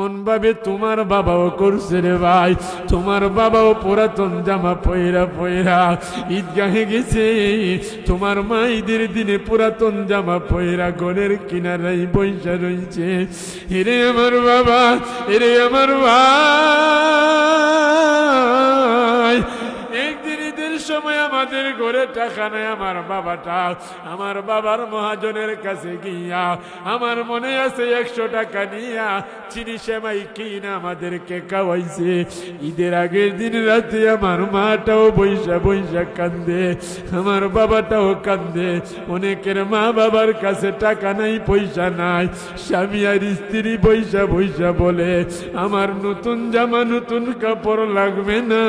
মন ভাবে তোমার বাবাও করছে রে ভাই, তোমার বাবাও পুরাতন জামা পয়রা পয়রা ঈদগাহে গেছে, তোমার মা ঈদের দিনে পুরাতন জামা পয়রা ঘরের কিনারায় বৈশা রয়েছে। এরে আমার বাবা, এরে আমার ভাই, একদিন ঈদের সময় আমাদের ঘরে টাকা নাই, আমার বাবাটা আমার বাবার মহাজনের কাছে গিয়া আমার মনে আছে 100 টাকা নিয়া চিনি সেমাই কিনা আমাদেরকে খাওয়াইছে। ঈদের আগের দিন রাতে আমার মাটাও বৈশা বৈশা কান্দে, আমার বাবাটাও কান্দে। অনেকের মা বাবার কাছে টাকা নাই, পয়সা নাই, স্বামী আর স্ত্রী বৈশা বৈশা বলে আমার নতুন জামা নতুন কাপড় লাগবে না,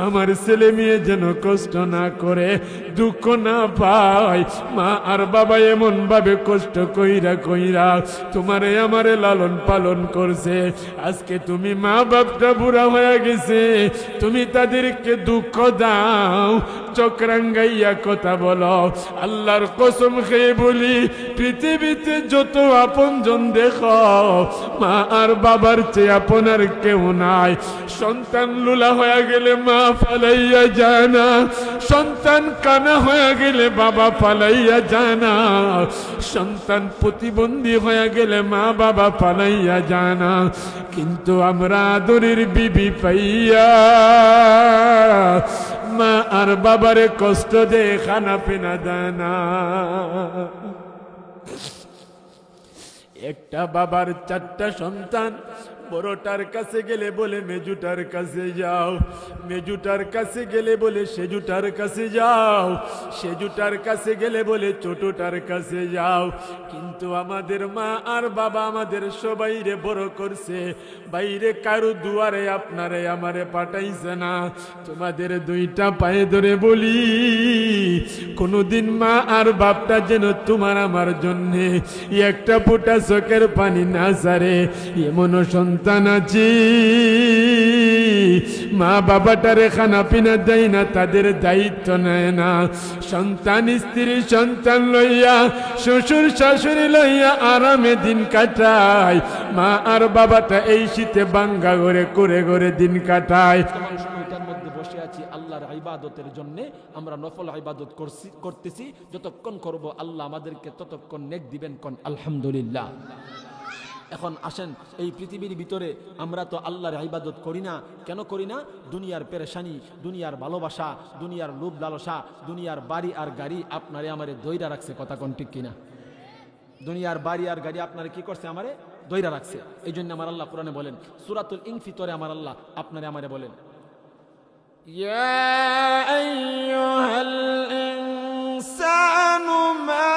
আমার ছেলে মেয়ে যেন কষ্ট না করে, দুঃখ না পায়। মা আর বাবা এমন ভাবে কষ্ট কইরা কইরা তোমারে আমারে লালন পালন করছে। আজকে তুমি মা বাপটা বুড়া হয়ে গেছে, তুমি তাদেরকে দুঃখ দাও, চক্রাঙ্গাইয়া কথা বলো। আল্লাহর কসম খেয়ে বলি, পৃথিবীতে যত আপনজন দেখো, মা আর বাবার চেয়ে আপনার কেউ নাই। সন্তান লুলা হয়ে গেলে মা ফালাইয়া যায় না, সন্তান কানা হয়ে গেলে বাবা ফালাইয়া যায় না, সন্তান প্রতিবন্ধী হয়ে গেলে মা বাবা ফালাইয়া যায় না। কিন্তু আমরা আদরের বিবি পাইয়া মা আর বাবারে কষ্ট দিয়ে খানা পিনা দেয় না। একটা বাবার 4টা সন্তান, বড়টার কাছে গেলে বলে মেজুটার কাছে যাও, মেজুটার কাছে গেলে বলে সেজুটার কাছে যাও, সেজুটার কাছে গেলে বলে ছোটটার কাছে যাও। কিন্তু আমাদের মা আর বাবা আমাদের সবাইরে বড় করছে, বাইরে কারো দুয়ারে আপনারে আমারে পাঠাইছে না। তোমাদের 2টা পায়ে ধরে বলি, কোনদিন মা আর বাপটা যেন তোমার আমার জন্যে একটা ফোঁটা চোখের পানি না ছাড়ে। এমন সন্তান আছে মা বাবাটারে খানা পিনা দেয় না, তাদের দায়িত্ব নেয় না। সন্তান স্ত্রী সন্তান লইয়া, শ্বশুর শাশুড়ি লইয়া আরামে দিন কাটায়, মা আর বাবাটা এই শীতে বাঙ্গা ঘরে করে করে দিন কাটায়। বসে আছি আল্লাহর ইবাদতের জন্য, আমরা নফল ইবাদত করতেছি, যতক্ষণ করব আল্লাহ আমাদেরকে ততক্ষণ নেক দিবেন। কোন আলহামদুলিল্লাহ। এখন আসেন, এই পৃথিবীর ভিতরে আমরা তো আল্লাহর ইবাদত করি না। কেন করি না? দুনিয়ার পেরেশানি, দুনিয়ার ভালোবাসা, দুনিয়ার লোভ লালসা, দুনিয়ার বাড়ি আর গাড়ি আপনারে আমারে দইরা রাখছে। কথা কোন ঠিক কিনা? দুনিয়ার বাড়ি আর গাড়ি আপনারে কি করছে? আমারে দইরা রাখছে। এই জন্য আমার আল্লাহ কোরআনে বলেন, সূরাতুল ইনফিতরে আমার আল্লাহ আপনারে আমারে বলেন, يا أيها الإنسان ما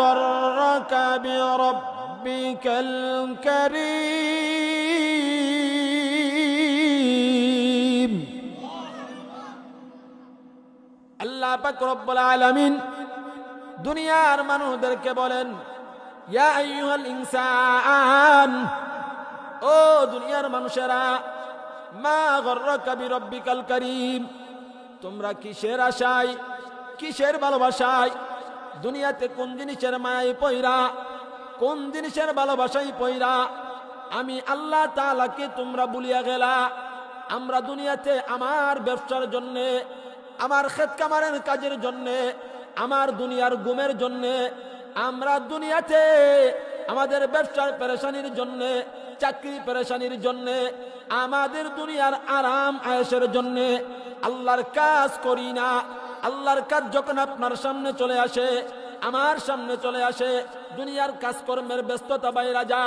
غرك بربك الكريم। আল্লাহ পাক রব্বুল আলামিন দুনিয়ার মানুষদেরকে বলেন, ইয়া আইয়ুহাল ইনসান, ও দুনিয়ার মানুষেরা, মা গররাকা বিরব্বিকাল কারীম, তোমরা কিসের আশায়, কিসের ভালোবাসায়, দুনিয়াতে কোন জিনিসের মায়ায় পয়রা, কোন জিনিসের ভালোবাসায় পয়রা আমি আল্লাহ তাআলাকে তোমরা ভুলিয়া গেলা। আমরা দুনিয়াতে আমার ব্যবসার জন্যে, আমার ক্ষেত কামারের কাজের জন্যে, আমার দুনিয়ার গুমের জন্যে, আমরা দুনিয়াতে আমাদের ব্যবসার পেরেশানির জন্যে, চাকরি পেরেশানির জন্যে, আমাদের দুনিয়ার আরাম আয়েশের জন্যে আল্লাহর কাজ করি না। আল্লাহর কাজ যখন আপনার সামনে চলে আসে, আমার সামনে চলে আসে, দুনিয়ার কাজকর্মের ব্যস্ততা বাইরা যা,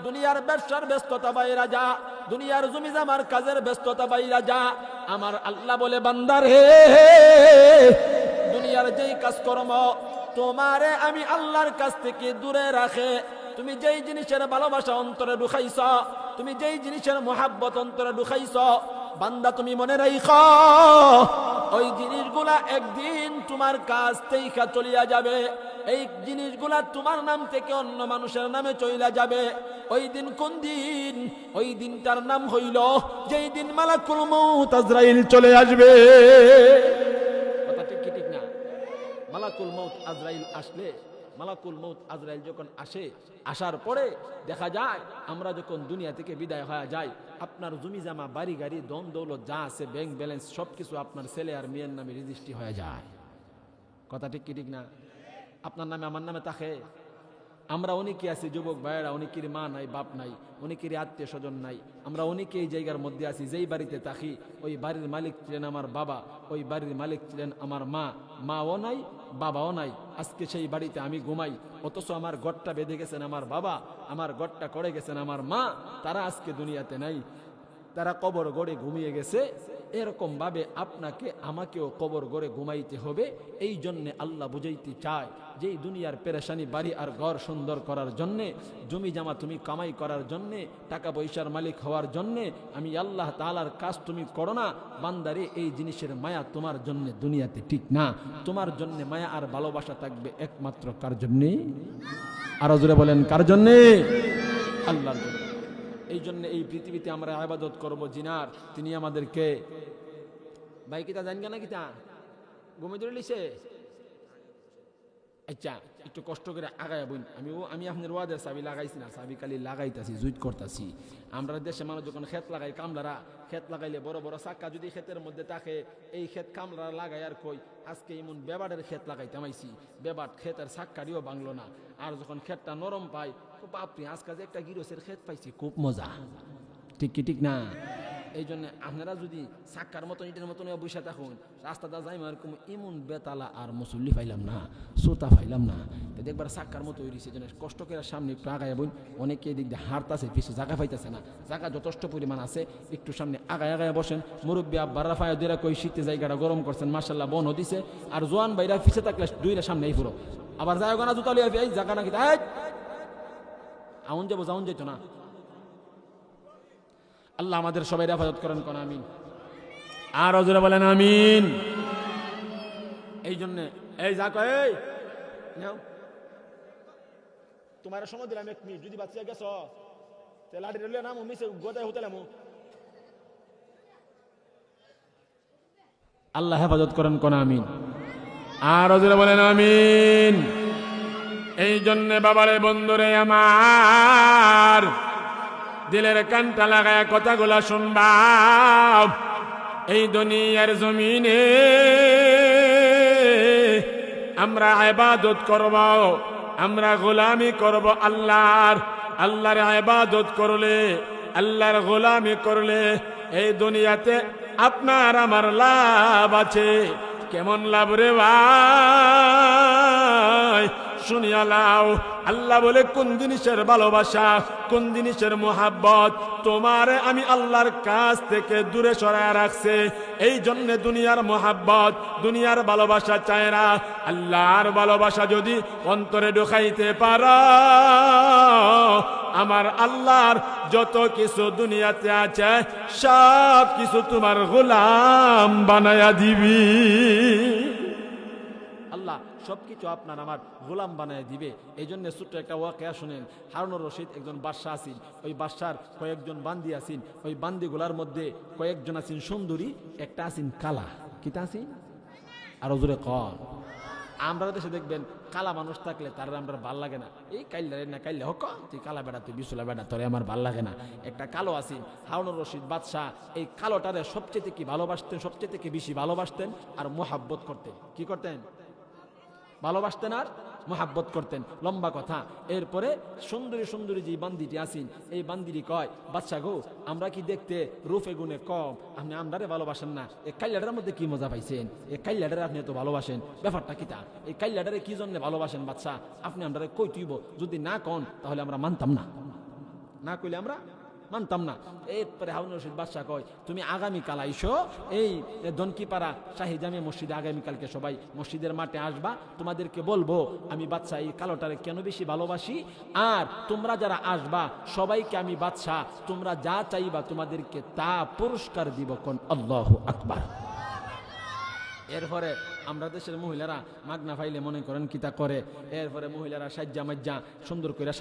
দুনিয়ার ব্যবসার ব্যস্ততা বাইরা যা, দুনিয়ার জমি জামার কাজের ব্যস্ততা বাইরা যা, আমার আল্লাহ বলে, বান্দার হে, দুনিয়ার যেই কাজকর্ম তোমারে আমি আল্লাহর কাছ থেকে দূরে রাখে, তুমি যেই জিনিসের ভালোবাসা অন্তরে ঢুকাইছ, তুমি যেই জিনিসের মোহাব্বত অন্তরে ঢুকাইছ, বান্দা তুমি মনে রাখো, ওই জিনিসগুলা একদিন তোমার কাছ থেকে চলিয়া যাবে। এই জিনিসগুলা তোমার নাম থেকে অন্য মানুষের নামে চলিয়া যাবে। ওই দিন কোন দিন? ওই দিনটার নাম হইল যেই দিন মালাকুল মউত আজরাইল চলে আসবে। কথা ঠিক কি ঠিক না? মালাকুল মউত আজরাইল আসলে মালাকুল মউত আজরাইল যখন আসে, আসার পরে দেখা যায় আমরা যখন দুনিয়া থেকে বিদায় হয়ে যাই, আপনার জমি জামা বাড়ি গাড়ি ধন দৌলত যা আছে ব্যাংক ব্যালেন্স সবকিছু আপনার ছেলে আর মেয়ের নামে রেজিস্ট্রি হয়ে যায়। কথা ঠিক কি ঠিক না? আপনার নামে আমার নামে থাকে। আমরা অনেকে আছি যুবক ভাইয়েরা, অনেকের মা নাই বাপ নাই, অনেকেরই আত্মীয় স্বজন নাই। আমরা অনেকে এই জায়গার মধ্যে আছি, যেই বাড়িতে থাকি ওই বাড়ির মালিক ছিলেন আমার বাবা, ওই বাড়ির মালিক ছিলেন আমার মা, মাও নাই বাবাও নাই। আজকে সেই বাড়িতে আমি ঘুমাই, অথচ আমার ঘরটা বেঁধে গেছেন আমার বাবা, আমার ঘরটা করে গেছেন আমার মা। তারা আজকে দুনিয়াতে নাই, তারা কবর গড়ে ঘুমিয়ে গেছে। এরকম ভাবে আপনাকে আমাকেও কবর গড়ে ঘুমাইতে হবে। এই জন্যে আল্লাহ বুঝাইতে চায় যে এই দুনিয়ার পেরেশানি বাড়ি আর ঘর সুন্দর করার জন্যে, জমি জামা তুমি কামাই করার জন্যে, টাকা পয়সার মালিক হওয়ার জন্যে আমি আল্লাহ তাআলার কাজ তুমি করো না। বান্দারে, এই জিনিসের মায়া তোমার জন্যে দুনিয়াতে ঠিক না। তোমার জন্যে মায়া আর ভালোবাসা থাকবে একমাত্র কার জন্যে? আরো জোরে বলেন, কার জন্যে? আল্লাহর জন্য। এই জন্য এই পৃথিবীতে আমরা ইবাদত করব জিনার, তিনি আমাদেরকে ভাই কিতা জানি না কিতা ঘুমে ধরে লিছে। আচ্ছা একটু কষ্ট করে আগায় বইন। আমি আপনার ওয়াদের চাবি লাগাইছি না, চাবি খালি লাগাইতাছি, জুইট করতেছি। আমরা দেশে মানুষ যখন ক্ষেত লাগাই, কামলারা ক্ষেত লাগাইলে বড় বড় চাক্কা যদি ক্ষেতের মধ্যে থাকে, এই ক্ষেত কামলারা লাগাই আর কই আজকে এমন বেবাটের ক্ষেত লাগাইতাম আইছি, বেবাট ক্ষেতের চাক্কারিও বাংলো না। আর যখন ক্ষেতটা নরম পাই, বাপরে আজকে যে একটা গিরসের ক্ষেত পাইছি, খুব মজা। ঠিক কি ঠিক না? এই জন্য আপনারা যদি চাক্কার মতন ইটের মতন বসে থাকুন, রাস্তাটা যাই এরকম এমন বেতালা আর মুসল্লি পাইলাম না, শ্রোতা পাইলাম না। তো দেখবার চাক্কার মতো হয়েছে, যেন কষ্ট করে সামনে একটু আগায় বই। অনেকে এদিক দিয়ে হাঁটতেছে, বেশি জায়গা পাইতেছে না, জায়গা যথেষ্ট পরিমাণ আছে, একটু সামনে আগায় আগায় বসেন। মুরব্বী আব্বারা ফায়া দুইরা কই শীতে জায়গাটা গরম করছেন, মাশাল্লাহ বন দিছে। আর জোয়ান ভাইরা পিছিয়ে থাকলে দুইরা সামনে এই পুরো আবার যায় গোনা জুতা লিয়ে এই জায়গা নাকি আউন যাবো, যাউন যেত না। আল্লাহ আমাদের সবাই হেফাজত করেন, কোন আমিন। আর ওজরে বলেন আমিন। এই জন্য এই যা কয় তোমার সময় দিলাম 1 মিনিট, যদি বাচ্চা গেছ লাঠি রেলে নাম মিশে গোদায় হতে লামো। আল্লাহ হেফাজত করেন, কোন আমিন। আর ওজরে বলেন আমিন। এই জন্য বাবারে বন্ধুরে আমার, দিলের কানটা লাগায় কথাগুলা শুনবা। এই দুনিয়ার জমিনে আমরা ইবাদত করব, আমরা গোলামি করব আল্লাহর। আল্লাহর ইবাদত করলে, আল্লাহর গোলামি করলে এই দুনিয়াতে আপনার আমার লাভ আছে। কেমন লাভ রে ভাই? শুনিয়া লাও। আল্লাহ বলে কোন জিনিসের ভালোবাসা, কোন জিনিসের মোহাব্বত তোমারে আমি আল্লাহর কাছ থেকে দূরে সরায় রাখছে। এই জন্য দুনিয়ার মোহাব্বত, দুনিয়ার ভালোবাসা চায় না। আল্লাহর ভালোবাসা যদি অন্তরে ঢুকাইতে পারো, আমার আল্লাহর যত কিছু দুনিয়াতে আছে সব কিছু তোমার গোলাম বানায়া দিবি। আল্লাহ সবকিছু আপনার আমার গোলাম বানায় দিবে। এই জন্য ছোট্ট একটা ওয়াকিয়া শুনেন। হারুনুর রশিদ একজন বাদশা আছেন, ওই বাদশার কয়েকজন বান্দি আছেন। ওই বান্দিগুলার মধ্যে কয়েকজন আছেন সুন্দরী, একটা আছেন কালা। কিতা আছেন? আর জোরে কন। আমরা দেশে দেখবেন কালা মানুষ থাকলে তার আমরা ভাল লাগে না। এই কাইল্লা না কাইল্লা হোক, তুই কালা বেড়া, তুই বিশুলা বেড়া, তোরে আমার ভাল লাগে না। একটা কালো আছেন, হারুনুর রশিদ বাদশাহ এই কালোটারে সবচেয়ে কি ভালোবাসতেন, সবচেয়ে কি বেশি ভালোবাসতেন আর মোহাব্বত করতেন। কি করতেন? ভালোবাসতেন আর মোহাব্বত করতেন। লম্বা কথা। এরপরে সুন্দরী সুন্দরী যে বান্দিটি আছেন, এই বান্দিটি কয়, বাদশা গো, আমরা কি দেখতে রূপে গুণে কম, আপনি আমরারে ভালোবাসেন না? এই কাইল্লাটার মধ্যে কি মজা পাইছেন? এই কাইল্লাটারে আপনি এত ভালোবাসেন, ব্যাপারটা কি তা? এই কাইল্লাটারে কি জন্য ভালোবাসেন বাদশা? আপনি আমরারে কই তুইব, যদি না কন তাহলে আমরা মানতাম না, না কইলে আমরা মানতাম না। এরপরে হারুনুর রশিদ বাদশা কয়, তুমি আগামীকাল আইসো এই দনকিপাড়া শাহী জামে মসজিদে, আগামীকালকে সবাই মসজিদের মাঠে আসবা। তোমাদেরকে বলবো আমি বাদশা এই কালোটারে কেন বেশি ভালোবাসি। আর তোমরা যারা আসবা সবাইকে আমি বাদশা, তোমরা যা চাইবা তোমাদেরকে তা পুরস্কার দিব। কোন আল্লাহু আকবার। এরপরে আমরা দেশের মহিলারা মাগনা ফাইলে মনে করেন কিতা করে, এরপরে মহিলারা সাজ্জা মাজ্জা সুন্দর করে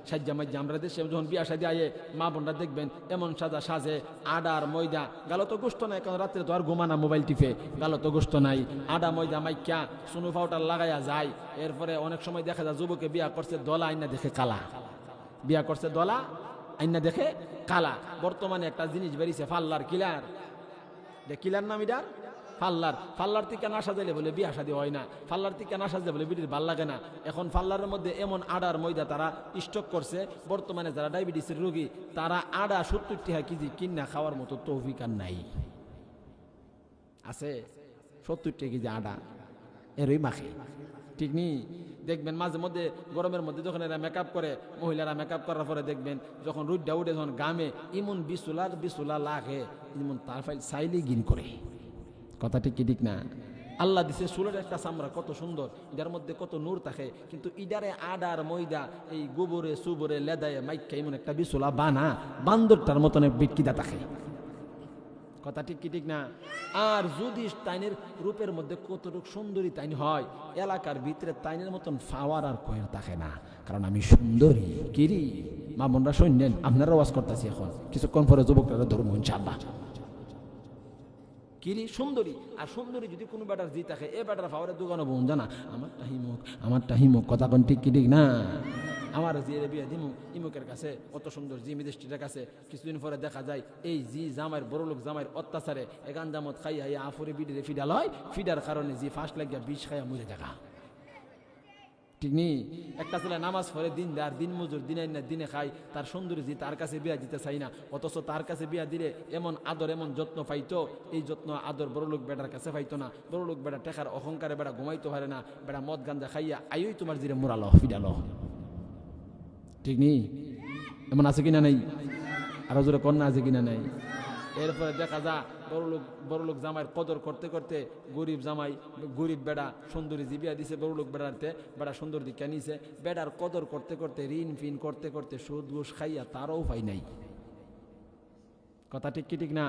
সাজ্জা মাজ্জা আমরা দেশে যখন বিয়া শাদী আয়ে মা বোনরা দেখবেন এমন সাজে আডার ময়দা, গালো তো গোস্ত নাই, কারণ রাত্রে তো আর ঘুমানা মোবাইল টিপে, গালো তো গোস্ত নাই, আডা ময়দা মাইক্যা সুনু পাউডার লাগাইয়া যায়। এরপরে অনেক সময় দেখা যায় যুবকে বিয়া করছে দলা আইনা দেখে কালা, বিয়া করছে দলা আইনা দেখে কালা। বর্তমানে একটা জিনিস বেরিয়েছে ফাল্লার কিলার, কিলার নাম এটার ফাল্লার থেকে না সাজাইলে বলে বিয়া শাদী হয় না, ফাল্লার থেকে না সাজলে বলে বিটির ভাল লাগে না। এখন ফাল্লারের মধ্যে এমন আডার ময়দা তারা স্টক করছে, বর্তমানে যারা ডায়াবেটিসের রোগী তারা আডা 70 টাকা কেজি কিনা খাওয়ার মতো তৌফিক আর নাই, আছে 70 টাকা কেজি আডা এরই মাখে, ঠিক নি? দেখবেন মাঝে মধ্যে গরমের মধ্যে যখন এরা মেকআপ করে, মহিলারা মেকআপ করার পরে দেখবেন যখন রুদ্রা উঠে যখন গামে ইমন বিসুলা লাগে, যেমন তার ফাইল সাইলি গিন করে। কথা ঠিক কি ঠিক না? আল্লাহ দিছে চুলের একটা চামড়া কত সুন্দর, এটার মধ্যে কত নূর থাকে, কিন্তু ইডারে আডার ময়দা এই গোবরে সুবরে লেদায় মাইকা এমন একটা বিসুলা বানা বান্দরটার মতন বিটকিদা থাকে। কথা ঠিক কি ঠিক না? আর যদি তাইনের রূপের মধ্যে কতটুকু সুন্দরী তাইন হয়, এলাকার ভিতরে তাইনের মতন ফাওয়ার আর কয়ের থাকে না, কারণ আমি সুন্দরী। কিরি মা বোনরা শুনলেন, আপনারা ওয়াজ করতেছি এখন, কিছুক্ষণ পরে যুবকরা ধরুন ইনশাআল্লাহ। কিরি সুন্দরী, আর সুন্দরী যদি কোনো বেটার জি থাকে, এ বেটার ফাওয়ারের দোকানে বোন জানা আমারটা হিমুক, কথা কোন ঠিক কি ঠিক না? আমার জি বিয়া দিমু ইমুকের কাছে, অত সুন্দর জি মিদেষ্টিটার কাছে। কিছুদিন পরে দেখা যায় এই জি জামাইয়ের বড় লোক জামাইয়ের অত্যাচারে এগান জামত খাইয়া আফরে বিডিরে ফিডাল হয়, ফিডার কারণে জি ফাঁস লাগিয়া বিষ খাইয়া মরে দেখা, ঠিক নি? একটা ছেলে নামাজ পড়ে দিন দেয়, দিন মজুর দিনে না দিনে খায়, তার সুন্দরী জি তার কাছে বিয়া দিতে চাই না, অথচ তার কাছে বিয়া দিলে এমন আদর এমন যত্ন পাইতো, এই যত্ন আদর বড় লোক বেটার কাছে পাইতো না। বড় লোক বেটা টেকার অহংকারে বেটা ঘুমাইতে পারে না, বেটা মদ গাঞ্জা খাইয়া আইই তোমার জিরে মোরালো ফিডালো, ঠিক নি? এমন আছে কিনা নাই? আরো জোরে কন্যা আছে কিনা নাই? এরপরে দেখা যা বড় লোক জামাইয়ের কদর করতে করতে গরিব জামাই, গরিব বেড়া সুন্দরী জিবিয়া দিছে বড় লোক বেড়াতে, বেড়া সুন্দর দিকে নিছে, বেড়ার কদর করতে করতে ঋণ ফিন করতে করতে সুদ ঘুষ খাইয়া তারও উপায় নাই। কথা ঠিক কি ঠিক না?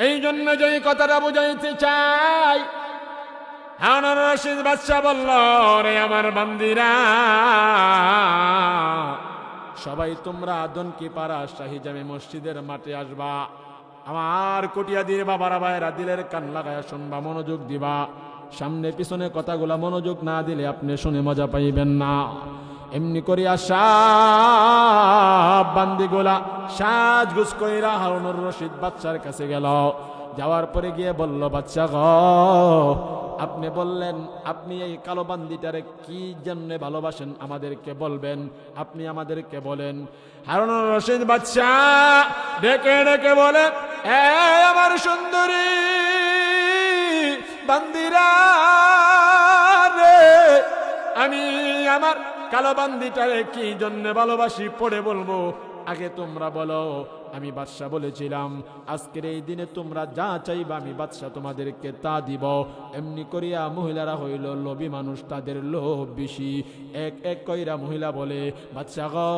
এই জন্য যে কথাটা বুঝাইতে চাই, হারুন রশিদ বাদশা বলল, রে আমার বান্দিরা, সবাই তোমরা দনকি পাড়া শাহী জামে মসজিদের মাঠে আসবা, আমার কুটিয়া দিয়ে বাবারা ভাইরা দিলের কান লাগায়া শুনবা, মনোযোগ দিবা। সামনে পিছনে কথাগুলা মনোযোগ না দিলে আপনি শুনে মজা পাইবেন না। এমনি করে আসা বান্দিগুলা সাজগুজ কইরা হারুনুর রশিদ বাদশার কাছে গেল। যাওয়ার পরে গিয়ে বলল, বাদশা গ, আপনি বললেন আপনি এই কালো বান্দিটারে কি জন্য ভালোবাসেন, আমাদেরকে বলবেন, আপনি আমাদেরকে বলেন। হারুনুর রশিদ বাদশা ডেকে ডেকে বলে, এ আমার সুন্দরী বান্দিরা রে, আমি আমার কালো বান্দিটারে কি জন্য ভালোবাসি পড়ে বলবো, আগে তোমরা বলো। আমি বাদশা বলেছিলাম আজকের এই দিনে তোমরা যা চাইবা আমি বাদশা তোমাদেরকে তা দিব। এমনি করিয়া মহিলারা হইল লোভী মানুষ, তাদের লোভ বেশি। এক এক কইরা মহিলা বলে, বাদশা গো,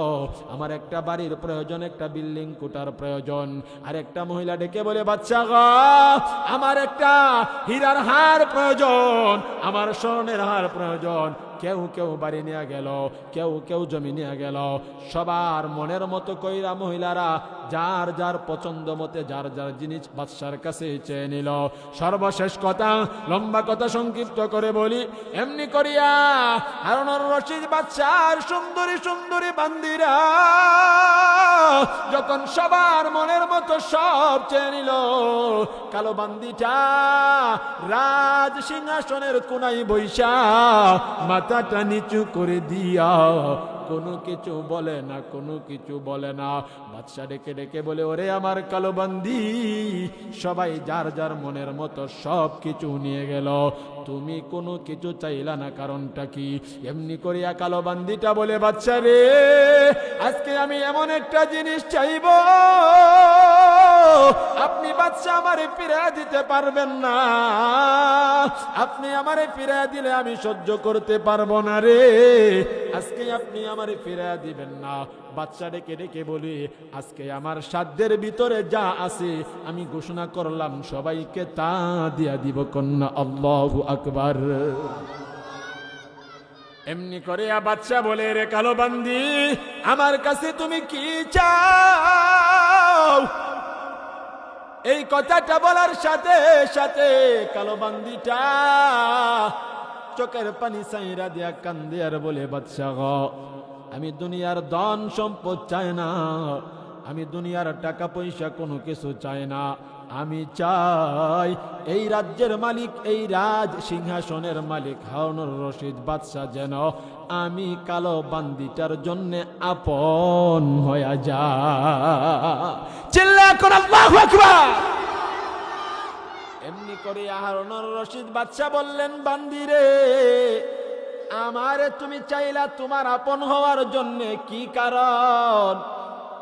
আমার একটা বাড়ির প্রয়োজন, একটা বিল্ডিং কোটার প্রয়োজন। আর একটা মহিলা ডেকে বলে, বাদশা গো, আমার একটা হীরার হার প্রয়োজন, আমার স্বর্ণের হার প্রয়োজন। কেউ কেউ বাড়ি নিয়ে গেল, কেউ কেউ জমি নিয়ে গেল। সবার মনের মতো কইরা মহিলারা যার যার পছন্দ মতে যার যার জিনিস বাদশার কাছে চেয়ে নিল। সর্বশেষ কথা, লম্বা কথা সংক্ষিপ্ত করে বলি, এমনি করিয়া হারুনুর রশিদ বাদশার সুন্দরী সুন্দরী বান্দিরা যখন সবার মনের মতো সব চেয়ে নিল, কালো বান্দিটা রাজ সিংহাসনের কোনায় বৈশা মাথাটা নিচু করে দিয়া কোনো কিছু বলে না, কোনো কিছু বলে না। বাদশা ডেকে ডেকে বলে, ওরে আমার কালো বান্দি, সবাই যার যার মনের মতো সব কিছু নিয়ে গেল, তুমি কোনো কিছু চাইলা না, কারণটা কি? এমনি করিয়া কালো বান্দিটা বলে, বাদশা রে, আজকে আমি এমন একটা জিনিস চাইব আপনি বাদশা আমারে ফিরিয়ে দিতে পারবেন না, আপনি আমারে ফিরিয়ে দিলে আমি সহ্য করতে পারবো না রে, আজকে আপনি আমারে ফিরিয়ে দিবেন না। বাদশা ডেকে ডেকে বলি, আজকে আমার সাধ্যের ভিতরে যা আছে আমি ঘোষণা করলাম সবাইকে তা দিয়া দিব, কন্যা আল্লাহু আকবার। এমনি করে বাদশা বলে, রে কালো বান্দি, আমার কাছে তুমি কি চাও? এই কথাটা বলার সাথে সাথে কালো বান্দিটা চোখের পানি সাইরা দিয়া কান্দে আর বলে, বাদশা গো, আমি দুনিয়ার ধন সম্পদ চাই না, আমি দুনিয়ার টাকা পয়সা কোনো কিছু চাই না, আমি চাই এই রাজ্যের মালিক, এই রাজ সিংহাসনের মালিক হারুনুর রশিদ বাদশা যেন আমি কালো বান্দিটার জন্য আপন হয়ে যা। চিল্লা করে আল্লাহু আকবার। এমনি করে হারুনুর রশিদ বাদশা বললেন, বান্দিরে, আমারে তুমি চাইলা তোমার আপন হওয়ার জন্য, কি কারণ?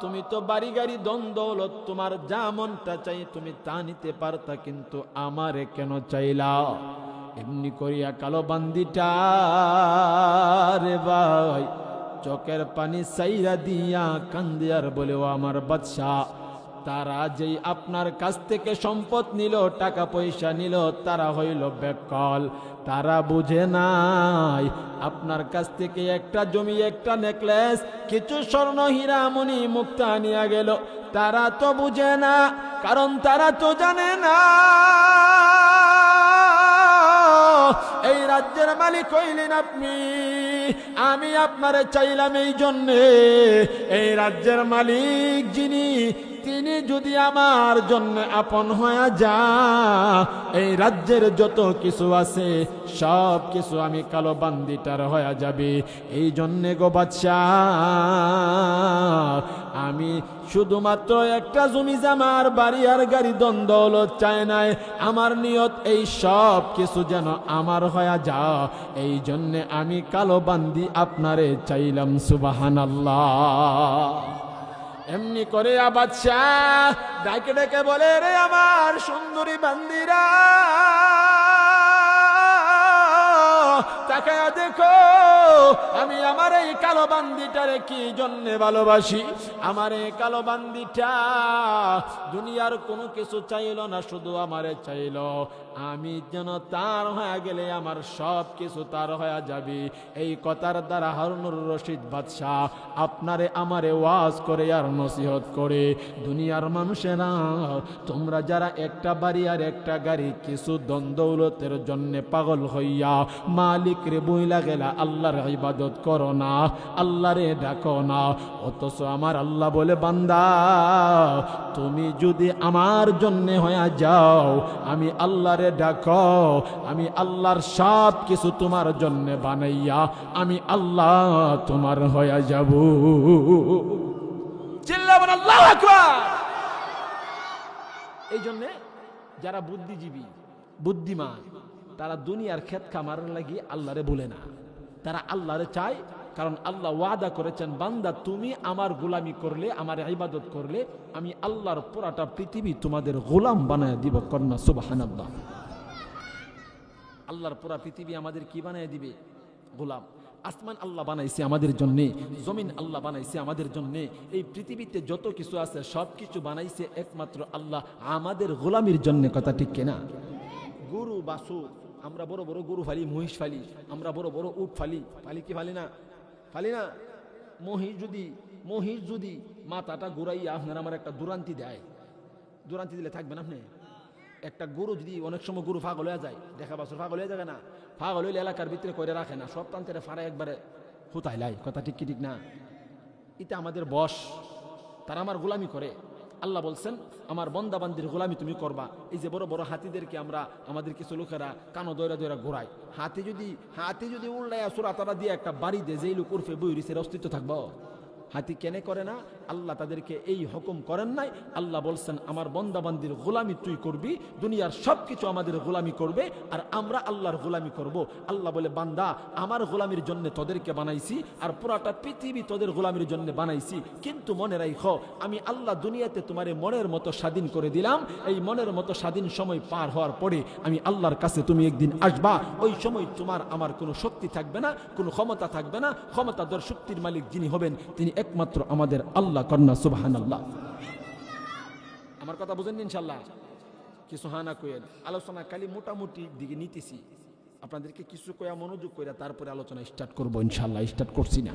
তুমি তো বাড়ি গাড়ি ধন দৌলত, তোমার যা মনটা চাই তুমি তা নিতে পারতা, কিন্তু আমারে কেন চাইলা? এমনি করিয়া কালো বান্দিটা রে ভাই চোখের পানি সাইরা দিয়া কান্দিয়ার বলে, ও আমার বাদশা, তারা যেই আপনার কাছ থেকে সম্পদ নিল, টাকা পয়সা নিল, তারা হইল বেকল, তারা বুঝে নাই আপনার কাছ থেকে একটা জমি, একটা নেকলেস, কিছু স্বর্ণ হীরা মণি মুক্তা নিয়ে গেল, তারা তো বুঝে না, কারণ তারা তো জানে না এই রাজ্যের মালিক হইলেন আপনি, আমি আপনারে চাইলাম এই জন্যে, এই রাজ্যের মালিক যিনি, তিনি যদি আমার জন্য আপন হয়ে যা, এই রাজ্যের যত কিছু আছে সব কিছু আমি কালো বান্দিটার হয়ে যাবে। এই জন্যে গো বাদশা, আমি শুধুমাত্র একটা জমি জামার বাড়ি আর গাড়ি ধন দৌলত চাই নাই, আমার নিয়ত এই সব কিছু যেন আমার হয়ে যা, এই জন্যে আমি কালো বান্দি আপনারে চাইলাম। সুবহানাল্লাহ। এমনি করে বাদশাহ ডাকে ডেকে বলে, রে আমার সুন্দরী বান্দিরা, তাকায়া দেখো আমি আমার এই কালো বান্দিটারে কি জন্যে ভালোবাসি। আমার এই কালো বান্দিটা দুনিয়ার কোনো কিছু চাইল না, শুধু আমারে চাইল, আমি যেন তার হয়ে গেলে আমার সব কিছু তার হয়ে যাবে। এই কথার দ্বারা হারুনুর রশিদ বাদশাহ আপনারে আমারে ওয়াজ করে আর নসিহত করে, দুনিয়ার মানুষেরা, তোমরা যারা একটা বাড়ি আর একটা গাড়ি কিছু ধন দৌলতের জন্য পাগল হইয়া মালিক রে বইলা গেলা আল্লাহর ইবাদত করো না, আল্লাহরে ডাকো না, অথচ আমার আল্লাহ বলে, বান্দা তুমি যদি আমার জন্য হয়ে যাও, আমি আল্লাহরে ডাকো, আমি আল্লাহর সব কিছু তোমার জন্য বানাইয়া আমি আল্লাহ তোমার হয়ে যাব। চিল্লাবেন আল্লাহু আকবার। এই জন্যে যারা বুদ্ধিজীবী, বুদ্ধিমান, তারা দুনিয়ার ক্ষেত খামার লাগি আল্লাহরে বলে না, তারা আল্লাহরে চায়, কারণ আল্লাহ ওয়াদা করেছেন, বান্দা তুমি আমার গোলামি করলে, আমার ইবাদত করলে, আমি আল্লাহর পুরাটা পৃথিবী তোমাদের গোলাম বানায় দিব। কন্যা সুবহানাল্লাহ। আল্লাহর পুরা পৃথিবী আমাদের কি বানায় দিবে? গোলাম। আসমান আল্লাহ বানাইছে আমাদের জন্যে, জমিন আল্লাহ বানাইছে আমাদের জন্যে, এই পৃথিবীতে যত কিছু আছে সব কিছু বানাইছে একমাত্র আল্লাহ আমাদের গোলামির জন্য। কথা ঠিক কিনা? গরু বাসু, আমরা বড় বড় গরু ফালি, মহিষ ফালি, আমরা বড় বড় উট ফালি, ফালি কি ফালি না? ফালি না? মহিষ যদি মাথাটা ঘুরাইয়া আপনার আমার একটা দুরান্তি দেয়, দুরান্তি দিলে থাকবেন আপনি? একটা গরু যদি অনেক সময় গরু পাগল হয়ে যায়, দেখা বছর পাগল হয়ে যাবে না, পাগল হইলে এলাকার ভিতরে করে রাখে না, সব প্রান্তের ফাড়া একবারে হুতাই লাই। কথা ঠিক কি ঠিক না? এটা আমাদের বশ, তারা আমার গোলামি করে। আল্লাহ বলছেন, আমার বন্দাবান্দির গোলামি তুমি করবা। এই যে বড় বড় হাতিদেরকে আমরা, আমাদের কিছু লোকেরা কানো দৈরা দৈরা ঘোরায়, হাতি যদি উল্লাইয়া সুরা তারা দিয়ে একটা বাড়ি দেয়, যেই লোক উর্ফে বই রিসের অস্তিত্ব থাকবো? হাতি কেনে করে না? আল্লাহ তাদেরকে এই হুকুম করেন নাই। আল্লাহ বলছেন আমার বান্দাবান্দির গোলামি তুই করবি, দুনিয়ার সব কিছু আমাদের গোলামি করবে আর আমরা আল্লাহর গোলামি করব। আল্লাহ বলে বান্দা আমার গোলামির জন্য তোদেরকে বানাইছি আর পুরাটা পৃথিবী তোদের গোলামির জন্য বানাইছি, কিন্তু মনে রাখো আমি আল্লাহ দুনিয়াতে তোমারে মনের মতো স্বাধীন করে দিলাম। এই মনের মতো স্বাধীন সময় পার হওয়ার পরে আমি আল্লাহর কাছে তুমি একদিন আসবা, ওই সময় তোমার আমার কোনো শক্তি থাকবে না, কোনো ক্ষমতা থাকবে না। ক্ষমতাধর শক্তির মালিক যিনি হবেন তিনি একমাত্র আমাদের আল্লাহ। কন্যা সুবহানাল্লাহ। আমার কথা বুঝেন ইনশাল্লাহ? কিছু হানা কইেন, আলোচনা খালি মোটামুটি দিকে নিতেছি, আপনাদেরকে কিছু কয়া মনোযোগ করে তারপরে আলোচনা স্টার্ট করবো ইনশাল্লাহ। স্টার্ট করছি না,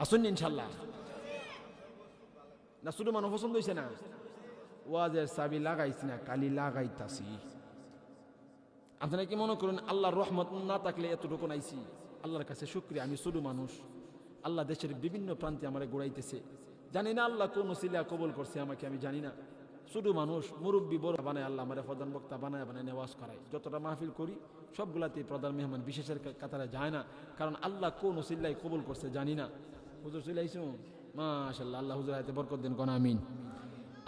আসুন ইনশাল্লাহ। না শুধু মানুষ পছন্দ হয়েছে না, ওয়াজের চাবি লাগাইছি না, কালি লাগাইতাছি। আপনারা কি মনে করুন আল্লাহর রহমত না থাকলে এতটুকু নাইছি? আল্লাহর কাছে শুকরিয়া, আমি শুধু মানুষ, আল্লাহ দেশের বিভিন্ন প্রান্তে আমারে গোড়াইতেছে। জানি না আল্লাহ কোন ওসিলা কবুল করছে আমাকে, আমি জানি না। শুধু মানুষ, মুরব্বী বড় বানায় আল্লাহ আমার প্রধান বক্তা বানায় নেওয়াজ করায়। যতটা মাহফিল করি সবগুলাতেই প্রধান মেহমান, বিশেষের কাতারে যায় না, কারণ আল্লাহ কোন ওসিল্লায় কবুল করছে জানি না। হুজুর চলে আইসুন, মাশাআল্লাহ, আল্লাহ হুজুর হাতে বরকত দেন, কোন আমিন।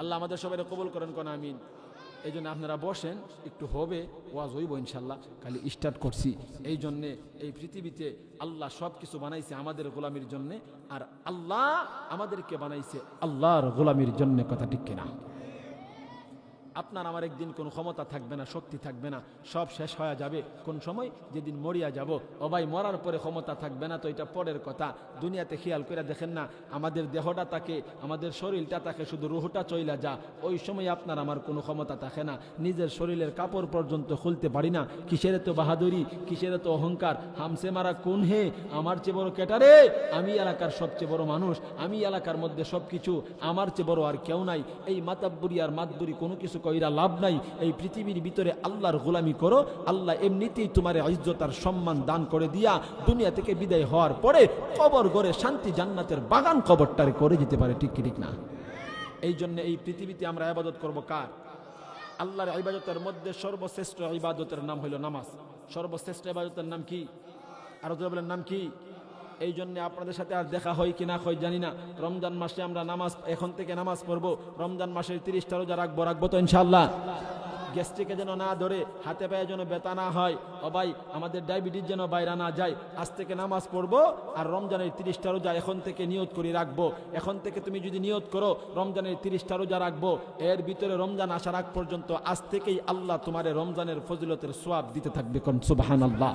আল্লাহ আমাদের সবাই কবুল করেন, কোন আমিন। এই জন্য আপনারা বসেন, একটু হবে ওয়াজ হইব ইনশাল্লাহ। খালি স্টার্ট করছি। এই জন্যে এই পৃথিবীতে আল্লাহ সব কিছু বানাইছে আমাদের গোলামির জন্যে, আর আল্লাহ আমাদেরকে বানাইছে আল্লাহর গোলামির জন্য। কথা ঠিক কিনা? আপনার আমার একদিন কোনো ক্ষমতা থাকবে না, শক্তি থাকবে না, সব শেষ হয়ে যাবে। কোন সময়? যেদিন মরিয়া যাব। ও ভাই, মরার পরে ক্ষমতা থাকবে না তো এটা পরের কথা। দুনিয়াতে খেয়াল করে দেখেন না, আমাদের দেহটা থাকে, আমাদের শরীরটা থাকে, শুধু রুহটা চইলা যা। ওই সময় আপনার আমার কোনো ক্ষমতা থাকে না, নিজের শরীরের কাপড় পর্যন্ত খুলতে পারি না। কিসের তো বাহাদুরি, কিসের তো অহংকার। হামসে মারা কোন হে, আমার চেয়ে বড় কেটারে, আমি এলাকার সবচেয়ে বড় মানুষ, আমি এলাকার মধ্যে সব কিছু, আমার চেয়ে বড় আর কেউ নাই। এই মাতাব্বুরি আর মাতবুরি কোনো কিছু কইরা লাভ নাই। এই পৃথিবীর ভিতরে আল্লাহর গোলামি করো, আল্লাহ এমনিতেই তোমার ইজ্জত আর সম্মান দান করে দিয়া দুনিয়া থেকে বিদায় হওয়ার পরে কবর গড়ে শান্তি জান্নাতের বাগান কবরটারে করে যেতে পারে। ঠিক কি ঠিক না? এই জন্য এই পৃথিবীতে আমরা ইবাদত করব কার? আল্লাহর ইবাদতের মধ্যে সর্বশ্রেষ্ঠ ইবাদতের নাম হইল নামাজ। সর্বশ্রেষ্ঠ ইবাদতের নাম কি? আরো জোরে বলেন, নাম কি? এই জন্য আপনাদের সাথে আর দেখা হয় কি না হয় জানি না। রমজান মাসে আমরা নামাজ, এখন থেকে নামাজ পড়বো। রমজান মাসের 30টা রোজা রাখবো তো ইনশাআল্লাহ। গ্যাস্ট্রিকে যেন না ধরে, হাতে পায়ে যেন ব্যথা না হয়, ও ভাই আমাদের ডায়াবেটিস যেন বাইরে না যায়। আজ থেকে নামাজ পড়বো আর রমজানের 30টা রোজা এখন থেকে নিয়ত করে রাখবো। এখন থেকে তুমি যদি নিয়ত করো রমজানের 30টা রোজা রাখবো, এর ভিতরে রমজান আসার আগ পর্যন্ত আজ থেকেই আল্লাহ তোমার রমজানের ফজিলতের সওয়াব দিতে থাকবে। কোন সুবহানাল্লাহ।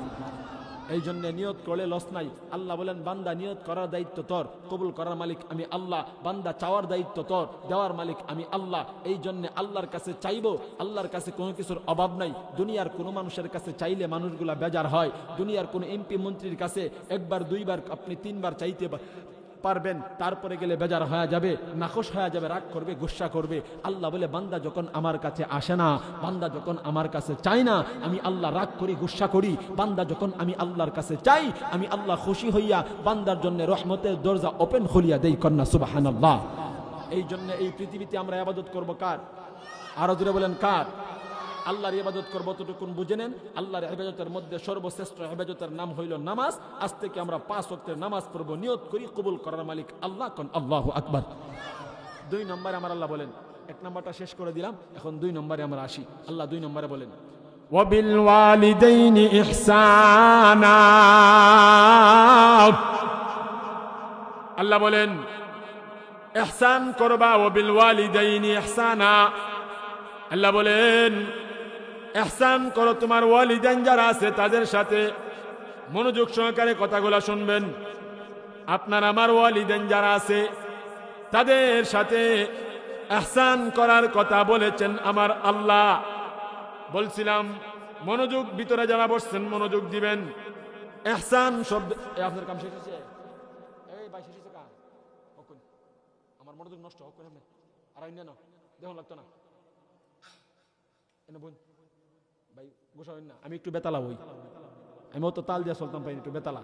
এই জন্য নিয়ত করলে লস নাই। আল্লাহ বলেন বান্দা নিয়ত করার দায়িত্ব তোর, কবুল করার মালিক আমি আল্লাহ। বান্দা চাওয়ার দায়িত্ব তোর, দেওয়ার মালিক আমি আল্লাহ। এই জন্য আল্লাহর কাছে চাইবো, আল্লাহর কাছে কোনো কিছুর অভাব নাই। দুনিয়ার কোনো মানুষের কাছে চাইলে মানুষগুলা বেজার হয়। দুনিয়ার কোনো এমপি মন্ত্রীর কাছে একবার দুইবার আপনি 3বার চাইতে পারবেন, তারপরে গেলে বেজার হয়ে যাবে, নাখোশ হয়ে যাবে, রাগ করবে, গুসা করবে। আল্লাহ বলে বান্দা যখন আমার কাছে আসে না, বান্দা যখন আমার কাছে চাই না, আমি আল্লাহ রাগ করি, গুসা করি। বান্দা যখন আমি আল্লাহর কাছে চাই, আমি আল্লাহ খুশি হইয়া বান্দার জন্য রহমতের দরজা ওপেন খুলিয়া দেই। কন্যা সুবহানাল্লাহ। এই জন্য এই পৃথিবীতে আমরা ইবাদত করব কার? আরো জোরে বলেন কার? আল্লাহর ইবাদত করবো ততটুকুন বুঝে নেন। আল্লাহর ইবাদতের মধ্যে সর্বশ্রেষ্ঠ ইবাদতের নাম হইল নামাজ। আজ থেকে আমরা 5 ওয়াক্তের নামাজ পড়বো, নিয়ত করি কবুল করার মালিক আল্লাহ। কোন আল্লাহু আকবার। 2 নম্বরে আমার আল্লাহ বলেন, 1 নম্বরটা শেষ করে দিলাম, এখন 2 নম্বরে আমরা আসি। আল্লাহ 2 নম্বরে বলেন ওয়াবিল ওয়ালিদাইনি ইহসানা। আল্লাহ বলেন ইহসান করবা, ওয়াবিল ওয়ালিদাইনি ইহসানা। আল্লাহ বলেন ইহসান করো তোমার ওয়ালিদাইন যারা আছে তাদের সাথে। মনোযোগ সহকারে কথাগুলো শুনবেন। আপনার আমার ওয়ালিদাইন যারা আছে তাদের সাথে ইহসান করার কথা বলেছেন আমার আল্লাহ। বলছিলাম মনোযোগ, ভিতরে যারা বসছেন মনোযোগ দিবেন। ইহসান শব্দ, আপনার কাম শেষ হয়েছে? এই ভাই শেষ হয়েছে কাম? আমার মনোযোগ নষ্ট হোক করে আর অন্য না দেখুন লাগতো না। ভাই গোসা না, আমি একটু বেতালা হই। আমি অত তাল দিয়ে চলতাম পাই, একটু বেতালা।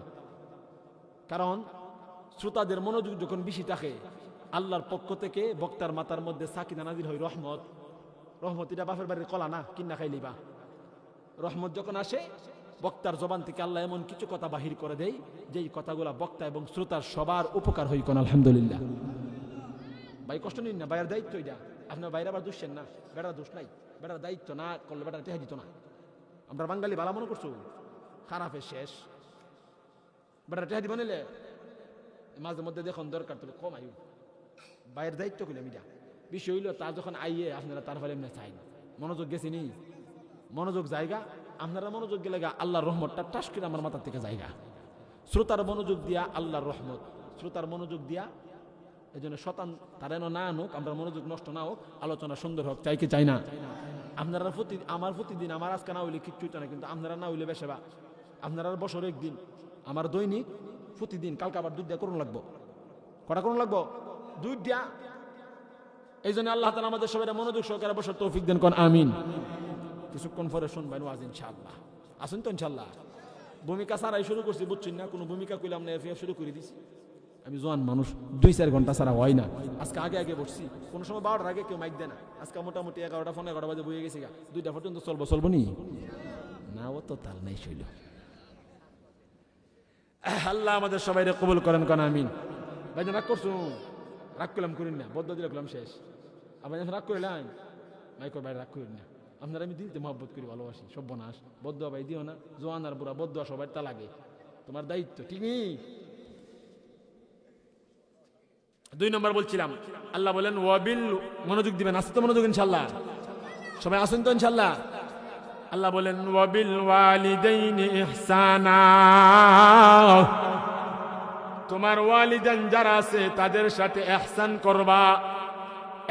কারণ শ্রোতাদের মনোযোগ যখন বেশি থাকে, আল্লাহর পক্ষ থেকে বক্তার মাথার মধ্যে সাকিনা নাজিল হয় রহমত। রহমত এটা বাপের বাড়ির কলা না, কিনা খাইলিবা। রহমত যখন আসে বক্তার জবান থেকে আল্লাহ এমন কিছু কথা বাহির করে দেয় যেই কথাগুলা বক্তা এবং শ্রোতার সবার উপকার হই কোন আলহামদুলিল্লাহ। ভাই কষ্ট নিন না, ভাইয়ের দায়িত্ব এটা। আপনার বাইরে আবার দুষছেন না, বেটার দোষ নাই, বেটার দায়িত্ব না করলে বেটার টেহা দিত না। আমরা বাঙালি ভালো মনে করছো, খারাপের শেষ। বেটার টেহা দিব নিলে মাঝে মধ্যে দেখুন দরকার তবে কম আয়ু, বাইরের দায়িত্ব করলাম এটা। বিষয় হইল তার যখন আইয়ে আপনারা তার ফলে এমনি চাই মনোযোগ গেছি নি, মনোযোগ জায়গা আপনারা মনোযোগ গেলে আল্লাহর রহমতটা টাস করে আমার মাথার থেকে জায়গা। শ্রোতার মনোযোগ দিয়া আল্লাহর রহমত, শ্রোতার মনোযোগ দিয়া এই জন্য শতান তারা না আনুক, আমরা মনোযোগ নষ্ট না হোক, আলোচনা সুন্দর হোক, চাই কি চাই না? আপনারা আমার প্রতিদিন আমার আজকে না হইলে কিচ্ছু হইতো না, কিন্তু আপনারা না হইলে বেশে বা আপনারা বছর একদিন আমার দৈনিক প্রতিদিন কালকে আবার দুধ দিয়া করুন লাগবো, কটা করুন লাগবো, দুধ দিয়া। এই জন্য আল্লাহ তাআলা আমাদের সবাই মনোযোগ সহকারে বসার তৌফিক দেন কোন আমিন। কিছুক্ষণ পরে শুনবেন ওয়াজ ইনশাআল্লাহ। আসুন তো ইনশাআল্লাহ। ভূমিকা ছাড়াই শুরু করছি, বুঝছেন না? কোনো ভূমিকা কইলাম না, এফ শুরু করে দিছি। আমি জোয়ান মানুষ, 2-4 ঘন্টা ছাড়া হয় না। আজকে আগে আগে বসছি, কোনো সময় 12টার আগে কেউ মাইক দেয় না। আজকে মোটামুটি 11টা 11:15 বাজে বয়ে গেছি, 2টা পর্যন্ত চলবো নি না, ও তো তাল নাই শৈল। আল্লাহ আমাদের সবাই কবুল করেন কোন আমিন। ভাই রাগ করছো, রাগ করলাম করিন না, বদ্ধ দিয়ে রাখলাম শেষ। আবার যখন রাগ করিলাম মাইকর ভাই রাগ করিন না, আপনারা আমি দিতে মহব্বত করি, ভালোবাসি, সব বনাস বদ্ধ ভাই দিও না। জোয়ান আর বুড়া বদ্ধ সবাই তা লাগে, তোমার দায়িত্ব, ঠিক নেই? 2 নম্বর বলছিলাম, আল্লাহ বলেন ওয়াবিল, মনোযোগ দিবেন, আসতে তো মনোযোগ ইনশাআল্লাহ, সবাই আসেন তো ইনশাআল্লাহ। আল্লাহ বলেন ওয়াবিল ওয়ালিদাইনি ইহসানা, তোমার ওয়ালিদান যারা আছে তাদের সাথে ইহসান করবা।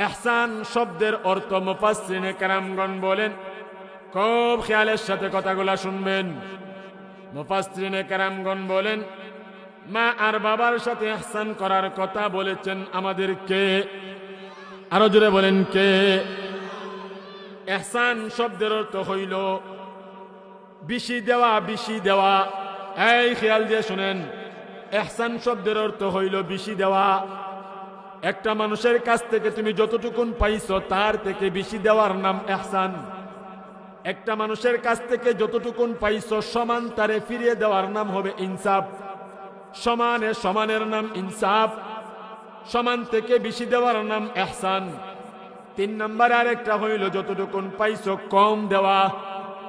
ইহসান শব্দের অর্থ মুফাসসিরিনে কেরামগণ বলেন, খুব খেয়ালের সাথে কথাগুলা শুনবেন। মুফাসসিরিনে কেরামগণ বলেন মা আর বাবার সাথে ইহসান করার কথা বলেছেন আমাদেরকে। আরো জোরে বলেন কে? ইহসান শব্দের অর্থ হইল বেশি দেওয়া, বেশি দেওয়া। এই খেয়াল দিয়ে শুনেন, ইহসান শব্দের অর্থ হইল বেশি দেওয়া। একটা মানুষের কাছ থেকে তুমি যতটুকুন পাইছো তার থেকে বেশি দেওয়ার নাম ইহসান। একটা মানুষের কাছ থেকে যতটুকুন পাইছো সমান তারে ফিরিয়ে দেওয়ার নাম হবে ইনসাফ। সমানে সমানের নাম ইনসাফ, সমান থেকে বেশি দেওয়ার নাম ইহসান। 3 নম্বর আরেকটা হইল যতটুকুন পাইছো কম দেওয়া,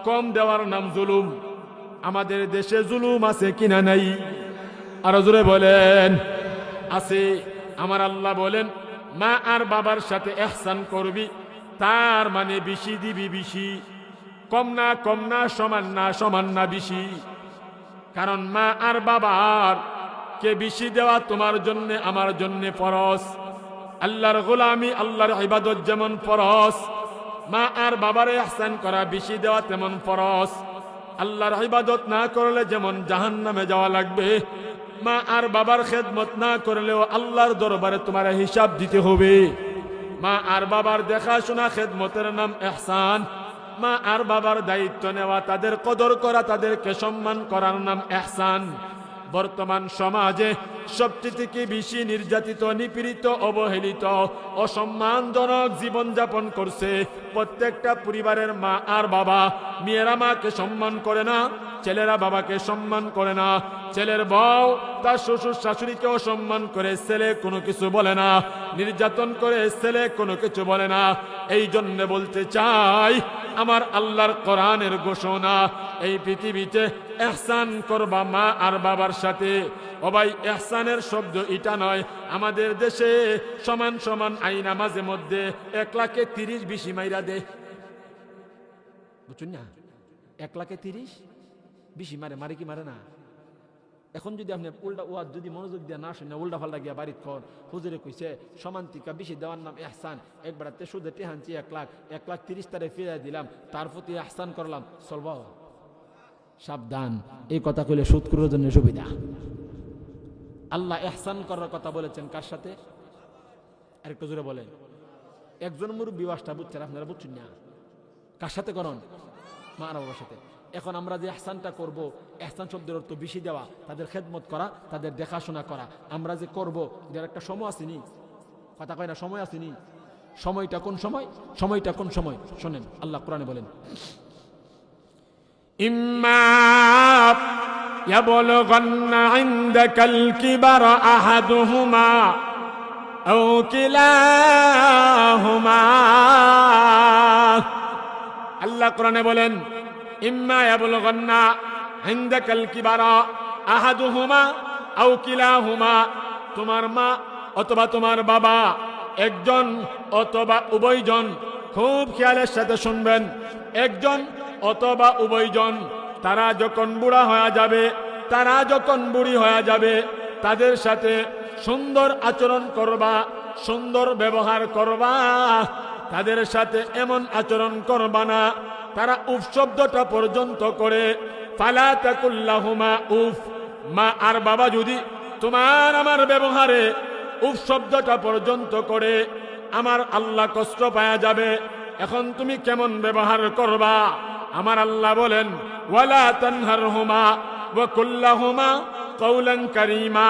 কম দেওয়ার নাম জুলুম। আমাদের দেশে জুলুম আছে কিনা নাই? আরো জোরে বলেন আছে। আমার আল্লাহ বলেন মা আর বাবার সাথে ইহসান করবি, তার মানে বেশি দিবি, বেশি। কম না, কম না, সমান না, সমান না, বেশি। কারণ মা আর বাবার কে বেশি দেওয়া তোমার জন্য আমার জন্য ফরজ। আল্লাহর গোলামি, আল্লাহর ইবাদত যেমন ফরজ, মা আর বাবার ইহসান করা বেশি দেওয়া তেমন ফরজ। আল্লাহর ইবাদত না করলে যেমন জাহান্নামে যাওয়া লাগবে, মা আর বাবার খেদমত না করলেও আল্লাহর দরবারে তোমার হিসাব দিতে হবে। মা আর বাবার দেখাশোনা খেদমতের নাম ইহসান। মা আর বাবার দায়িত্ব নেওয়া, তাদের কদর করা, তাদেরকে সম্মান করার নাম ইহসান। বর্তমান সমাজে সবচেয়ে বেশি নির্যাতিত, নিপীড়িত, অবহেলিত, অসম্মানজনক জীবনযাপন করছে প্রত্যেকটা পরিবারের মা আর বাবা। মেয়েরা মাকে সম্মান করে না, ছেলেরা বাবাকে সম্মান করে না। ছেলের বউ তার শ্বশুর শাশুড়িকে অসম্মান করে, ছেলে কোনো কিছু বলে না। নির্যাতন করে, ছেলে কোনো কিছু বলে না। এই জন্য বলতে চাই, আমার আল্লাহর কোরআনের ঘোষণা, এই পৃথিবীতে ইহসান করবা মা আর বাবার সাথে। ও ভাই, ইহসানের শব্দ এটা নয়। আমাদের দেশে সমান সমান আইনা মাঝে মধ্যে 1 লাখে 30 বেশি মাইরা দে, বুঝছেন না? 1 লাখে 30 বেশি মারে, মারে কি মারে না? এখন যদি আপনি উল্টা ওয়াজ যদি মনোযোগ দিয়ে না শুনে উল্টা ফাল্টা গিয়া বাড়িত কর, হুজুরে কইছে সমান্তিকা বেশি দেওয়ার নাম ইহসান, একবারতে সুদে টেহানছি 1 লাখ, 1 লাখ 30 তারে ফিরিয়ে দিলাম, তার প্রতি ইহসান করলাম, চলব? সাবধান, এই কথা কইলে সুদ করার জন্য সুবিধা। আল্লাহ ইহসান করার কথা বলেছেন কার সাথে? আরেকটু জোরে বলেন। একজন মুরব্বী ওয়াজটা বুঝছেন, আপনারা বুঝছেন না? কার সাথে করুন? মা আর বাবার সাথে। এখন আমরা যে ইহসানটা করব, ইহসান শব্দের অর্থ বেশি দেওয়া, তাদের খেদমত করা, তাদের দেখাশোনা করা। আমরা যে করব এর একটা সময় আসেনি, কথা কয় না, সময় আসেনি। সময়টা কোন সময়? সময়টা কোন সময়? শোনেন, আল্লাহ কোরআনে বলেন ইম্মা ইয়াবলুগান্না ইনদাকাল কিবারা আহাদুহুমা আও কিলাহুমা। আল্লাহ কোরআনে বলেন, ইম্মা ইয়াবলুগান্না ইনদাকাল কিবারা আহাদুহুমা আও কিলাহুমা, তোমার মা অথবা তোমার বাবা, একজন অথবা উভয়জন, খুব খেয়ালের সাথে শুনবেন, একজন অথবা উভয়জন, তারা যখন বুড়া হয়ে যাবে, তারা যখন বুড়ি হয়ে যাবে, তাদের সাথে সুন্দর আচরণ করবা, সুন্দর ব্যবহার করবা, তাদের সাথে এমন আচরণ করবা না তারা উফ শব্দটা পর্যন্ত করে। ফালা তাকুল্লাহুমা উফ, মা আর বাবা যদি তোমার আমার ব্যবহারে উফ শব্দটা পর্যন্ত করে, আমার আল্লাহ কষ্ট পাওয়া যাবে। এখন তুমি কেমন ব্যবহার করবা? আমার আল্লাহ বলেন, ওয়ালা তানহারহুমা ওয়া কুল্লাহুমা কওলান কারীমা,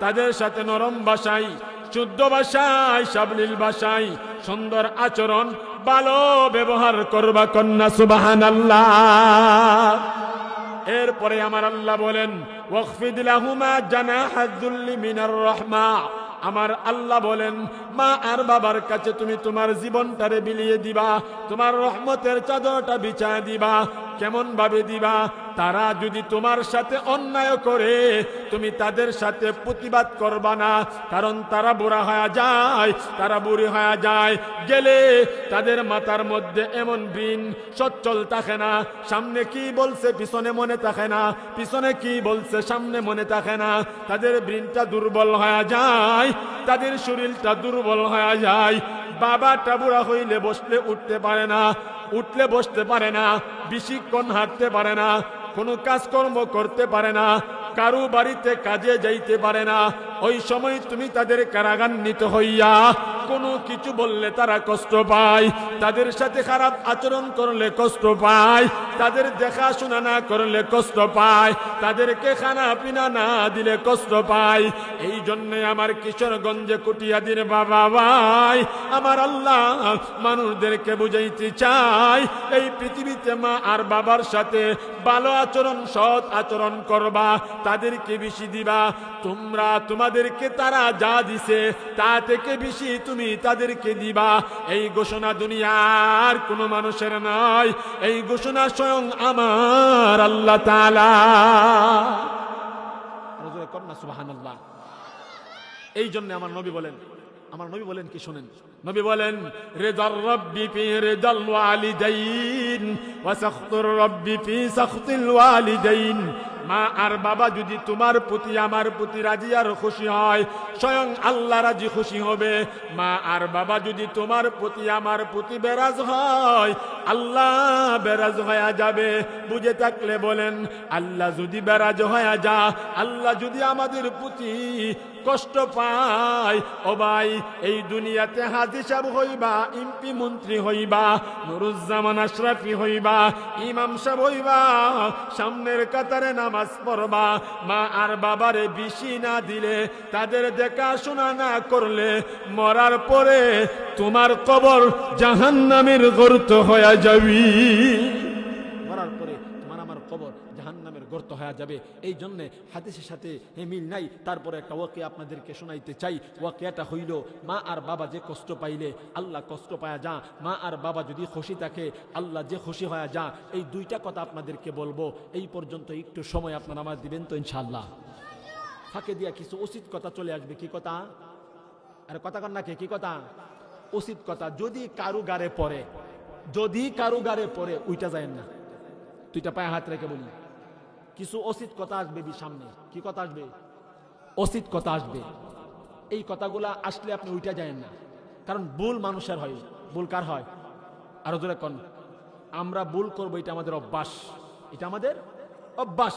তাদের সাথে নরম ভাষায়, শুদ্ধ ভাষায়, সাবলীল ভাষায় সুন্দর আচরণ, ভালো ব্যবহার করবা। কন্যা সুবহানাল্লাহ। এরপরে আমার আল্লাহ বলেন, ওয়াখফিদ লাহুমা জানাহাদ যুল্লি মিনার রাহমা, আমার আল্লাহ বলেন, মা আর বাবার কাছে তুমি তোমার জীবনটারে বিলিয়ে দিবা, তোমার রহমতের চাদরটা বিছায় দিবা। কেমন ভাবে দিবা? তারা যদি তোমার সাথে অন্যায় করে তুমি তাদের সাথে প্রতিবাদ করবা না, কারণ তারা বুড়া হয়ে যায়, তারা বুড়ি হয়ে যায়, গেলে তাদের মাথার মধ্যে এমন ব্রেন সচ্ছল থাকে না, সামনে কি বলছে পিছনে মনে থাকে না, পিছনে কি বলছে সামনে মনে থাকে না, তাদের ব্রেনটা দুর্বল হয়ে যায়, তাদের শরীরটা দুর্বল হয়ে যায়। বাবাটা বুড়া হইলে বসলে উঠতে পারে না, উঠলে বসতে পারে না, বেশিক্ষণ হাঁটতে পারে না, কোনো কাজকর্ম করতে পারে না, কারো বাড়িতে কাজে যাইতে পারে না। ওই সময় তুমি তাদের কারাগান্বিত হইয়া কোনো কিছু বললে তারা কষ্ট পায়, তাদের সাথে খারাপ আচরণ করলে কষ্ট পায়, তাদের দেখাশোনা না করলে কষ্ট পায়, তাদেরকে খানা পিনা না দিলে কষ্ট পায়। এই জন্যে আমার কিশোরগঞ্জে কুটিয়াদির বাবা ভাই, আমার আল্লাহ মানুষদেরকে বুঝাইতে চাই, এই পৃথিবীতে মা আর বাবার সাথে ভালো আচরণ, সৎ আচরণ করবা, তাদেরকে বেশি দিবা। তোমরা তোমাদেরকে তারা যা দিছে তা থেকে বেশি তুমি তাদেরকে দিবা। এই ঘোষণা দুনিয়ার কোনো মানুষের নয়, এই ঘোষণা স্বয়ং আমার আল্লাহ তাআলা। কন্যা সুবহানাল্লাহ। এই জন্য আমার নবী বলেন, আমার নবী বলেন কি শুনেন, নবী বলেন, রিদার রাব্বি ফি রিদাল ওয়ালিদাইন ওয়া সাখতুর রাব্বি ফি সাখতিল ওয়ালিদাইন। মা আর বাবা যদি তোমার প্রতি আমার প্রতি রাজি আর খুশি হয়, স্বয়ং আল্লাহ রাজি খুশি হবে। মা আর বাবা যদি তোমার প্রতি আমার প্রতি বেরাজ হয়, আল্লাহ বেরাজ হয়ে যাবে। বুঝে থাকলে বলেন, আল্লাহ যদি বেরাজ হয়ে যা, আল্লাহ যদি আমাদের প্রতি কষ্ট পায়, ও ভাই এই দুনিয়াতে হাজী সাহেব হইবা, এমপি মন্ত্রী হইবা, নুরুজ্জামান আশরাফি হইবা, ইমাম সাহেব হইবা, সামনের কাতারে নামাজ পড়বা, মা আর বাবারে বেশি না দিলে, তাদের দেখাশোনা না করলে, মরার পরে তোমার কবর জাহান্নামের গর্ত হয়ে যাবি। মরার পরে তোমার আমার কবর জাহান্নামের গর্ত হয়ে যাবে। এই জন্য হাদিসের সাথে মিল নাই। তারপরে একটা ওয়াকিয়া আপনাদেরকে শোনাইতে চাই। ওয়াকিয়াটা হইল, মা আর বাবা যে কষ্ট পাইলে আল্লাহ কষ্ট পায়া যা, মা আর বাবা যদি খুশি থাকে আল্লাহ যে খুশি হয়ে যা। এই দুইটা কথা আপনাদেরকে বলবো। এই পর্যন্ত একটু সময় আপনারা আমার দিবেন তো ইনশাআল্লাহ। ফাঁকে দিয়া কিছু উচিত কথা চলে আসবে। কি কথা? আরে কথা কন নাকি? কি কথা? উচিত কথা। যদি কারু গারে পড়ে, যদি কারু গারে পড়ে উইটা যায় না, তুইটা পায়ে হাত রেখে বলি, কিছু অসিত কথা আসবে সামনে। কি কথা আসবে? অসিত কথা আসবে। এই কথাগুলা আসলে আপনি উইটা যায় না, কারণ ভুল মানুষের হয়। ভুল কার হয়? আরো জোরে কন। আমরা ভুল করবো, এটা আমাদের অভ্যাস, এটা আমাদের অভ্যাস।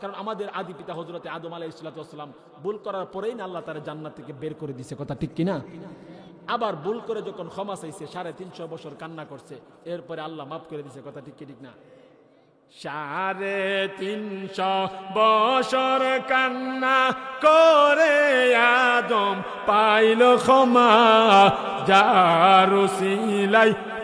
কারণ আমাদের আদি পিতা হযরতে আদম আলাইহিস সালাম ভুল করার পরেই না আল্লাহ তাআলা জান্নাত থেকে বের করে দিয়েছে। কথা ঠিক কিনা? আবার ভুল করে যখন ক্ষমা চাইছে, 350 বছর কান্না করছে, এরপরে আল্লাহ মাফ করে দিয়েছে। কথা ঠিক কি ঠিক না? 350 বছর কান্না করে আদম পাইল ক্ষমা, যার উসিলাই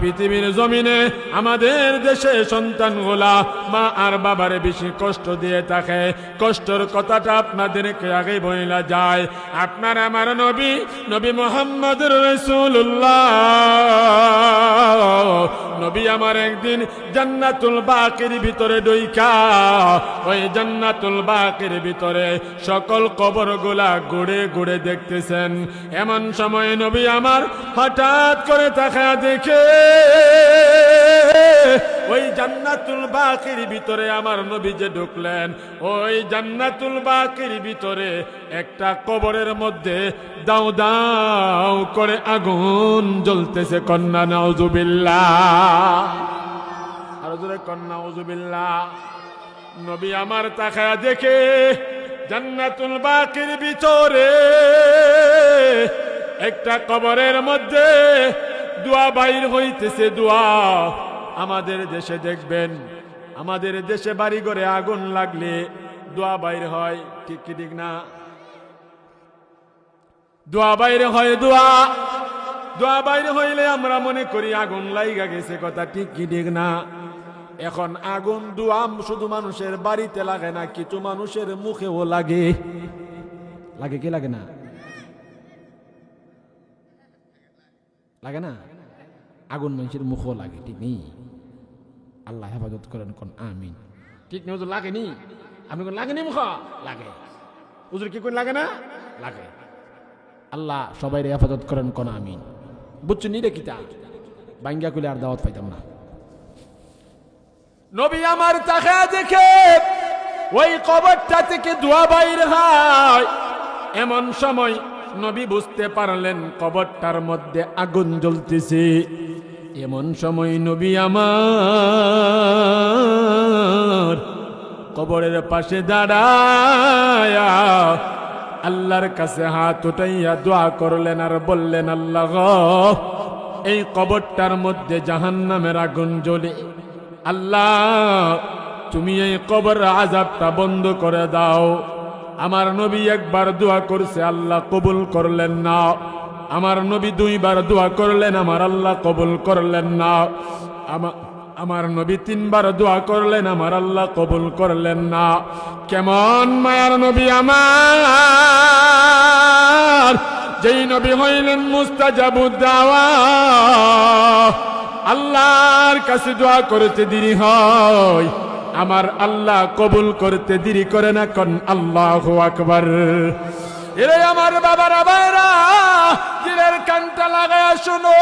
পৃথিবীর জমিনে আমাদের দেশে সন্তানগুলা মা আর বাবারে বেশি কষ্ট দিয়ে থাকে। কষ্টর কথাটা আপনাদেরকে আগে বইলা যায়। আপনার আমার নবী নবী মুহাম্মদুর রাসূলুল্লাহ নবী আমার একদিন জান্নাতুল বাকির ভিতরে ঢুইকা ওই জান্নাতুল বাকির ভিতরে সকল কবরগুলা ঘুরে ঘুরে দেখতেছেন। এমন সময় নবী আমার হঠাৎ করে তাকায়া দেখে ওই জান্নাতুল বাকির ভিতরে আমার নবী যে ঢুকলেন, ওই জান্নাতুল বাকির ভিতরে একটা কবরের মধ্যে দাও দাও করে আগুন জ্বলতেছে। কন্যা নাউজুবিল্লাহ, আর জোরে কন্যা নাউজুবিল্লাহ। নবী আমার তাকায়া দেখে জান্নাতুল বাকির ভিতরে একটা কবরের মধ্যে দোয়া বাইর হইতেছে। দোয়া আমাদের দেশে দেখবেন, আমাদের দেশে বাড়ি ঘরে আগুন লাগলে দোয়া বাইর হয়, ঠিক কি ঠিক না? দোয়া বাইর হয়, দোয়া বাইর হইলে আমরা মনে করি আগুন লাইগা গেছে, কথা ঠিক কি ঠিক না? এখন আগুন দোয়া শুধু মানুষের বাড়িতে লাগে না, কিছু মানুষের মুখেও লাগে। লাগে কি লাগে না? লাগে না? আগুন মানুষের মুখও লাগে, ঠিক নেই? আল্লাহ হেফাজত করেন, কোন আমিন। ঠিক নেই হুজুর, লাগেনি? আপনি কোন লাগেনি? মুখ লাগে। হুজুর কি কোন লাগে না? লাগে। আল্লাহ সবাই হেফাজত করেন, কোন আমিন। বুঝছো নি রে কিতা বাঙ্গা কুলে আর দাওয়াত পাইতাম না। নবী আমার তাকা দেখে ওই কবরটা থেকে দোয়া বাইর হয়। এমন সময় নবী বুঝতে পারলেন কবরটার মধ্যে আগুন জ্বলতেছে। এমন সময় নবী আমার কবরের পাশে দাঁড়ায়া আল্লাহর কাছে হাত উঠাইয়া দোয়া করলেন আর বললেন, আল্লাহ এই কবরটার মধ্যে জাহান্নামের আগুন জ্বলে, আল্লাহ তুমি এই কবর আযাবটা বন্ধ করে দাও। আমার নবী একবার দোয়া করছে, আল্লাহ কবুল করলেন না। আমার নবী দুইবার দোয়া করলেন, আমার আল্লাহ কবুল করলেন না। আমার নবী তিনবার দোয়া করলেন, আমার আল্লাহ কবুল করলেন না। কেমন মায়ার নবী আমার, যেই নবী হইলেন মুস্তাজাবুদ দাওয়া। আল্লাহর কাছে দোয়া করতে দেরি হয়, আমার আল্লাহ কবুল করতে দেরি করে না। কোন আল্লাহু আকবার। এরে আমার বাবারা ভাইরা, দিলের কানটা লাগায়া শুনো।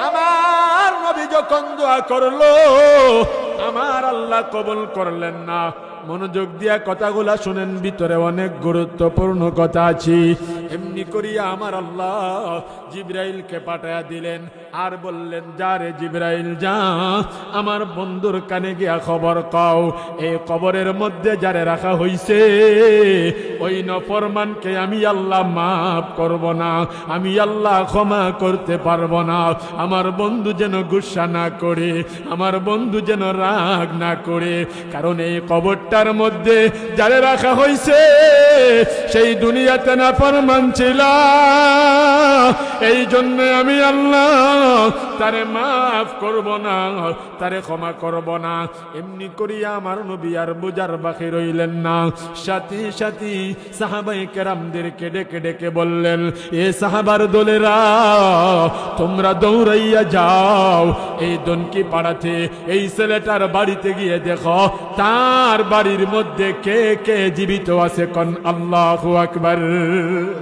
আমার নবী যখন দোয়া করলো, আমার আল্লাহ কবুল করলেন না। মনোযোগ দিয়া কথাগুলা শুনেন, ভিতরে অনেক গুরুত্বপূর্ণ কথা আছে। এমনি করিয়া আমার আল্লাহ জিবরাইলকে পাঠায়া দিলেন আর বললেন, যা রে জিবরাইল যা, আমার বন্ধুর কানে গিয়া খবর কও, এই কবরের মধ্যে যারে রাখা হইছে ওই নফরমানকে আমি আল্লাহ মাফ করব না, আমি আল্লাহ ক্ষমা করতে পারবো না। আমার বন্ধু যেন গুসা না করে, আমার বন্ধু যেন রাগ না করে, কারণ এই কবরটার মধ্যে যারে রাখা হইছে সেই দুনিয়াতে নাফরমান ছিল। এই জন্য আমি আল্লাহ তারে মাফ করব না, তারে ক্ষমা করব না। এমনি করিয়া আমার নবী আর বুঝার বাকি রইলেন না। সাথী সাথী সাহাবায়ে কেরামদেরকে ডেকে ডেকে বললেন, এ সাহাবার দলেরা, তোমরা দৌড়াইয়া যাও এই দনকি পাড়াতে, এই ছেলেটার বাড়িতে গিয়ে দেখো তার বাড়ির মধ্যে কে কে জীবিত আছে। কোন আল্লাহু আকবার।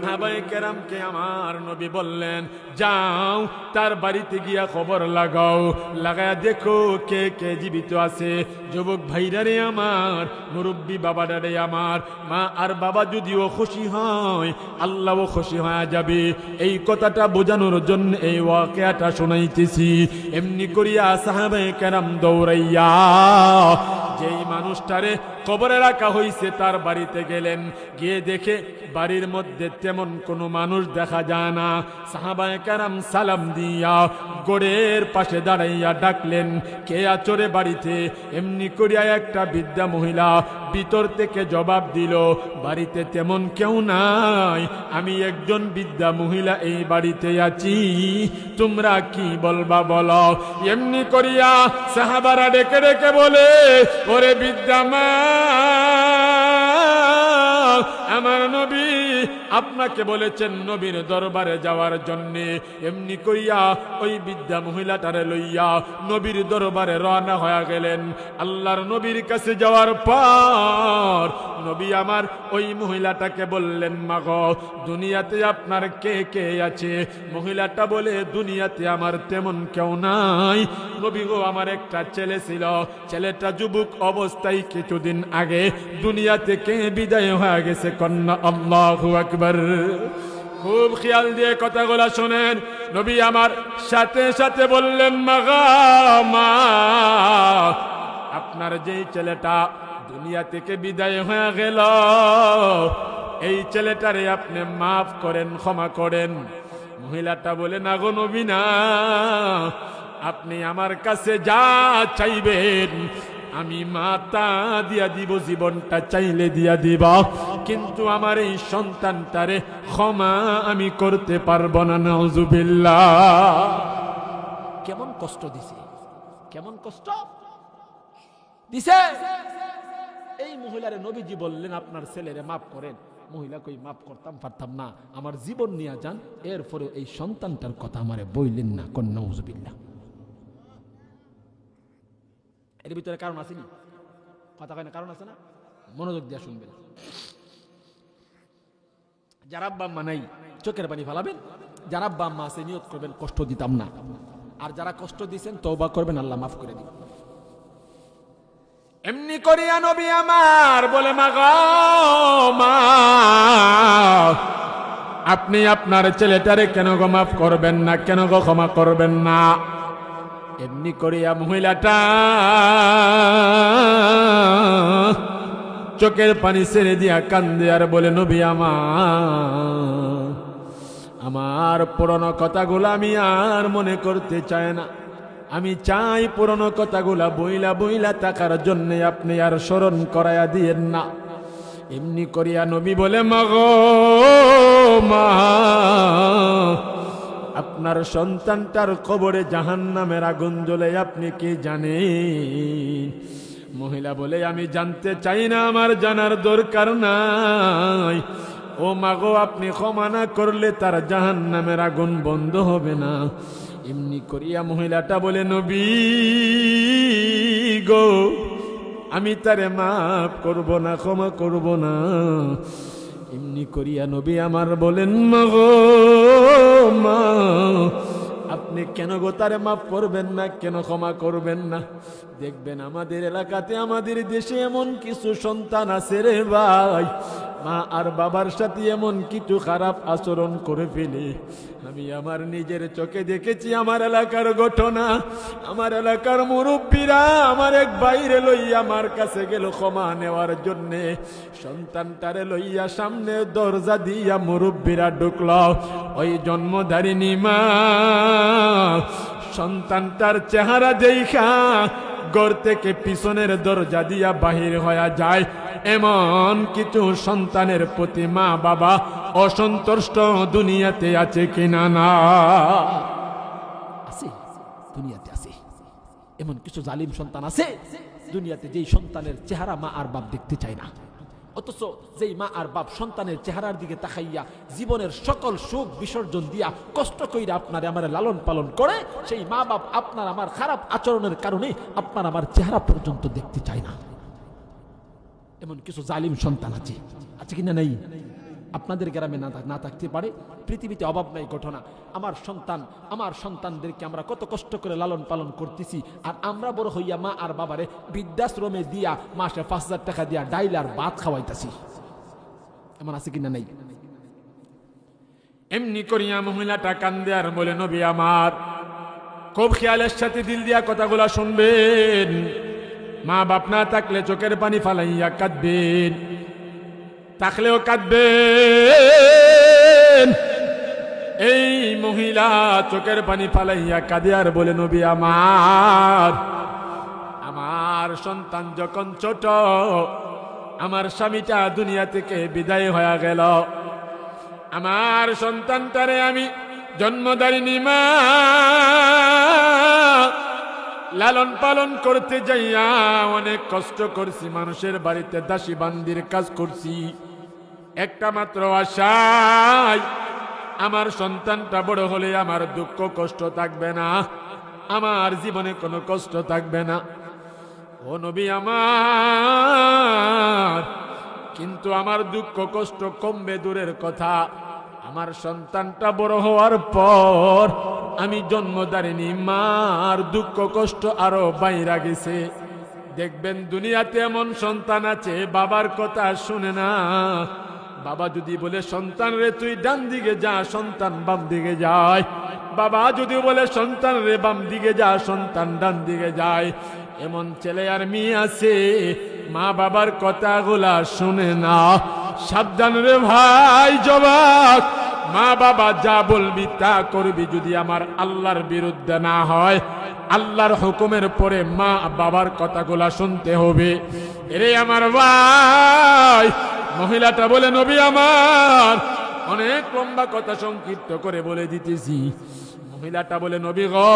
সাহাবায়ে কেরামকে আমার নবী বললেন, যাও তার বাড়িতে গিয়া খবর লাগাও, লাগায়া দেখো কে কে জীবিত আছে। যুবক ভাইরা রে আমার, মুরব্বী বাবারা রে আমার, মা আর বাবা যদিও খুশি হয়, আল্লাহও খুশি হয়ে যাবে। এই কথাটা বোঝানোর জন্য এই ওয়াকিয়াটা শোনাইতেছি। এমনি করিয়া সাহাবায়ে কেরাম দৌড়াইয়া যেই মানুষটারে কবরে রাখা হইছে তার বাড়িতে গেলেন। গিয়ে দেখে বাড়ির মধ্যে তেমন কোনো মানুষ দেখা যায় না। সাহাবায়ে কেরাম সালাম দিয়া গোড়ের পাশে দাঁড়াইয়া ডাকলেন, কে আচরে বাড়িতে? এমনি করিয়া একটা বৃদ্ধা মহিলা ভিতর থেকে জবাব দিল, বাড়িতে তেমন কেউ নাই, আমি একজন বৃদ্ধা মহিলা এই বাড়িতে আছি, তোমরা কি বলবা বলো। এমনি করিয়া সাহাবারা ডেকে ডেকে বলে, ওরে বৃদ্ধা মা, আমার নবী আপনাকে বলেছেন নবীর দরবারে যাওয়ার জন্যে। এমনি করিয়া ওই বৃদ্ধা মহিলাটারে লইয়া নবীর দরবারে রওনা হয়ে গেলেন। আল্লাহর নবীর কাছে যাওয়ার পর নবী আমার ওই মহিলাটাকে বললেন, মাগো দুনিয়াতে আপনার কে কে আছে? মহিলাটা বলে, দুনিয়াতে আমার তেমন কেউ নাই নবী গো, আমার একটা ছেলে ছিল, ছেলেটা যুবক অবস্থায় কিছুদিন আগে দুনিয়া থেকে বিদায় হয়ে গেছে। কন্যা আল্লাহু আকবার। খুব খেয়াল দিয়ে কথাগুলা শোনেন। নবী আমার সাথে সাথে বললেন, মা, আপনার যেই ছেলেটা দুনিয়া থেকে বিদায় হয়ে গেল, এই ছেলেটারে আপনি মাফ করেন, ক্ষমা করেন। মহিলাটা বলে, না গো নবী না, আপনি আমার কাছে যা চাইবেন আমি মাতা দিয়া দিব, জীবনটা চাইলে দিয়া দিব, কিন্তু আমার এই সন্তানটারে ক্ষমা আমি করতে পারবো না। নাউজুবিল্লাহ। কেমন কষ্ট দিছে, কেমন কষ্ট দিছে। এই মহিলারে নবীজি বললেন, আপনার ছেলেরে মাফ করেন। মহিলা কই, মাফ করতাম পারতাম না, আমার জীবন নিয়ে যান, এরপরে এই সন্তানটার কথা আমারে বললেন না। কোন নাউজুবিল্লাহ। এর ভিতরে কারণ আছে নি? কথা কয় না, কারণ আছে না? মনোযোগ দিয়ে শুনবেন। যারা আব্বা আম্মা নাই চোখের পানি ফেলাবেন, যারা আব্বা আম্মা আছে নিয়ত করবেন কষ্ট দিতাম না, আর যারা কষ্ট দিয়েছেন তওবা করবেন, আল্লাহ মাফ করে দিবেন। এমনি করিয়া নবী আমার বলে, মা গো মা, আপনি আপনার ছেলেটারে কেন গো মাফ করবেন না, কেন গো ক্ষমা করবেন না? এমনি করিয়া মহিলাটা চোখের পানি ছেড়ে দিয়া কান্দে আর বলে, নবী আমার পুরনো কথাগুলো আমি আর মনে করতে চাই না, আমি চাই পুরনো কথাগুলা বইলা বইলা থাকার জন্য আপনি আর স্মরণ করাইয়া দিয়েন না। এমনি করিয়া নবী বলে, মা গো মা, আপনার সন্তানটার কবরে জাহান্নামের আগুন জ্বলে, আপনি কি জানেন? মহিলা বলে, আমি জানতে চাই না, আমার জানার দরকার নাই। ও মা গো, আপনি ক্ষমা না করলে তার জাহান্নামের আগুন বন্ধ হবে না। এমনি করিয়া মহিলাটা বলে, নবী গো, আমি তারে মাফ করব না, ক্ষমা করব না। এমনি করিয়া নবী আমার বলেন, মা গো মা, আপনি কেন গো তারে মাফ করবেন না, কেন ক্ষমা করবেন না? দেখবেন আমাদের এলাকাতে, আমাদের দেশে এমন কিছু সন্তান আছে রে ভাই, মা আর বাবার সাথে এমন কিছু খারাপ আচরণ করে ফেলে। আমি আমার নিজের চোখে দেখেছি, আমার এলাকার ঘটনা। আমার এলাকার মুরব্বীরা আমার এক বাইরে লইয়া আমার কাছে গেল ক্ষমা নেওয়ার জন্যে। সন্তানটারে লইয়া সামনে দরজা দিয়া মুরব্বীরা ঢুকল। ওই জন্মধারিণী মা সন্তানটার চেহারা দেখা ঘর থেকে পিছনের দরজা দিয়া বাহির হয়ে যায়। এমন কিছু সন্তানের প্রতি মা বাবা অসন্তুষ্ট দুনিয়াতে আছে কিনা? না আছে, দুনিয়াতে আছে। এমন কিছু জালিম সন্তান আছে দুনিয়াতে, যেই সন্তানের চেহারা মা আর বাপ দেখতে চায় না, অথচ যেই মা আর বাপ সন্তানের চেহারার দিকে তাকাইয়া জীবনের সকল সুখ বিসর্জন দিয়া কষ্ট কইরা আপনারে আমার লালন পালন করে, সেই মা বাপ আপনার আমার খারাপ আচরণের কারণে আপনার আমার চেহারা পর্যন্ত দেখতে চায় না। এমন কিছু জালিম সন্তান আছে, আছে কিনা? নেই? আপনাদের গ্রামে না থাকতে পারে, পৃথিবীতে অভাব নাই ঘটনা। আমার সন্তানদেরকে আমরা কত কষ্ট করে লালন পালন করতেছি, আর আমরা বড় হইয়া মা আর বাবারে বৃদ্ধাশ্রমে দিয়া মাসে ৫,০০০ টাকা দিয়া ডাইল আর ভাত খাওয়াইতাছি। এমন আছে কিনা? নেই? এমনি করিয়া মহিলাটা কান্দে আর বলে, নবী আমার, খুব খেয়ালের সাথে দিল দিয়া কথাগুলা শুনবেন। মা বাপ না থাকলে চোখের পানি ফালাইয়া কাঁদবেন। থাকলেও কাঁদবেন। এই মহিলা চোখের পানি ফালাইয়া কাঁদে আর বলে, নবী আমার সন্তান যখন ছোট, আমার স্বামীটা দুনিয়া থেকে বিদায় হয়ে গেল, আমার সন্তানটারে আমি জন্মদারিণী মা লালন পালন করতে যাইয়া অনেক কষ্ট করছি, মানুষের বাড়িতে দাসী বান্দির কাজ করছি, একটা মাত্র আশায় আমার সন্তানটা বড় হলে আমার দুঃখ কষ্ট থাকবে না, আমার জীবনে কোনো কষ্ট থাকবে না। ও নবী আমার, কিন্তু আমার দুঃখ কষ্ট কমবে দূরের কথা, আমার সন্তানটা বড় হওয়ার পর আমি জন্মদারিণী মার দুঃখ কষ্ট আরো বাইরা গেছে। দেখবেন দুনিয়াতে এমন সন্তান আছে বাবার কথা শুনে না। বাবা যদি বলে সন্তান রে তুই ডান দিকে যা, সন্তান বাম দিকে যায়। বাবা যদি বলে সন্তান রে বাম দিকে যা, সন্তান ডান দিকে যায়। এমন ছেলে আর মেয়ে আছে মা বাবার কথাগুলা শুনে না। সাবধান রে ভাই যুবক, মা বাবা যা বলবি তা করবি, যদি আমার আল্লাহর বিরুদ্ধে না হয়। আল্লাহর হুকুমের পরে মা বাবার কথাগুলা শুনতে হবে। এরে আমার ভাই, মহিলাটা বলে, নবী আমার, অনেক লম্বা কথা সংক্ষিপ্ত করে বলে দিতেছি। মহিলাটা বলে, নবী গো,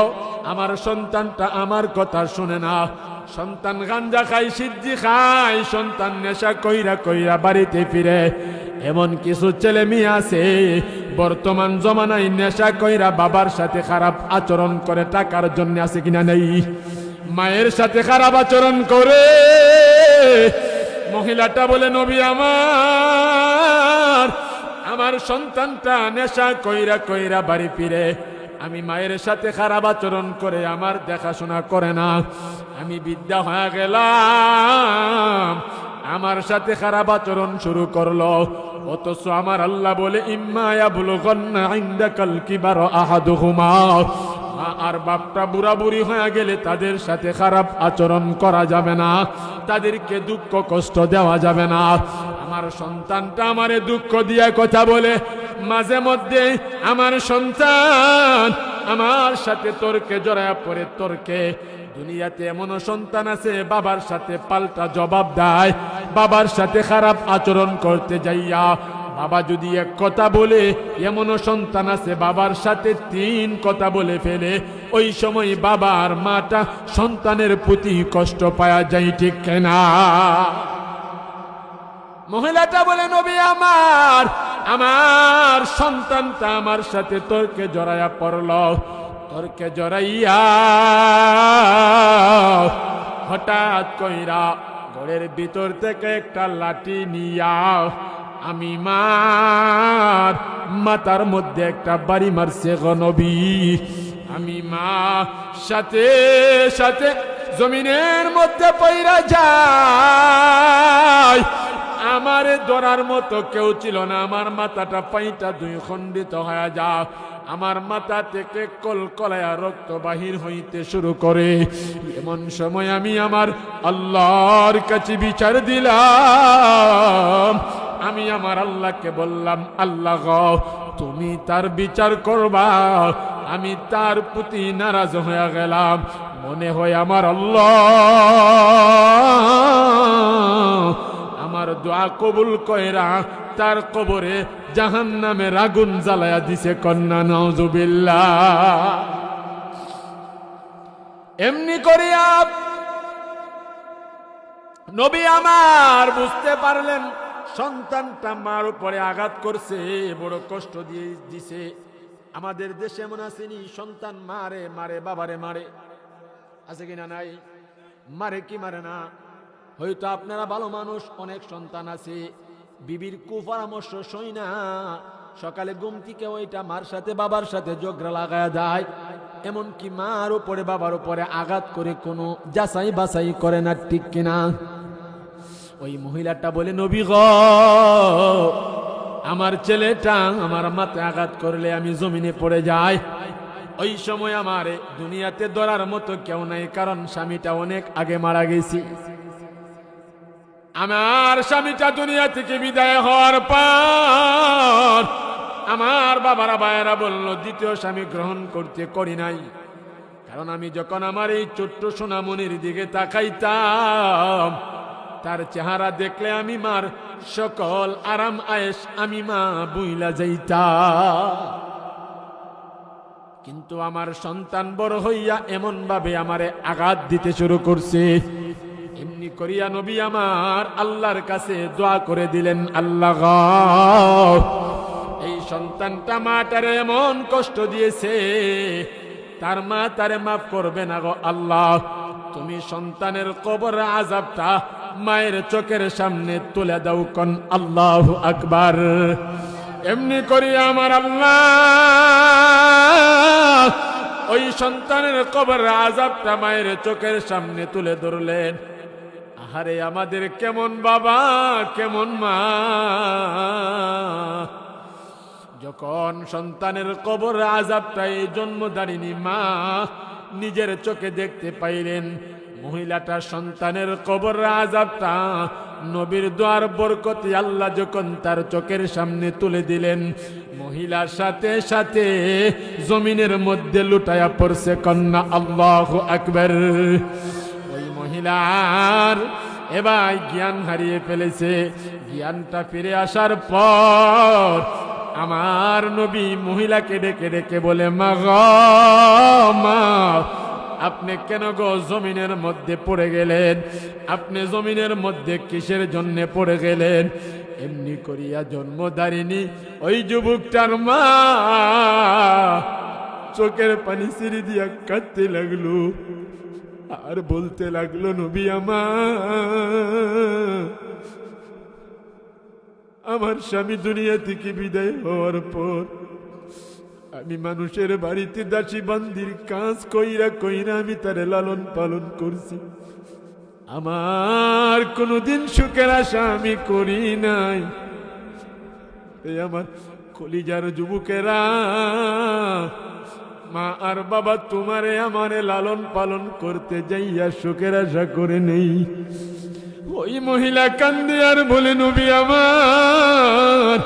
আমার সন্তানটা আমার কথা শুনে না। সন্তান গাঞ্জা খাই, সিদ্ধি খাই, সন্তান নেশা কইরা কইরা বাড়িতে ফিরে। এমন কিছু ছেলে মেয়ে আছে বর্তমান জমানায় নেশা কইরা বাবার সাথে খারাপ আচরণ করে, টাকার জন্য, আছে কিনা নেই? মায়ের সাথে খারাপ আচরণ করে। মহিলাটা বলে, নবী আমার সন্তানটা নেশা কইরা কইরা বাড়ি ফিরে, আমি মায়ের সাথে খারাপ আচরণ করে, আমার দেখাশোনা করে না, আমি বিদ্যা হয়ে গেলাম, আমার সাথে খারাপ আচরণ শুরু করলো। অথচ আমার আল্লাহ বলে, ইম্মা ইয়াবলুগান্না ইনদাকাল কিবারা আহাদুহুমা, মা আর বাপটা বুড়া বুড়ি হয়ে গেলে তাদের সাথে খারাপ আচরণ করা যাবে না, তাদেরকে দুঃখ কষ্ট দেওয়া যাবে না। আমার সন্তানটা আমারে দুঃখ দিয়ে কথা বলে, মাঝে মধ্যে আমার সন্তান আমার সাথে তর্কে জড়ায় পড়ে। তর্কে দুনিয়াতে এমন সন্তান আছে বাবার সাথে পাল্টা জবাব দেয়, বাবার সাথে খারাপ আচরণ করতে যাইয়া বাবা যদি এক কথা বলে, এমন সন্তান আছে বাবার সাথে 3 কথা বলে ফেলে। ওই সময় বাবার মাটা সন্তানের প্রতি কষ্ট পাওয়া যায়, ঠিক না? মহিলাটা বলে, নবী আমার সন্তানটা আমার সাথে তর্কে জড়াইয়া পড়ল। তর্কে জড়াইয়া হঠাৎ কইরা ঘরের ভিতর থেকে একটা লাঠি নিয়া আমি মার মাথার মধ্যে একটা বাড়ি মারছে গো নবী। আমি মা সাথে সাথে জমিনের মধ্যে পইরা যায়। আমারে ধরার মতো কেউ ছিল না। আমার মাথাটা পাইটা 2 খণ্ডিত হয়ে যাও। আমার মাথা থেকে কলকলায়া রক্ত বাহির হইতে শুরু করে। এমন সময় আমি আমার আল্লাহর কাছে বিচার দিলাম। আমি আমার আল্লাহকে বললাম, আল্লাহ গো, তুমি তার বিচার করবা। আমি তার প্রতি নারাজ হয়ে গেলাম। মনে হয় আমার আল্লাহ আমার দোয়া কবুল কইরা তার কবরে জাহান্নামের আগুন জ্বালায়া দিছে। কন্যা নাউজুবিল্লাহ। এমনি করিয়া নবী আমার বুঝতে পারলেন সন্তানটা মার উপরে আঘাত করছে, বড় কষ্ট দিয়ে দিছে। আমাদের দেশে এমন আসেনি, সন্তান মারে মারে বাবারে মারে, আছে কিনা নাই? মারে কি মারে না? হয়তো আপনারা ভালো মানুষ, অনেক সন্তান আছে বিবির কুপরামর্শ সই না, সকালে ঘুম থেকে ওইটা মার সাথে বাবার সাথে ঝগড়া লাগায় দেয়। এমনকি মার উপরে বাবার উপরে আঘাত করে কোনো যাচাই বাছাই করে না, ঠিক কিনা? ওই মহিলাটা বলে, নবী গো, আমার ছেলেটা আমার মাথায় আঘাত করলে আমি জমিনে পড়ে যাই। ওই সময় আমার দুনিয়াতে ধরার মতো কেউ নাই, কারণ স্বামীটা অনেক আগে মারা গেছি। আমার স্বামীটা দুনিয়া থেকে বিদায় হওয়ার পর আমার বাবারা ভাইয়েরা বলল দ্বিতীয় স্বামী গ্রহণ করতে করি নাই। কারণ আমি যখন আমার এই ছোট্ট সোনামণির দিকে তাকাইতাম, তার চেহারা দেখলে আমি মার সকল আরাম আয়েশ আমি মা বুইলা যাইতাম। কিন্তু আমার সন্তান বড় হইয়া এমন ভাবে আমারে আঘাত দিতে শুরু করছে। এমনি করিয়া নবী আমার আল্লাহর কাছে দোয়া করে দিলেন, আল্লাহ এই সন্তানটা মাটারে এমন কষ্ট দিয়েছে, তার মা তারে মাফ করবে না গো আল্লাহ। তুমি সন্তানের কবর আযাবটা মায়ের চোখের সামনে তুলে দাও, কোন আল্লাহু আকবার। এমনি করিয়া আমার আল্লাহ ওই সন্তানের কবর আযাবটা মায়ের চোখের সামনে তুলে ধরলেন। আহারে আমাদের কেমন বাবা কেমন মা, যখন সন্তানের কবর আযাবটা এই জন্মদারিণী মা নিজের চোখে দেখতে পাইলেন, মহিলাটা সন্তানের কবর আযাবটা নবীর দোয়ার বরকতে আল্লাহ যখন তার চোখের সামনে তুলে দিলেন, মহিলার সাথে সাথে জমিনের মধ্যে লুটায়া পড়ছে কন্যা আল্লাহু আকবার। ওই মহিলার এবার জ্ঞান হারিয়ে ফেলেছে। জ্ঞানটা ফিরে আসার পর আমার নবী মহিলাকে ডেকে ডেকে বলে, মা গো মা, আপনি কেন গো জমিনের মধ্যে পড়ে গেলেন? আপনি জমিনের মধ্যে কিসের জন্য পড়ে গেলেন? এমনি করিয়া জন্মদারিণী ওই যুবকটার মা চোখের পানি ছিঁড়ে দিয়া কাঁদতে লাগলো আর বলতে লাগলো, নবী আমার স্বামী দুনিয়া থেকে বিদায় হওয়ার পর আমি মানুষের বাড়িতে দাসী বান্দির কাজ কইরা কইরা আমি তারে লালন পালন করছি। আমার কোনদিন সুখের আশা আমি করি নাই। এই আমার কলিজার যুবকেরা, মা আর বাবা তোমারে আমারে লালন পালন করতে যাইয়া সুখের আশা করে নেই। ওই মহিলা কান্দে আর বলে, নবী আমার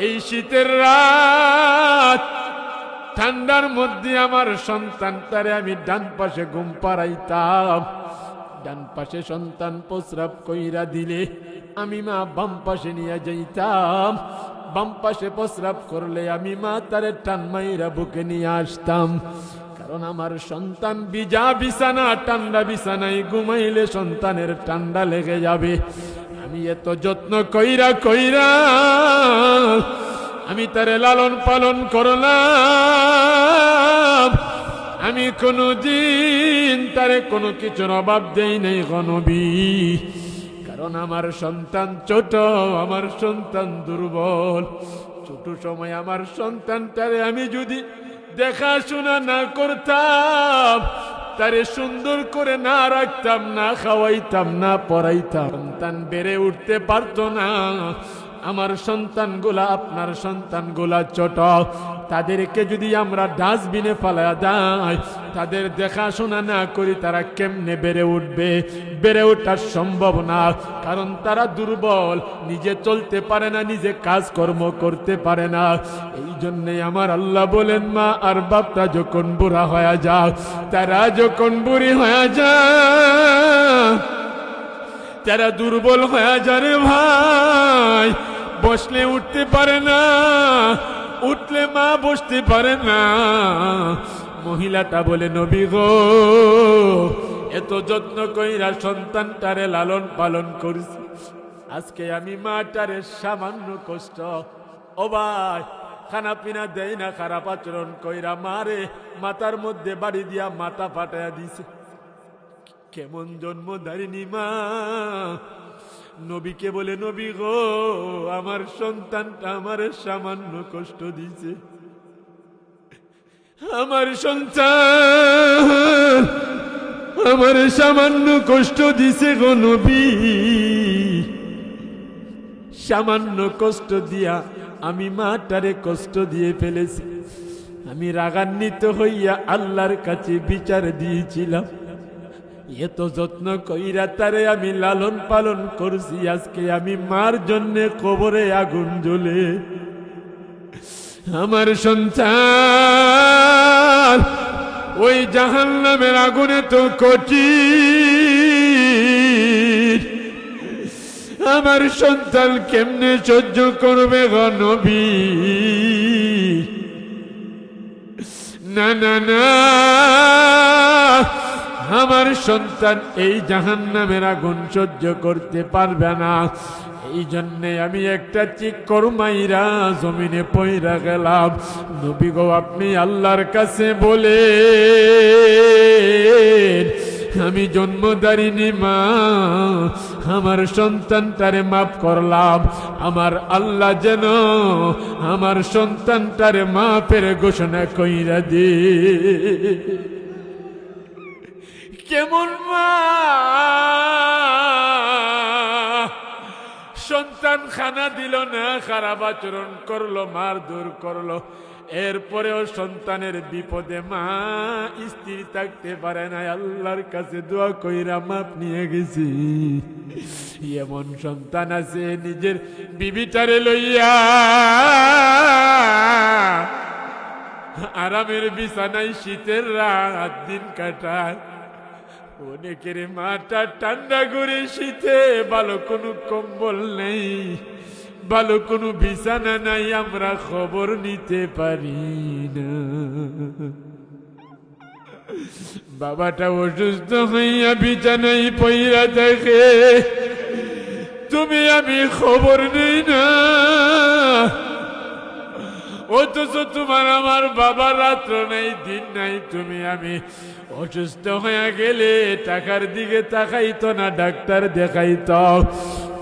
এই শীতের রাত ঠান্ডার মধ্যে আমার সন্তানটারে আমি ডান পাশে ঘুম পাড়াইতাম। ডান পাশে সন্তান প্রস্রাব কইরা দিলে আমি মা বাম পাশে নিয়ে যাইতাম। বাম পাশে প্রস্রাব করলে আমি মা তারে টান মাইরা বুকে নিয়ে আসতাম। কারণ আমার সন্তান ভিজা বিছানা ঠান্ডা বিছানায় ঘুমাইলে সন্তানের ঠান্ডা লেগে যাবে। আমি এত যত্ন কইরা কইরা আমি তারে লালন পালন করলাম। আমি কোনদিন তারে কোনো কিছুর অভাব দেই নাই গো নবী। কারণ আমার সন্তান ছোট, আমার সন্তান দুর্বল। ছোট সময় আমার সন্তানটারে আমি যদি দেখাশোনা না করতাম, তারে সুন্দর করে না রাখতাম, না খাওয়াইতাম, না পড়াইতাম, সন্তান বেড়ে উঠতে পারতো না। আমার সন্তানগুলা আপনার সন্তানগুলা ছোট, তাদেরকে যদি আমরা ডাস্টবিনে ফেলা দেই, তাদের দেখাশোনা না করি, তারা কেমনে বেড়ে উঠবে? বেড়ে ওঠা সম্ভব না। কারণ তারা দুর্বল, নিজে চলতে পারে না, নিজে কাজকর্ম করতে পারে না। এই জন্যে আমার আল্লাহ বলেন, মা আর বাপটা যখন বুড়া হয়ে যাও, তারা যখন বুড়ি হয়ে যায়, তারা দুর্বল হয়ে যায় রে ভাই। বসলে উঠতে পারে না, উঠলে মা বসতে পারে না। মহিলাটা বলে, নবী গো, এত যত্ন কইরা সন্তানটারে লালন পালন করছি, আজকে আমি মাটারে সামান্য কষ্ট, ও ভাই খানা পিনা দেয় না, খারাপ আচরণ কইরা মারে মাথার মধ্যে বাড়ি দিয়া মাথা ফাটাইয়া দিছে। কেমন জন্মধারিণী মা! নবীকে বলে, নবী গো, আমার সন্তানটা আমারে সামান্য কষ্ট দিছে। আমার সন্তান আমারে সামান্য কষ্ট দিছে গো নবী। সামান্য কষ্ট দিয়া আমি মাটারে কষ্ট দিয়ে ফেলেছি। আমি রাগান্বিত হইয়া আল্লাহর কাছে বিচার দিয়েছিলাম, এত যত্ন কইরা তারে আমি লালন পালন করছি, আজকে আমি মার জন্যে কবরে আগুন জ্বলে আমার সন্তান ওই জাহান্নামের আগুনে তো কঠিন, আমার সন্তান কেমনে সহ্য করবে গো নবী? না না না, আমার সন্তান এই জাহান্নামের আগুন সহ্য করতে পারবে না। এই জন্যে আমি একটা চিৎকার মাইরা জমিনে পইরা গেলাম, নবী গো আপনি আল্লাহর কাছে বলে আমি জন্মদারিণী মা আমার সন্তানটারে মাফ করলাম, আমার আল্লাহ যেন আমার সন্তানটারে মাফের ঘোষণা কইরা দে। কেমন মা সন্তান খানা দিল না, খারাপ আচরণ করলো, মারধর করলো, এরপরেও সন্তানের বিপদে মা স্ত্রী থাকতে পারে না, আল্লাহর কাছে দোয়া কইরা মাপ নিয়ে গেছি। এমন সন্তান আছে নিজের বিবিটারে লইয়া আরামের বিছানায় শীতের রাত দিন কাটায়, অনেকের মাটা ঠান্ডা করে শীতে, ভালো কোনো কম্বল নেই, ভালো কোনো বিছানা নাই, আমরা খবর নিতে পারি না। বাবাটা অসুস্থ হইয়া বিছানায় পইরা থাকে, তুমি আমি খবর নেই না, অথচ তোমার আমার বাবা রাত্র নাই দিন নাই, তুমি আমি অসুস্থ হয়ে গেলে টাকার দিকে তাকাইতো না, ডাক্তার দেখাইতো,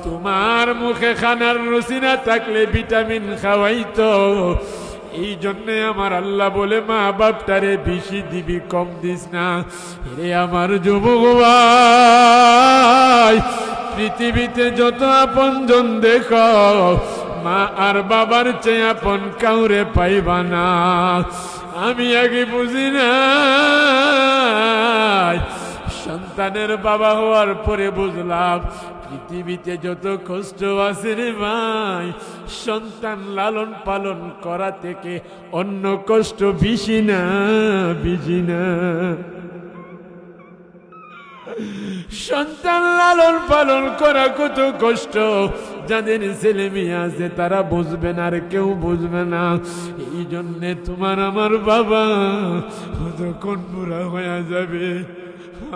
তোমার মুখে খানার রুচি না থাকলে ভিটামিন খাওয়াইতো। এই জন্যে আমার আল্লাহ বলে মা বাপটারে বেশি দিবি, কম দিস না। রে আমার যুবক ভাই, পৃথিবীতে যত আপনজন দেখো, মা আর বাবার চেয়ে আপন কাউরে পাইবা না। আমি আগে বুঝি না, সন্তানের বাবা হওয়ার পরে বুঝলাম পৃথিবীতে যত কষ্ট আছে রে ভাই, সন্তান লালন পালন করা থেকে অন্য কষ্ট বেশি না, বেশি না। সন্তান লালন পালন করা কত কষ্ট, যাদের ছেলে মেয়ে আছে তারা বুঝবে না, আর কেউ বুঝবে না। এই জন্যে তোমার আমার বাবা যখন বুড়া হয়ে যাবে,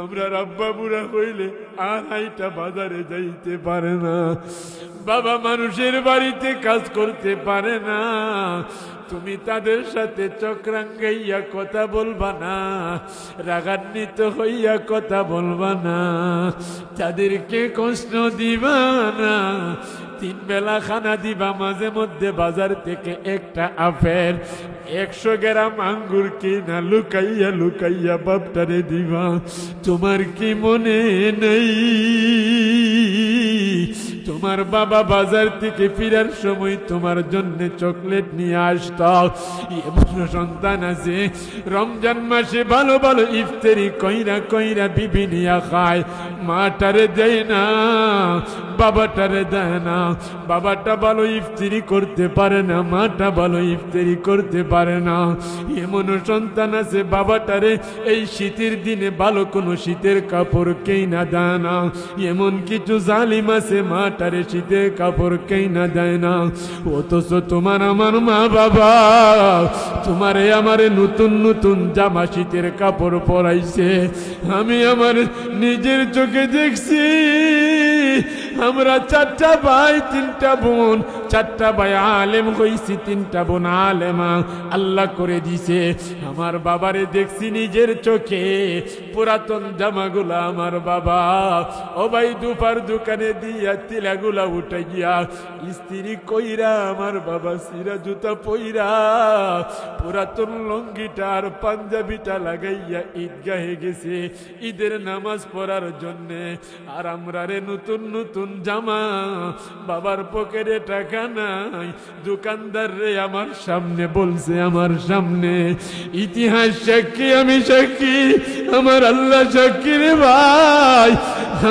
আমরা আব্বা বুড়া হইলে আর আইটা বাজারে যাইতে পারে না, বাবা মানুষের বাড়িতে কাজ করতে পারে না, তুমি তাদের সাথে চক্রাঙ্গাইয়া কথা বলবা না, রাগান্বিত হইয়া কথা বলবা না, তাদেরকে কষ্ট দিবা না, 3 বেলা খানা দিবা, মাঝে মধ্যে বাজার থেকে একটা আপেল 100 গ্রাম আঙ্গুর কিনা লুকাইয়া লুকাইয়া বাপটারে দিবা। তোমার কি মনে নেই তোমার বাবা বাজার থেকে ফিরার সময় তোমার জন্য চকলেট নিয়ে আসত? এমন সন্তান আছে রমজান মাসে ভালো ভালো ইফতারি কইরা কইরা বিবি নিয়া খায়, মাটারে দেয় না, বাবাটারে দেয় না। বাবাটা ভালো ইফতারি করতে পারে না, মাটা ভালো ইফতারি করতে পারে না। এমন সন্তান আছে বাবাটারে এই শীতের দিনে ভালো কোনো শীতের কাপড় কেনা দেয় না। এমন কিছু জালিম আছে মাটারে শীতের কাপড় কেনা দেয় না। অথচ তোমার আমার মা বাবা তোমারে আমারে নতুন নতুন জামা শীতের কাপড় পরাইছে। আমি আমার নিজের চোখে দেখছি। আমরা 4টা ভাই 3টা বোন, 4টা ভাই আলেম হইছি, 3টা বোন আলেমা আল্লাহ করে দিছে। আমার বাবারে দেখছি নিজের চোখে পুরাতন জামাগুলা আমার বাবা ও ভাই দুপার দোকানে দিয়া তিলাগুলা উঠাইয়া স্ত্রী কইরা আমার বাবা সিরা জুতা পইরা পুরাতন লঙ্গিটা আর পাঞ্জাবিটা লাগাইয়া ঈদগাহে গেছে ঈদের নামাজ পড়ার জন্যে। আর আমরা রে নতুন নতুন জামা, বাবার পকেটে টাকা নাই। দোকানদার রে আমার সামনে বলছে, আমার সামনে, ইতিহাস সাক্ষী, আমি সাক্ষী, আমার আল্লাহ সাক্ষী রে ভাই।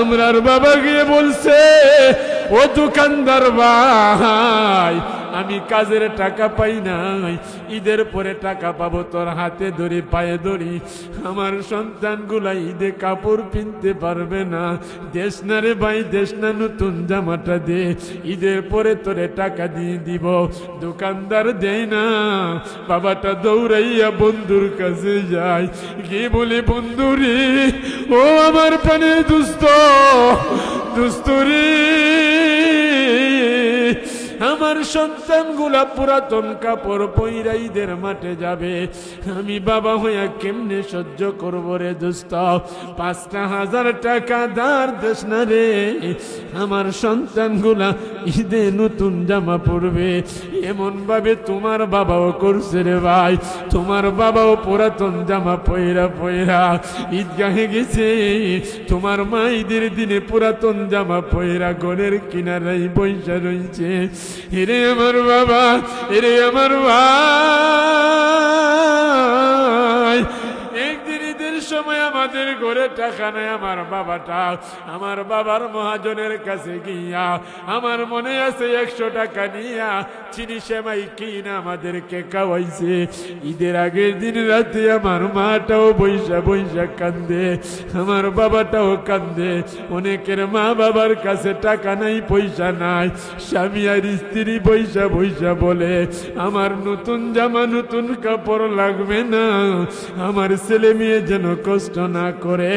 আমরার বাবা গিয়ে বলছে, ও দোকানদার ভাই, আমি কাজের টাকা পাই নাই, ঈদের পরে টাকা পাবো, তোর হাতে ধরি পায়ে ধরি, আমার সন্তানগুলা ঈদে কাপড় কিনতে পারবে না, দেশ না রে ভাই, দেশ না, নতুন জামাটা দে, ঈদের পরে তোরে টাকা দিয়ে দিব। দোকানদার দেয় না। বাবাটা দৌড়াইয়া বন্ধুর কাছে যায়, গিয়ে বলে, বন্ধুরে, ও আমার প্রাণের দুস্থ, দুস্থরে, আমার সন্তানগুলা পুরাতন কাপড় পইরা ঈদের মাঠে যাবে, আমি বাবা হইয়া কেমনে সহ্য করব রে দোস্ত? 5,000 টাকা ধার দেশ না রে, আমার সন্তানগুলা ঈদে নতুন জামা পরবে। এমন ভাবে তোমার বাবাও করছে রে ভাই, তোমার বাবাও পুরাতন জামা পয়রা পয়রা ঈদগাহে গেছে, তোমার মা ঈদের দিনে পুরাতন জামা পয়রা ঘরের কিনারাই বৈশা রয়েছে। এরে আমার বাবা, এরে আমার ভাই, একদিন ঈদের সময় আমাদের ঘরে টাকা নাই। আমার বাবাটা, আমার বাবার মহাজনের কাছে গিয়া, আমার মনে আছে 100 টাকা নিয়া চিনি সেমাই কিনা আমাদেরকে খাওয়াইছে। ঈদের আগের দিন রাতে আমার মাটাও বৈশা বৈশা কান্দে, আমার বাবাটাও কান্দে। অনেকের মা বাবার কাছে টাকা নাই, পয়সা নাই, স্বামী আর স্ত্রী বৈশা বৈশা বলে, আমার নতুন জামা নতুন কাপড় লাগবে না, আমার ছেলে মেয়ে যেন কষ্ট না করে,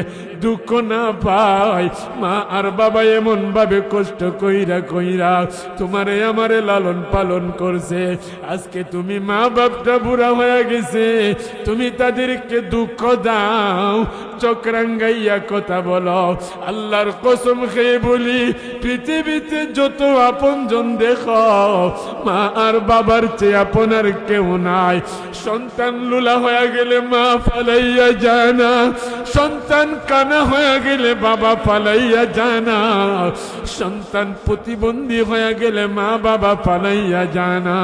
দুঃখ না পায়। মা আর বাবা এমন ভাবে কষ্ট কইরা কইরা তোমারে আমারে লালন পালন করছে। আজকে তুমি মা বাপটা বুড়া হয়ে গেছে, তুমি তাদেরকে দুঃখ দাও, চক্রাঙ্গাইয়া কথা বলো। আল্লাহর কসম খেয়ে বলি, পৃথিবীতে যত আপনজন দেখো, মা আর বাবার চেয়ে আপন আর কেউ নাই। সন্তান লুলা হয়ে গেলে মা ফালাইয়া যায় না, সন্তান কানা হয়ে গেলে বাবা ফালাইয়া যায় না, সন্তান প্রতিবন্ধী হয়ে গেলে মা বাবা ফালাইয়া যায় না।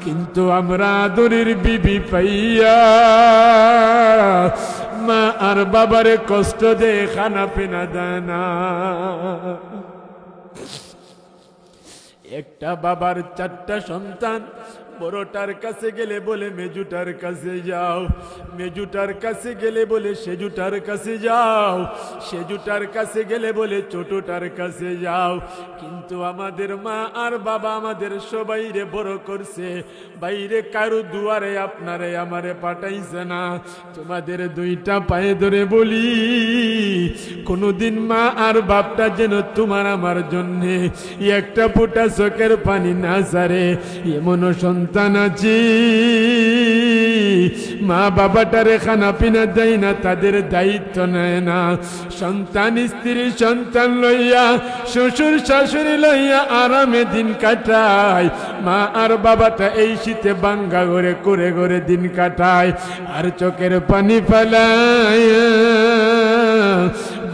কিন্তু আমরা আদরের বিবি পাইয়া মা আর বাবারে কষ্ট দে, খানা পিনা দেয় না। একটা বাবার 4টা সন্তান, বড়টার কাছে গেলে বলে মেজুটার কাছে যাও, মেজুটার কাছে গেলে বলে সেজুটার কাছে যাও, সেজুটার কাছে গেলে বলে ছোটটার কাছে যাও। কিন্তু আমাদের মা আর বাবা আমাদের সবাইরে বড় করছে, বাইরে কারো দুয়ারে আপনারে আমারে পাঠাইছে না। তোমাদের 2টা পায়ে ধরে বলি, কোনদিন মা আর বাপটা যেন তোমার আমার জন্যে একটা ফোঁটা চোখের পানি না ছাড়ে, এমন সন্তান আছে মা বাবাটারে খানা পিনা দেয় না, তাদের দায়িত্ব নেয় না। সন্তান স্ত্রী সন্তান লইয়া, শ্বশুর শাশুড়ি লইয়া আরামে দিন কাটায়, মা আর বাবাটা এই শীতে বাঙ্গা ঘরে করে ঘরে দিন কাটায়, আর চোখের পানি ফেলায়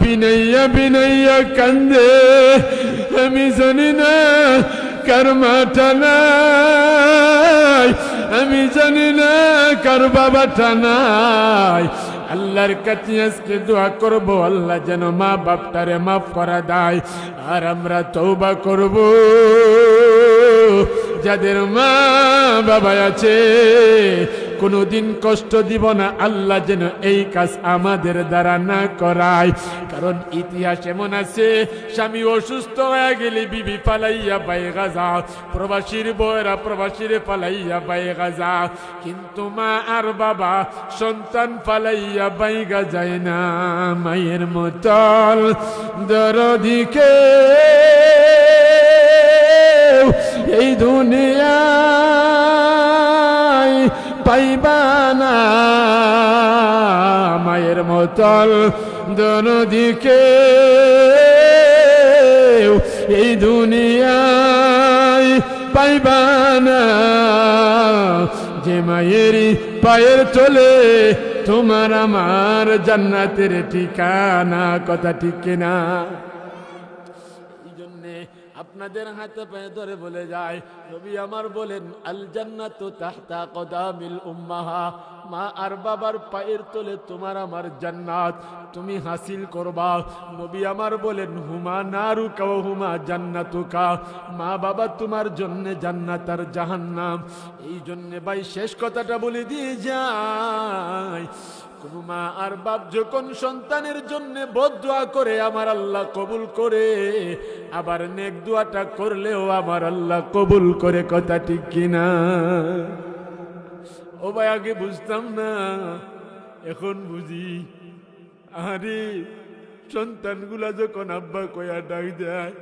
বিনাইয়া বিনাইয়া কান্দে। আমি জানি না কার মাটা নাই, আমি জানি না কার বাবাটা নাই। আল্লাহর কাছে আজকে দোয়া করব, আল্লাহ যেন মা বাপটারে মাফ করা দেয়। আর আমরা তওবা করব, যাদের মা বাবা আছে কোনোদিন কষ্ট দিব না, আল্লাহ যেন এই কাজ আমাদের দ্বারা না করায়। কারণ ইতিহাস এমন আছে, স্বামী অসুস্থ হয়ে গেলে বিবি পালাইয়া বাইগা যাও, প্রবাসীর বয়রা প্রবাসীরে পালাইয়া বাইগা যাও, কিন্তু মা আর বাবা সন্তান পালাইয়া বাইগা যায় না। মায়ের মতল দরদিকে এই দুনিয়ায় পাইবা না, মায়ের মতল দরদিকে এই দুনিয়ায় পাইবা না। যে মায়েরই পায়ের চলে তোমার আমার জান্নাতের ঠিকানা। কথা ঠিক কিনা? এই জন্যে আপনাদের হাতে পায়ে ধরে বলে যায়, নবী আমার বলেন আল জান্নাতু তাহতা কদামিল উম্মাহা, মা আর বাবার পায়ের তলে তোমার আমার জান্নাত তুমি হাসিল করবা। নবী আমার বলেন হুমা নারুকা ওয়া হুমা জান্নাতুকা, মা বাবা তোমার জন্য জান্নাত আর জাহান্নাম। এই জন্য ভাই শেষ কথাটা বলে দিয়ে যায়, কোন মা আর বাপ যখন সন্তানের জন্য বদদুয়া করে আমার আল্লাহ কবুল করে, আবার নেক দোয়াটা করলেও আমার আল্লাহ কবুল করে। কথা ঠিক কিনা? ও ভাই আগে বুঝতাম না, এখন বুঝি। আরে সন্তানগুলা যখন আব্বা কয়া ডাক দেয়,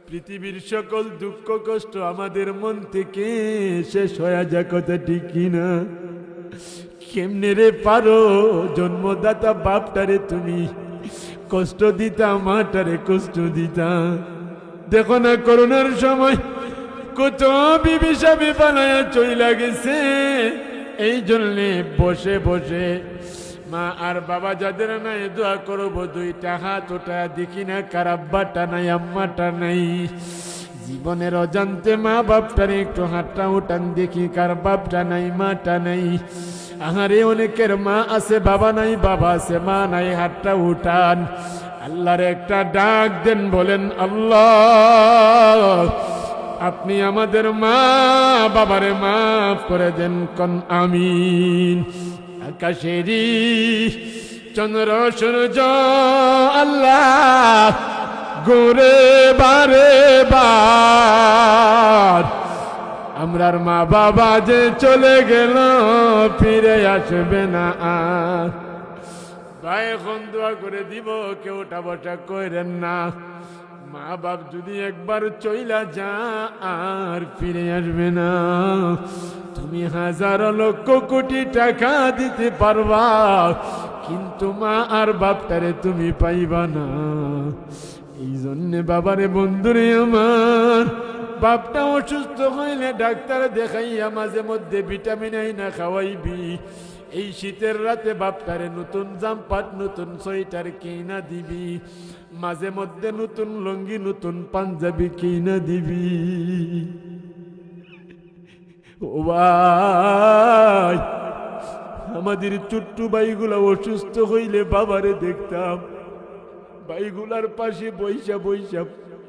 পৃথিবীর সকল দুঃখ কষ্ট আমাদের মন থেকে শেষ হয়ে যায়। কথা ঠিক কিনা? কেমনে রে পারো জন্মদাতা বাপটারে তুমি কষ্ট দিতা, মাটারে কষ্ট দিতা। দেখো না করোনার সময় কত বিবি সাবি বানায়া চইলা গেছে। এই জন্যে বসে বসে মা আর বাবা যাদের নাই দোয়া করবো, দুইটা হাত ওটা দেখি না কার আব্বাটা নাই আম্মাটা নাই। জীবনের অজান্তে মা বাপটারে একটু হাতটা উঠান দেখি কার বাপটা নাই মাটা নাই। আহারে অনেকের মা আছে বাবা নাই, বাবা আছে মা নাই, হাতটা উঠান আল্লাহর একটা ডাক দেন, বলেন আল্লাহ আপনি আমাদের মা বাবারে মাফ করে দেন, কোন আমিন। আকাশেরই চন্দ্র সূর্য আল্লাহ ঘুরে বারে বার, আমরার মা বাবা যে চলে গেল ফিরে আসবে না আর। ভাই এখন দোয়া করে দিব, কেউ উঠা বসা করেন না। মা বাপ যদি একবার চইলা যা আর ফিরে আসবে না। তুমি হাজার লক্ষ কোটি টাকা দিতে পারবা, কিন্তু মা আর বাপটারে তুমি পাইবা না। এই জন্যে বাবারে বন্ধুরে আমার, বাপটা অসুস্থ হইলে ডাক্তার দেখাইয়া মাঝে মধ্যে ভিটামিন আইনা খাওয়াইবি। এই শীতের রাতে বাপটারে নতুন জামপাট নতুন সোয়েটার কিনা দিবি, মাঝে মধ্যে নতুন লুঙ্গি নতুন পাঞ্জাবি কিনা দিবি। ও ভাই, আমাদের চুট্টু ভাইগুলা অসুস্থ হইলে বাবারে দেখতাম, ভাইগুলার পাশে বৈশা বৈশা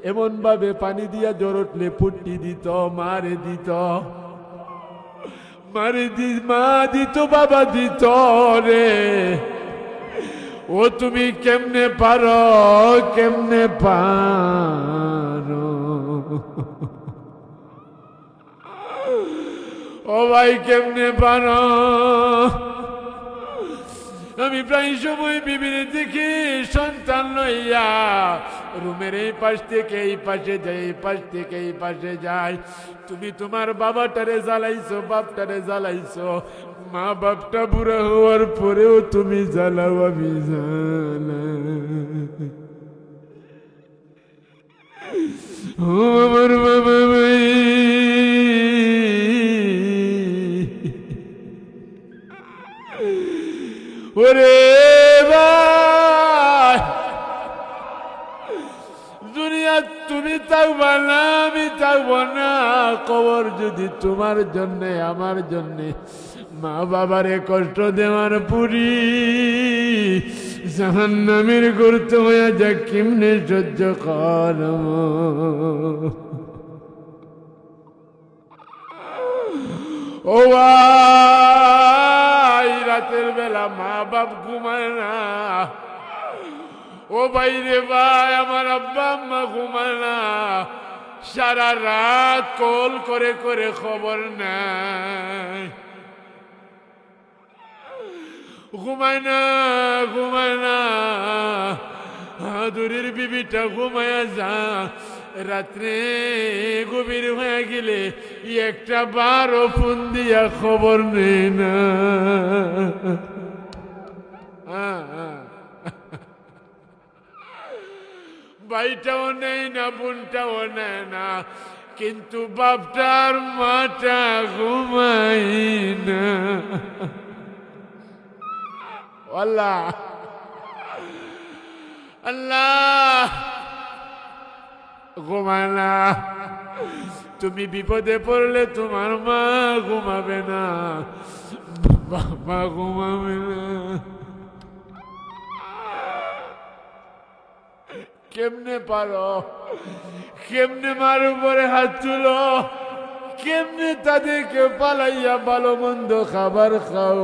এমন ভাবে পানি দিয়া জ্বর উঠলে পুট্টি দিত, মারে দিত, মা দিত, বাবা দিত রে। ও তুমি কেমনে পারো, কেমনে পারো? ও ভাই কেমনে পারো? আমি প্রায় সময় বিবির দেখি সন্তান লইয়া রুমের এই পাশ থেকে এই পাশে যায়, এই পাশ থেকে এই পাশে যায়। তুমি তোমার বাবাটারে জ্বালাইছো, বাপটারে জ্বালাইছো, মা বাপটা বুড়া হওয়ার পরেও তুমি জ্বালাও, আমি ও আমার বাবা ভাই। ওরে ভাই, দুনিয়া তুমি থাকবা না, আমি থাকবো না। কবর যদি তোমার জন্যে আমার জন্যে মা বাবারে কষ্ট দেওয়ার পুরি জাহান্নামের গর্ত হয়ে যা, কেমনে সহ্য করব? ও ভাই, রাতের বেলা মা বাপ ঘুমায় না। ও ভাই রে ভাই, আমার আব্বা আম্মা ঘুমায় না, সারা রাত কল করে করে খবর নাই, ঘুমায় না, ঘুমায় না। দূরের বিবিটা ঘুমায়া যা, রাত্রে গভীর হয়ে গেলে একটা বারো ফোন দিয়া খবর নেই না। ভাইটাও নেই না, বোনটাও নেয় না, কিন্তু বাপটার মাটা ঘুমাই না। আল্লাহ আল্লাহ ঘুমায় না। তুমি বিপদে পড়লে তোমার মা ঘুমাবে না, বাবা ঘুমাবে না। কেমনে পারো? কেমনে মার উপরে হাত তুলো? কেমনে তাদেরকে পালাইয়া ভালো মন্দ খাবার খাও?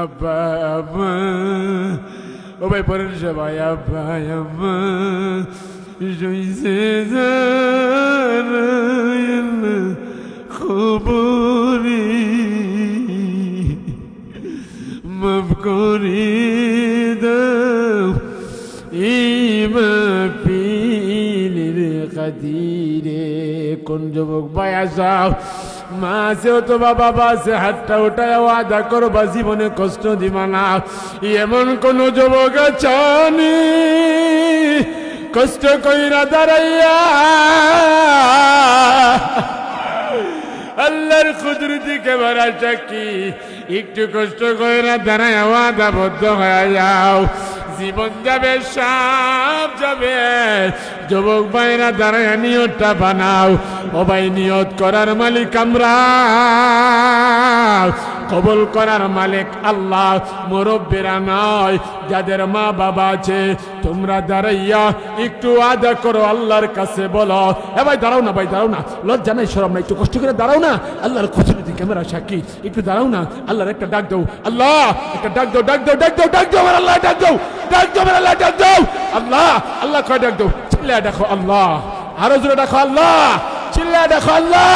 আব্বা আম্মা, ও ভাই পড়েন সবাই, আব্বা আম্মা জইছে খবরে মাফ করে দাও এই মাহফিলের খাতিরে। কোন যুবক ভাই আসাও, মা আছে অথবা বাবা আছে, হাতটা ওটায় ওয়াদা করবা জীবনে কষ্ট দিবা না। এমন কোন যুবক আছেনি কষ্ট কইরা দাঁড়াইয়া আল্লাহর কুদরতি কেবরা সাক্ষী, একটু কষ্ট কইরা দাঁড়াইয়া ওয়াদাবদ্ধ হয়ে যাও, জীবন যাবে সব যাবে। যুবক ভাইরা দাঁড়াইয়া নিয়তটা বানাও। ও ভাই, নিয়ত করার মালিক আমরা, কবুল করার মালিক আল্লাহ, মুরব্বিরা নয়। যাদের মা বাবা আছে তোমরা দাঁড়াইয়া একটু আদা করো, আল্লাহর কাছে বলো, এ ভাই দাঁড়াও না, ভাই দাঁড়াও না, লজ্জা নাই শরম নাই, একটু কষ্ট করে দাঁড়াও না। আল্লাহর কুদরতি ক্যামেরা সাক্ষী, একটু দাঁড়াও না। আল্লাহর একটা ডাক দাও, আল্লাহ একটা ডাক দাও, ডাক দাও, ডাক দাও, ডাক দাও, আল্লাহ ডাক দাও, ডাক দাও, আল্লাহ ডাক দাও, আল্লাহ আল্লাহ কয় ডাক দাও, চিল্লায় দেখো আল্লাহ, আরো জোরে দেখো আল্লাহ, চিল্লায় দেখো আল্লাহ।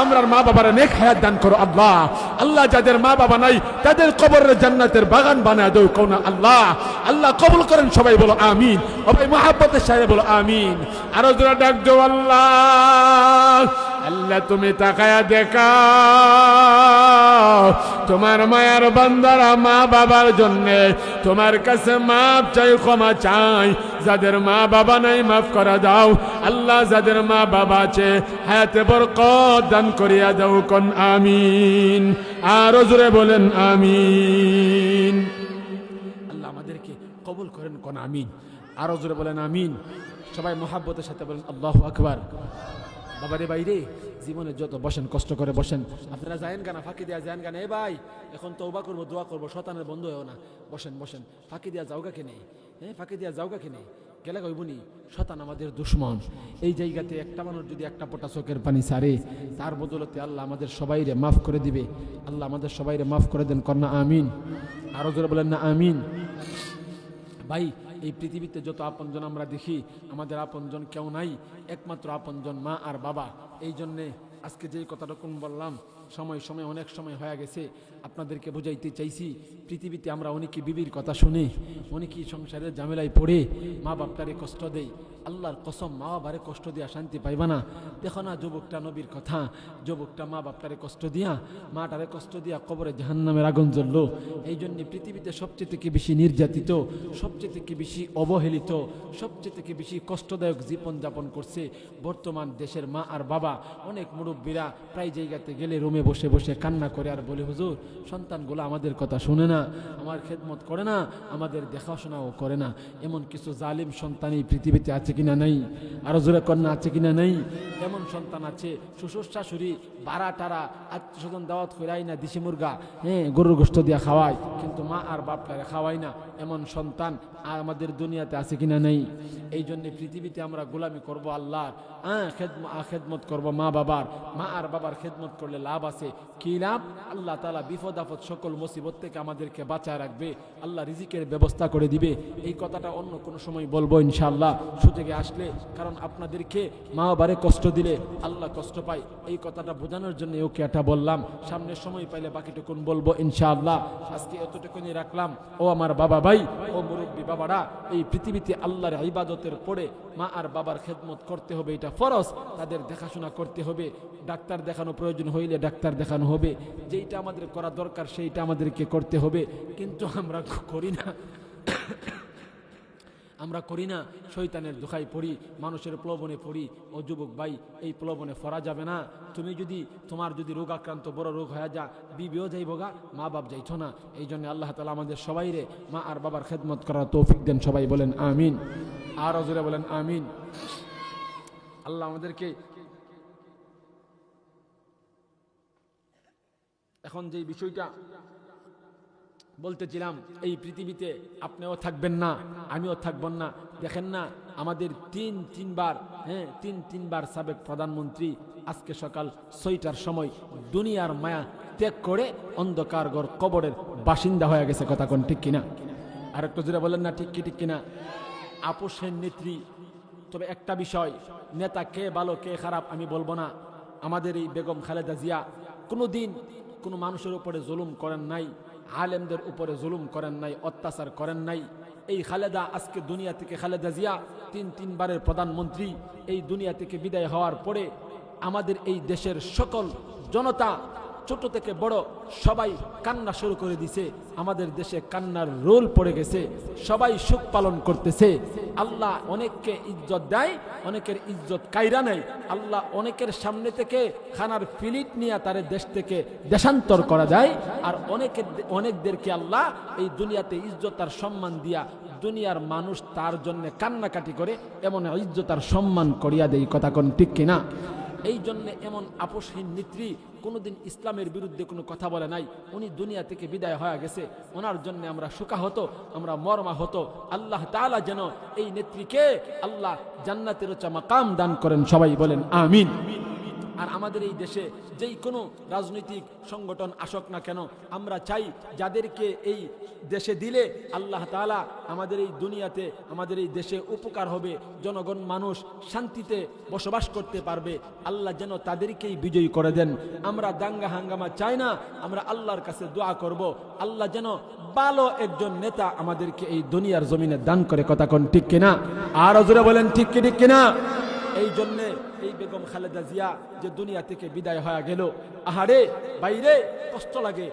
আমরার মা বাবার নেক হায়াত দান করো আল্লাহ। আল্লাহ যাদের মা বাবা নাই তাদের কবরের জান্নাতের বাগান বানায় দাও কোন আল্লাহ। আল্লাহ কবুল করেন, সবাই বলো আমিন। ও ভাই মহাব্বতের সাথে বলো আমিন। আরো জোরে ডাক দাও আল্লাহ। আল্লাহ তুমি তাকায়া দেখাও তোমার মায়ার বান্দারা মা বাবার জন্য তোমার কাছে মাপ চাই, ক্ষমা চাই। যাদের মা বাবা নাই মাফ করা দাও আল্লাহ, যাদের মা বাবা আছে হায়াতে বরকত দান করিয়া দাও কোন আমিন। আরো জোরে বলেন আমিন। আল্লাহ আমাদেরকে কবুল করেন কোন আমিন। আরো জোরে বলেন আমিন। সবাই মহাব্বতের সাথে বলেন আল্লাহু আকবার। বাবারে বাইরে জীবনে যত বসেন কষ্ট করে বসেন, আপনারা যায়েন গানা, ফাঁকি দেওয়া যায়েন গানা। এ ভাই এখন তওবা করবো, দোয়া করবো, শয়তানের বন্ধ হয়েও না। বসেন বসেন, ফাঁকি দেওয়া যাওগা কে নেই, হ্যাঁ ফাঁকি দেওয়া যাওগা কে নেই, গেলে কইবনি শয়তান আমাদের দুশ্মন। এই জায়গাতে একটা মানুষ যদি একটা ফোঁটা চোখের পানি ছাড়ে তার বদলতে আল্লাহ আমাদের সবাইরে মাফ করে দিবে। আল্লাহ আমাদের সবাইরে মাফ করে দেন কন্যা আমিন। আরো জোরে বলেন না আমিন। ভাই এই পৃথিবীতে যত আপনজন আমরা দেখি, আমাদের আপনজন কেউ নাই, একমাত্র আপনজন মা আর বাবা। এই জন্যে আজকে যেই কথাটা কোন বললাম, সময় সময় অনেক সময় হয়ে গেছে, আপনাদেরকে বুঝাইতে চাইছি। পৃথিবীতে আমরা অনেকে বিবির কথা শুনে, অনেকেই সংসারের ঝামেলায় পড়ে মা বাপটারে কষ্ট দেয়। আল্লাহর কসম, মা বাবারে কষ্ট দিয়া শান্তি পাইবা না। দেখো না যুবকটা নবীর কথা, যুবকটা মা বাপটারে কষ্ট দিয়া, মাটারে কষ্ট দিয়া কবরে জাহান্নামের আগুন জ্বললো। এই জন্য পৃথিবীতে সবচেয়ে থেকে বেশি নির্যাতিত, সবচেয়ে থেকে বেশি অবহেলিত, সবচেয়ে থেকে বেশি কষ্টদায়ক জীবন যাপন করছে বর্তমান দেশের মা আর বাবা। অনেক মুরব্বীরা প্রায় জায়গাতে গেলে রুমে বসে বসে কান্না করে আর বলে, হুজুর সন্তানগুলো আমাদের কথা শুনে না, আমার খেদমত করে না, আমাদের দেখাশোনাও করে না। এমন কিছু জালিম সন্তান এই পৃথিবীতে আছে কিনা নাই? আরো জোরে কন্যা আছে কিনা নাই? এমন সন্তান আছে শ্বশুর শাশুড়ি বাড়া টারা আত্মীয় স্বজন দাওয়াত করাই না, দিশি মুরগা হ্যাঁ গরুর গোশত দিয়া খাওয়ায়, কিন্তু মা আর বাপটারে খাওয়াই না। এমন সন্তান আর আমাদের দুনিয়াতে আছে কিনা নাই? এই জন্য পৃথিবীতে আমরা গোলামি করব আল্লাহর, খেদমত করব মা বাবার। মা আর বাবার খেদমত করলে লাভ আছে। কি লাভ? আল্লাহ তাআলা বিপদ আপদ সকল মুসিবত থেকে আমাদেরকে বাঁচায় রাখবে, আল্লাহ রিজিকের ব্যবস্থা করে দিবে। এই কথাটা অন্য কোনো সময় বলবো ইনশাআল্লাহ সুযোগে আসলে, কারণ আপনাদেরকে মা বাবারে কষ্ট দিলে আল্লাহ কষ্ট পায়, এই কথাটা বোঝানোর জন্য ওকে এটা বললাম। সামনের সময় পাইলে বাকিটুকুন বলবো ইনশাআল্লাহ। আজকে এতটুকুনি রাখলাম। ও আমার বাবা ভাই, ও মুরব্বী বাবারা, এই পৃথিবীতে আল্লাহর ইবাদতের পরে মা আর বাবার খেদমত করতে হবে, এটা ফরজ। তাদের দেখাশোনা করতে হবে, ডাক্তার দেখানো প্রয়োজন হইলে ডাক্তার দেখানো হবে, যেইটা আমাদের করা দরকার সেইটা আমাদেরকে করতে হবে, কিন্তু আমরা করি না। আমরা করি না, শয়তানের দোহাই পড়ি, মানুষের প্রলোভনে পড়ি। ও যুবক ভাই, এই প্রলোভনে পড়া যাবে না। তুমি যদি তোমার যদি রোগাক্রান্ত বড় রোগ হয়ে যা, বিবিও যাইব গা, মা বাপ যাইতো না। এই জন্য আল্লাহ তাআলা আমাদের সবাই রে মা আর বাবার খেদমত করার তৌফিক দেন। সবাই বলেন আমিন, আর জোরে বলেন আমিন। আল্লাহ আমাদেরকে এখন যে বিষয়টা বলতেছিলাম, এই পৃথিবীতে আপনিও থাকবেন না, আমিও থাকব না। দেখেন না, আমাদের তিনবার সাবেক প্রধানমন্ত্রী আজকে সকাল 6টার সময় দুনিয়ার মায়া ত্যাগ করে অন্ধকার ঘর কবরের বাসিন্দা হয়ে গেছে। কথা কোন ঠিক কিনা? আর একটু জোরে বলেন না ঠিক কি ঠিক কিনা? আপোষের নেত্রী। তবে একটা বিষয়, নেতা কে ভালো কে খারাপ আমি বলবো না। আমাদের এই বেগম খালেদা জিয়া কোনোদিন কোনো মানুষের উপরে জুলুম করেন নাই, আলেমদের উপরে জুলুম করেন নাই, অত্যাচার করেন নাই। এই খালেদা আজকে দুনিয়া থেকে, খালেদা জিয়া তিনবারের প্রধানমন্ত্রী, এই দুনিয়া থেকে বিদায় হওয়ার পরে আমাদের এই দেশের সকল জনতা, ছোট থেকে বড় সবাই কান্না শুরু করে দিছে। আমাদের দেশে কান্নার রোল পড়ে গেছে, সবাই শোক পালন করতেছে। আল্লাহ অনেককে ইজ্জত দেয়, অনেকের ইজ্জত কায়রা নেয়। আল্লাহ অনেকের সামনে থেকে খানার ফিলিট নিয়ে তার দেশ থেকে দেশান্তর করা যায়, আর অনেকদেরকে আল্লাহ এই দুনিয়াতে ইজ্জত আর সম্মান দিয়া দুনিয়ার মানুষ তার জন্য কান্নাকাটি করে, এমন ইজ্জত আর সম্মান করিয়া দেয়। কথা কোন ঠিক কিনা? এই জন্য এমন আপোষহীন নেত্রী কোনোদিন ইসলামের বিরুদ্ধে কোনো কথা বলে নাই। উনি দুনিয়া থেকে বিদায় হয়ে গেছে, ওনার জন্য আমরা শোকাহত, আমরা মর্মাহত। আল্লাহ তাআলা যেন এই নেত্রীকে আল্লাহ জান্নাতের উচ্চ মাকাম দান করেন। সবাই বলেন আমিন। আর আমাদের এই দেশে যেই কোনো রাজনৈতিক সংগঠন আসুক না কেন, আমরা চাই যাদেরকে এই দেশে দিলে আল্লাহ তাআলা আমাদের এই দুনিয়াতে, আমাদের এই দেশে উপকার হবে, জনগণ মানুষ শান্তিতে বসবাস করতে পারবে, আল্লাহ যেন তাদেরকেই বিজয়ী করে দেন। আমরা দাঙ্গা হাঙ্গামা চাই না, আমরা আল্লাহর কাছে দোয়া করব, আল্লাহ যেন ভালো একজন নেতা আমাদেরকে এই দুনিয়ার জমিনে দান করে। কথা কোন ঠিক কিনা? আর জোরে বলেন ঠিক কি ঠিক কিনা? এই জন্যে এই বেগম খালেদা জিয়া যে দুনিয়া থেকে বিদায় হয়ে গেল, আহারে বাইরে কষ্ট লাগে।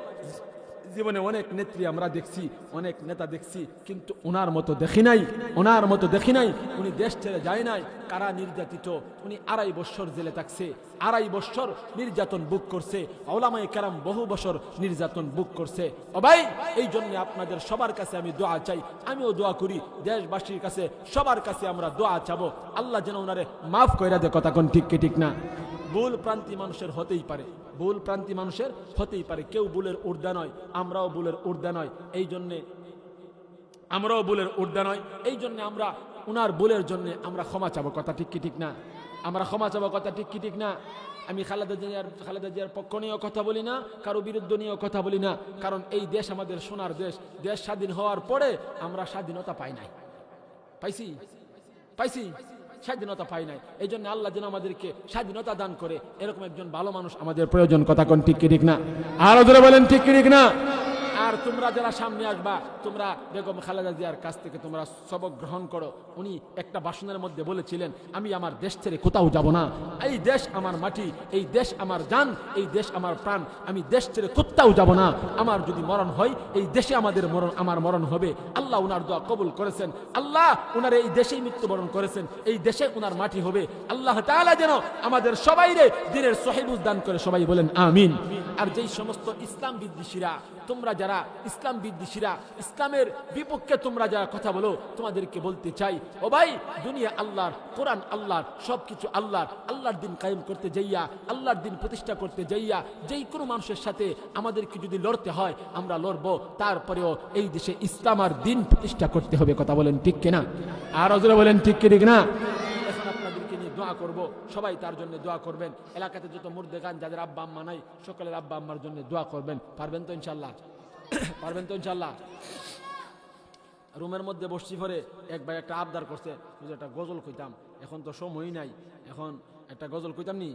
জীবনে অনেক নেত্রী আমরা দেখছি, অনেক নেতা দেখছি, কিন্তু ওনার মতো দেখি নাই, ওনার মতো দেখি নাই। উনি দেশ ছেড়ে যায় নাই, কারা নির্যাতিত। উনি 2.5 বছর জেলে থাকছে, 2.5 বছর নির্যাতন বুক করছে। ওলামায়ে কেরাম বহু বছর নির্যাতন বুক করছে। ও ভাই, এই জন্য আপনাদের সবার কাছে আমি দোয়া চাই, আমিও দোয়া করি, দেশবাসীর কাছে সবার কাছে আমরা দোয়া চাবো, আল্লাহ যেন ওনারে মাফ কইরা দেয়। কথা কোন ঠিক কি ঠিক না? ভুল প্রান্তি মানুষের হতেই পারে, ভুল প্রান্তি মানুষের হতেই পারে, কেউ ভুলের ঊর্ধ্বে নয়, আমরাও ভুলের ঊর্ধ্বে নয়। এই জন্যে আমরাও ভুলের ঊর্ধ্বে নয়। এই জন্য আমরা উনার ভুলের জন্য আমরা ক্ষমা চাবো। কথা ঠিক কি ঠিক না? আমরা ক্ষমা চাবো। কথা ঠিক কি ঠিক না? আমি খালেদা জিয়ার পক্ষ নিয়েও কথা বলি না, কারো বিরুদ্ধে নিয়েও কথা বলি না, কারণ এই দেশ আমাদের সোনার দেশ। দেশ স্বাধীন হওয়ার পরে আমরা স্বাধীনতা পাই নাই, পাইছি স্বাধীনতা পাই নাই। এই জন্য আল্লাহ যেন আমাদেরকে স্বাধীনতা দান করে, এরকম একজন ভালো মানুষ আমাদের প্রয়োজন। কথা কোন ঠিক কি ঠিক না? আরো জোরে বলেন ঠিক কি ঠিক না? আর তোমরা যারা সামনে আসবা, তোমরা বেগম খালেদা জিয়ার কাছ থেকে তোমরা সবক গ্রহণ করো। উনি একটা ভাষণের মধ্যে বলেছিলেন, আমি আমার দেশ ছেড়ে কোথাও যাব না, এই দেশ আমার মাটি, এই দেশ আমার জান, এই দেশ আমার প্রাণ, আমি দেশ ছেড়ে কোথাও যাব না। আমার যদি মরণ হয় এই দেশে আমার মরণ হবে। আল্লাহ উনার দোয়া কবুল করেছেন, আল্লাহ উনার এই দেশেই মৃত্যুবরণ করেছেন, এই দেশে উনার মাটি হবে। আল্লাহ তাআলা যেন আমাদের সবাইরে দিনের সহিবুজ দান করে। সবাই বলেন আমিন। আর যেই সমস্ত ইসলাম বিদ্বেষীরা, তোমরা যারা ইসলাম বিদ্বেষীরা, ইসলামের বিপক্ষে তোমরা যারা কথা বলো, তোমাদেরকে বলতে চাই, ও ভাই, দুনিয়া আল্লাহর, কোরআন আল্লাহর, সবকিছু আল্লাহর। আল্লাহর দিন কায়েম করতে যাইয়া, আল্লাহর দিন প্রতিষ্ঠা করতে যাইয়া যেই কোনো মানুষের সাথে আমাদেরকে যদি লড়তে হয় আমরা লড়বো, তারপরেও এই দেশে ইসলাম আর দিন প্রতিষ্ঠা করতে হবে। কথা বলেন ঠিক কিনা? আর ওজোরে বলেন ঠিক কি ঠিক না? এখন আপনাদেরকে নিয়ে দোয়া করব, সবাই তার জন্য দোয়া করবেন। এলাকাতে যত মুর্দেগান যাদের আব্বা আম্মা নাই, সকলের আব্বা আম্মার জন্য দোয়া করবেন। পারবেন তো ইনশাল্লাহ? পারবেন তো ইনশাল্লাহ? রুমের মধ্যে বসছি, পরে এক ভাই একটা আবদার করছে, একটা গজল কইতাম, এখন তো সময় নাই, এখন একটা গজল কইতাম নি।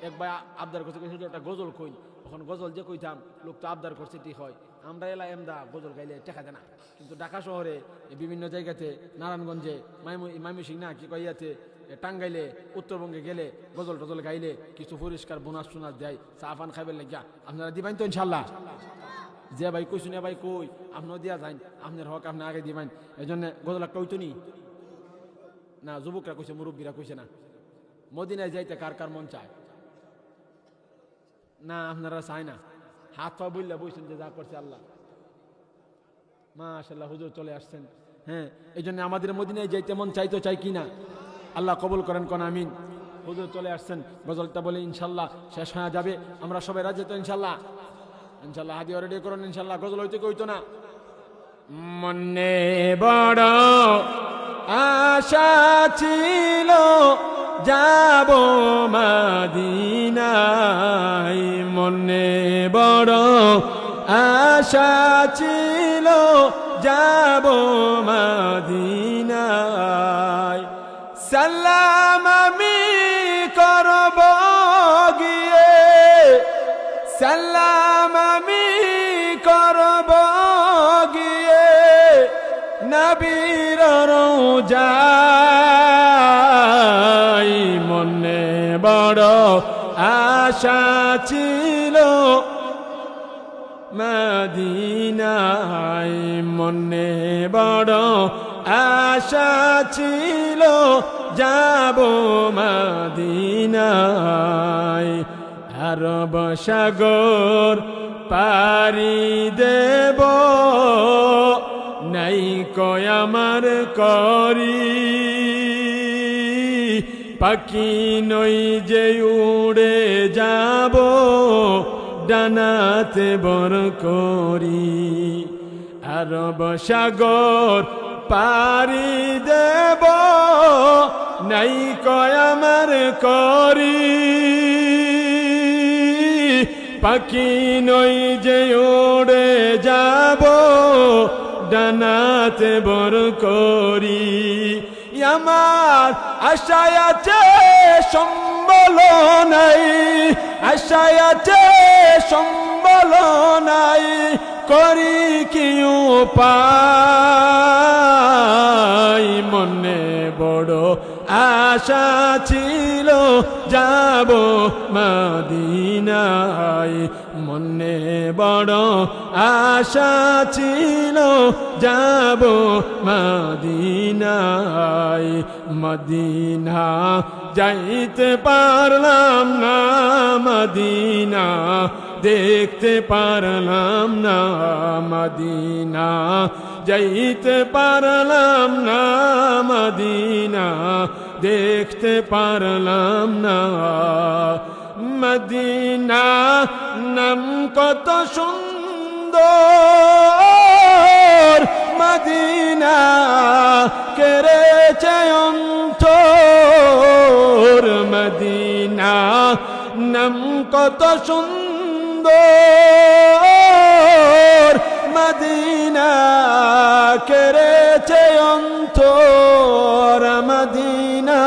এক ভাই আবদার করছে, একটা গজল কই। এখন গজল যে কইতাম, লোক তো আবদার করছে, ঠিক হয়। আমরা এলা এমদা গজল গাইলে টেকা দেয় না, কিন্তু ঢাকা শহরে বিভিন্ন জায়গাতে, নারায়ণগঞ্জে, ময়মনসিংহ না কি কইয়াতে, টাঙ্গাইলে, উত্তরবঙ্গে গেলে গজল টজল গাইলে কিছু পরিষ্কার বোনাস টোনাস দেয়, চা পান খাইবেন লাগিয়া। আপনারা দিবেন তো ইনশাল্লাহ? যে ভাই কইছুন ভাই কই আপনিও দিয়া যান, আপনার হক আপনি আগে দিবেন। এই জন্য গজল একটা হইতো নি না, যুবকরা কইছে, মুরব্বীরা কইছে না, মদিনায় যাইতে কার কার মন চায় না? আপনারা চায় না? হাত পা বললে বইছেন যে যা করছে আল্লাহ। মাশাআল্লাহ, হুজুর চলে আসছেন। হ্যাঁ, এই জন্য আমাদের মদিনায় যাইতে মন চাইতো, চাই কি না? আল্লাহ কবুল করেন, কোন আমিন। হুজুর চলে আসছেন, গজলটা বলে ইনশাল্লাহ শেষ হয়ে যাবে। আমরা সবাই রাজি তো ইনশাল্লাহ? ইনশাল্লাহ হাদিয়া রেডি করুন ইনশাল্লাহ। গজল হইতে কইতো না। মনে বড় আশা ছিল যাব মদিনায়, মনে বড় আশা ছিল যাব মদিনায়। সালাম আমি করব গিয়ে, সালাম আমি করব গিয়ে নবীর রওজায়, মনে বড় আশা ছিল মদিনায়, মনে বড় আশা ছিল যাব মদিনায়। আরব সাগর পারি দেব নাই কয় আমার করি, পাখি নই যে উড়ে যাব ডানাতে বর করি। আরব সাগর পারি দেব নাই কয় আমার করি, পাখি নই যে উড়ে যাব ডানাতে বর করি। আমার আশায় আছে সম্বল নাই, আশায় আছে সম্বল নাই, করি কি উপায়, মনে বড় আশা ছিল যাব মদিনায়, মনে বড় আশা ছিল যাব মদিনায়। মদিনা যাইতে পারলাম না, মদিনা দেখতে পারলাম না, মদিনা যাইতে পারলাম না, মদিনা দেখতে পারলাম না। মদিনা নাম কত সুন্দর, মদিনা কেড়েছে অন্তর, মদিনা নাম কত সুন্দর, মদিনা কেড়েছে অন্তর, মদিনা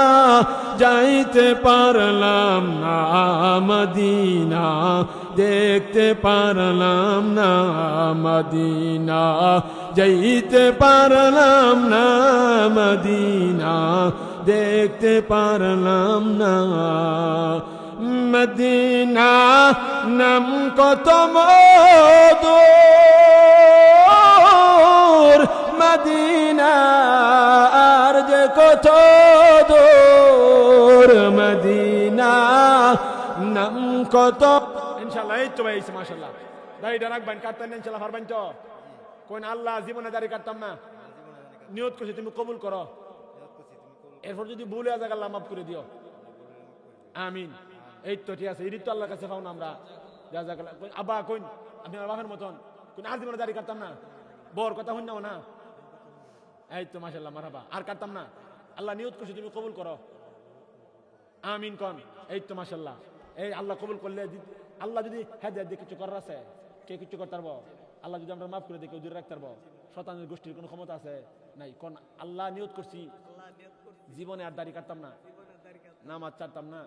যাইতে পারলাম না, মদিনা দেখতে পারলাম না, মদিনা যাইতে পারলাম না, মদিনা দেখতে পারলাম না। মদিনা নাম কত মধুর, মদিনা আর যে কত দূর, মদিনা নাম কত। ইনশাআল্লাহ এই তো ভাই, মাশাআল্লাহ দাড়িটা রাখবেন, কাটতেন না ইনশাআল্লাহ, পারবেন তো? কোন আল্লাহ জীবনে দাড়ি কাটতাম না, নিয়ত করছি তুমি কবুল করো, এরপর যদি ভুল হয়ে যায় আল্লাহ মাফ করে দিও, আমিন। এই তো ঠিক আছে, এদিক তো আল্লাহর কাছে পাও না আমরা। আব্বা কইন আপনি আমার বাপের মতন, কোন আর জীবনে দাড়ি কাটতাম না, বর কথা শুন না। এই তো মাশাআল্লাহ মারহাবা, আর কাটতাম না, আল্লাহ নিয়ত করছি তুমি কবুল করো, আমিন কন। এই তো মাশাআল্লাহ, এই আল্লাহ কবুল করলে, আল্লাহ যদি হেদায়েত দিয়ে কিছু করার আছে, কে কিছু করতে পারবো? আল্লাহ যদি আমরা মাফ করে দিই, কেউ দূরে রাখতে পারবো? শয়তানের গোষ্ঠীর কোনো ক্ষমতা আছে? নাই। কোন আল্লাহ নিয়ত করছি জীবনে আর দাড়ি কাটতাম না, নামাজ ছাড়তাম না,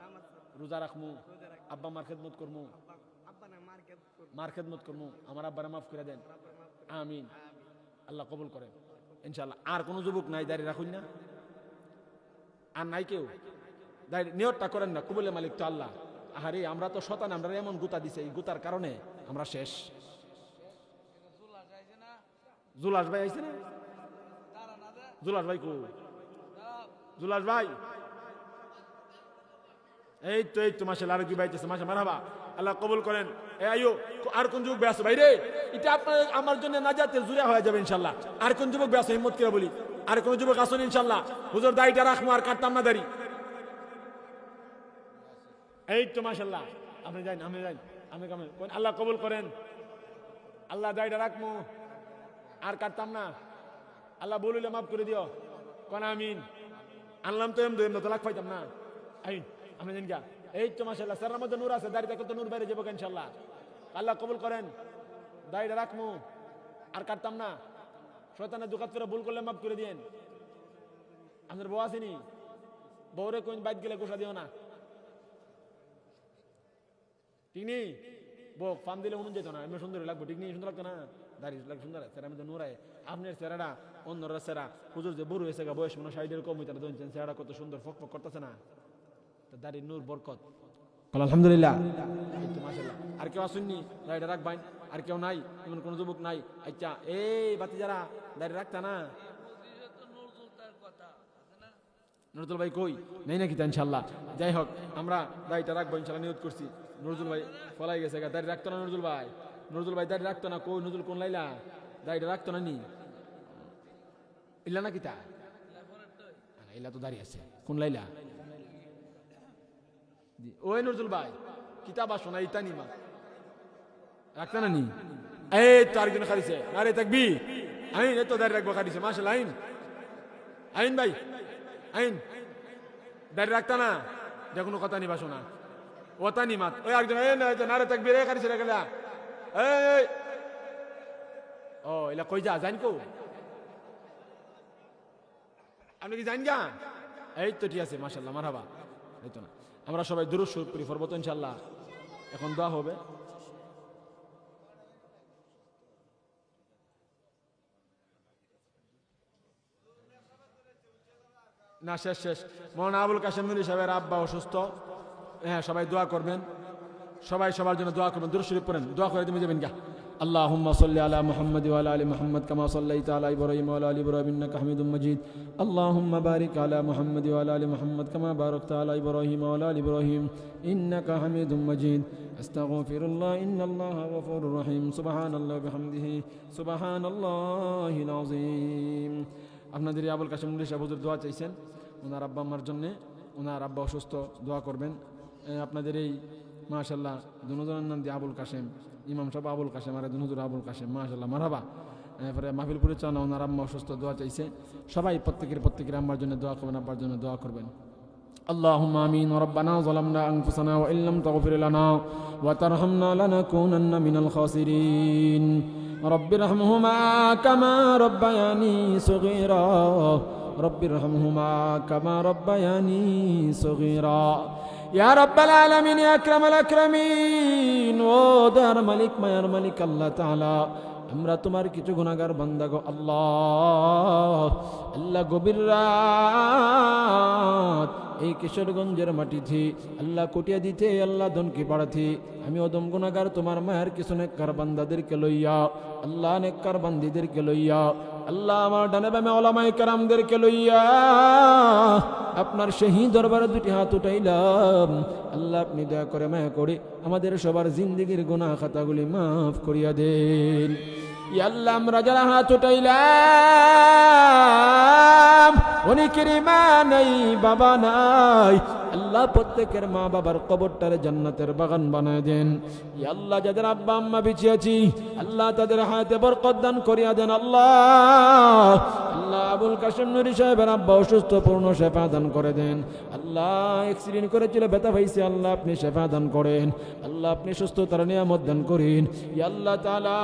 রোজা রাখমু, আব্বা মার খেদমত করমু, মার খেদমত করমু, আমার আব্বারা মাফ করে দেন, আমিন। আল্লাহ কবুল করেন ইনশাআল্লাহ। আর কোন যুবক নাই দাড়ি রাখুন না? আর নাই কেউ দাড়ি? নিয়তটা করেন না, কবুলের মালিক তো আল্লাহ। আরে আমরা তো শতান, আমরা এমন গুতা দিছে, এই গুতার কারণে আমরা শেষ। জুলাস ভাই আইছে না? জুলাস ভাই কো? জুলাস ভাই এই তো মাশাআল্লাহ, আরেক ভাই আইতেছে, মাশাআল্লাহ, মারহাবা, আল্লাহ কবুল করেন। আইও, আর কোন যুবক ব্যস্ত ভাই রে? এটা আপনার আমার জন্য নাজাতের জুড়ে হয়ে যাবে ইনশাআল্লাহ। আর কোন যুবক ব্যস্ত? হিম্মত করে বলি, আর কোন যুবক আসুন ইনশাআল্লাহ। হুজুর দাড়িটা রাখবো, আর কাটতাম না দাড়ি। এই তো মাশাআল্লাহ, আপনি যান, আপনি যান, আপনি কামে কোন, আল্লাহ কবুল করেন। আল্লাহ দাড়িটা রাখবো, আর কাটতাম না। আল্লাহ বলিলে মাফ করে দিও, কোন আমিন। আনলাম তো এমন তো লাখ পাইতাম না। আইন আপনি জান গা। এই তো মাশাআল্লাহ, স্যারের মধ্যে নূর আছে, দাড়ি দেখো তো নূর বাইরে যাবো ইনশাআল্লাহ। আল্লাহ কবুল করেন। দাড়িটা রাখবো, আর কাটতাম না। শয়তানের দুকাত করে ভুল করলে মাফ করে দিয়েন। আপনার বউ আসেনি? বউরে কোন বাইক গেলে গোসা দিও না, ঠিক নেই? বউ ফার্ম দিলে উনুন যেত না, এমনি সুন্দর লাগবো, ঠিক নেই? সুন্দর লাগতো না? দাড়ি লাগে সুন্দর, সেরা মধ্যে নূরায়। আপনার সেরাটা অন্যরা সেরা। হুজুর যে বুড়ো হয়েছে, বয়স মনে 60-এর কম হইতে না, ধরছেন সেরাটা কত সুন্দর ফক ফক করতেছে না? দাড়ির নূর বরকত, আলহামদুলিল্লাহ। মাশাআল্লাহ। আর কেউ আসুননি দাড়িটা রাখবেন? আর কেউ নাই? এমন কোন যুবক নাই? আচ্ছা, এই বাতি যারা দাড়ি রাখতা না, নজরুল ভাই কই? নেই নাকি? ইনশাআল্লাহ। যাই হোক, আমরা দাড়িটা রাখবো ইনশাআল্লাহ, নিয়ত করছি। নজরুল ভাই ফলাই গেছে, দাড়ি রাখতো না নজরুল ভাই। নজরুল ভাই দাড়ি রাখতো না। কই নজরুল? কোন লাইলা দাড়িটা রাখতো না নি? ইল্লা নাকি তা? ইল্লা তো দাড়ি আছে। কোন লাইলা? ওই নজরুল ভাই কিতাব আসো না, ইতা নিমা রাখতে না নি? এই তো আরেকজন খারিছে, আরে তাকবি আইন, এত দাড়ি রাখবো খারিছে, মাশাআল্লাহ। আইন আইন ভাই, আইন দাড়ি রাখতা না, যে কোনো কথা নিবা শোনা, ওতা নিমাত। ওই আরেকজন নারে তাকবি রে খারিছে রে গেলা। এই ও এলা কই যা জান কো? আপনি কি জান গা? এই তো ঠিক আছে, মাশাআল্লাহ, মারহাবা। এই তো না, আমরা সবাই দুরূদ শরীফ পড়ি, পড়ব তো ইনশাআল্লাহ। এখন দোয়া হবে। না, শেষ। মৌলানা আবুল কাশেম নুরী সাহেবের আব্বা অসুস্থ। হ্যাঁ, সবাই দোয়া করবেন, সবাই সবার জন্য দোয়া করবেন। দুরূদ শরীফ পড়েন, দোয়া করে দিয়ে যাবেন গা। اللهم صل على محمد وعلى ال محمد كما صليت على ابراهيم وعلى ال ابراهيم انك حميد مجيد. اللهم بارك على محمد وعلى ال محمد كما باركت على ابراهيم وعلى ال ابراهيم انك حميد مجيد. استغفر الله ان الله غفور رحيم. سبحان الله وبحمده سبحان الله العظيم. আপনাদের আবুল কাশেম নুরী সাহেব হুজুর দোয়া চাইছেন, ওনার আব্বা আম্মার জন্য। ওনার আব্বা অসুস্থ, দোয়া করবেন। আপনাদের এই মাশাআল্লাহ দুজনের নাম দিয়ে আবুল কাশেম, ইমাম সাহেব আবুল কাশেম আর হুজুর আবুল কাশেম, মাশাআল্লাহ, মারহাবা। এরপরে মাহফিল পরিচালনা, ওনার আম্মা অসুস্থ, দোয়া চাইছে। সবাই প্রত্যেকের আম্মার জন্য দোয়া করবেন, আব্বার জন্য দোয়া করবেন। اللهم آمين. ربنا ظلمنا أنفسنا وإن لم تغفر لنا وترحمنا لنكونن من الخاسرين. رب ارحمهما كما ربياني صغيرا. رب ارحمهما كما ربياني صغيرا. يا رب العالمين يا أكرم الأكرمين. ও দয়ার মালিক, মায়ার মালিক আল্লাহ তাআলা, আমরা তোমার কিছু গুনাহগার বান্দা গো আল্লাহ। আল্লাহ গভীর রাত এই কিশোরগঞ্জের মাটিতে, আল্লাহ কুটিয়া দিতে, আল্লাহ দনকি পাড়াতে, আমি অদম গুনাহগার তোমার মায়ের কিছু নেককার বান্দাদেরকে লইয়া, আল্লাহ নেককার বান্দীদেরকে লইয়া, আল্লাহ আমার ডানে বামে ওলামায়ে কেরামদেরকে লইয়া আপনার সেই দরবারে দুটি হাত উঠাইলাম। আল্লাহ আপনি দয়া করে মায়া করে আমাদের সবার জিন্দেগির গুনাহ খাতাগুলি মাফ করিয়া দেন। ইয়া আল্লাহ, আমরা যারা হাত উঠাইলাম অনেকের মা নাই, বাবা নাই, আল্লাহ প্রত্যেকের মা বাবার কবরটারে জান্নাতের বাগান বানায় দেন। ইয়া আল্লাহ, যাদের আব্বা আম্মা বেঁচে আছি, আল্লাহ তাদের হায়াতে বরকত দান করিয়া দেন। আল্লাহ আবুল কাশেম নুরী সাহেবের আব্বা অসুস্থ, পূর্ণ শেফা দান করে দেন। আল্লাহ অ্যাক্সিডেন্ট করেছিল, ব্যথা পাইছে, আল্লাহ আপনি শেফা দান করেন। আল্লাহ আপনি সুস্থতার নিয়ামত দান করেন। ইয়া আল্লাহ তাআলা,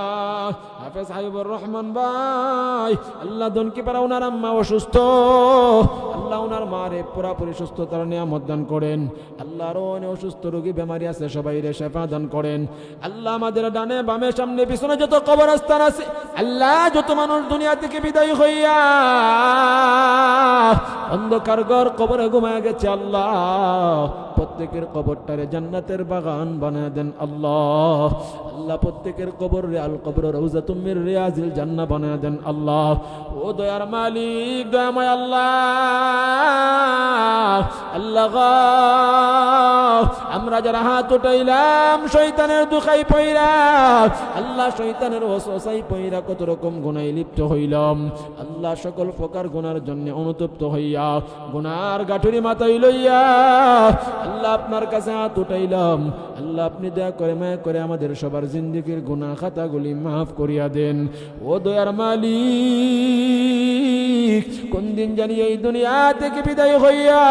হাফেজ হাবিবুর রহমান ভাই, আল্লাহ দনকি পাড়া ওনার আম্মা অসুস্থ, আল্লাহ আল্লাহ ওনার মারে পুরাপুরি সুস্থতার নিয়ামত দান করেন। আল্লাহ আরো অনেক অসুস্থ রোগী বেমারি আছে সবাই রে শেফা দান করেন। আল্লাহ আমাদের ডানে বামে সামনে পিছনে যত কবরস্থান আছে আল্লাহ, যত মানুষ দুনিয়া থেকে বিদায় হইয়া অন্ধকার ঘর কবরে ঘুমায় গেছে আল্লাহ, প্রত্যেকের কবরটারে জান্নাতের বাগান বানায় দেন আল্লাহ। আল্লাহ প্রত্যেকের কবর রে আল কবর রওজাতুম মির রিয়াজিল জান্নাহ বানায় দেন আল্লাহ। ও দয়ার মালিক দয়াময় আল্লাহ, আল্লাহ গো, আমরা যারা হাত উঠাইলাম শয়তানের দুখাই পয়রা, আল্লাহ শয়তানের ওয়াসওয়াসাই পয়রা কত রকম গুনাহে লিপ্ত হইলাম আল্লাহ, সকল প্রকার গুনার জন্য অনুতপ্ত হইয়া গুনার গাঠুরি মাথায় লইয়া আল্লাহ আপনার কাছে হাত উঠাইলাম। আল্লাহ আপনি দয়া করে মায়া করে আমাদের সবার জিন্দেগির গুনাহ খাতাগুলি মাফ করিয়া দেন। ও দয়ার মালিক, কোন দিন জানি এই দুনিয়া থেকে বিদায় হইয়া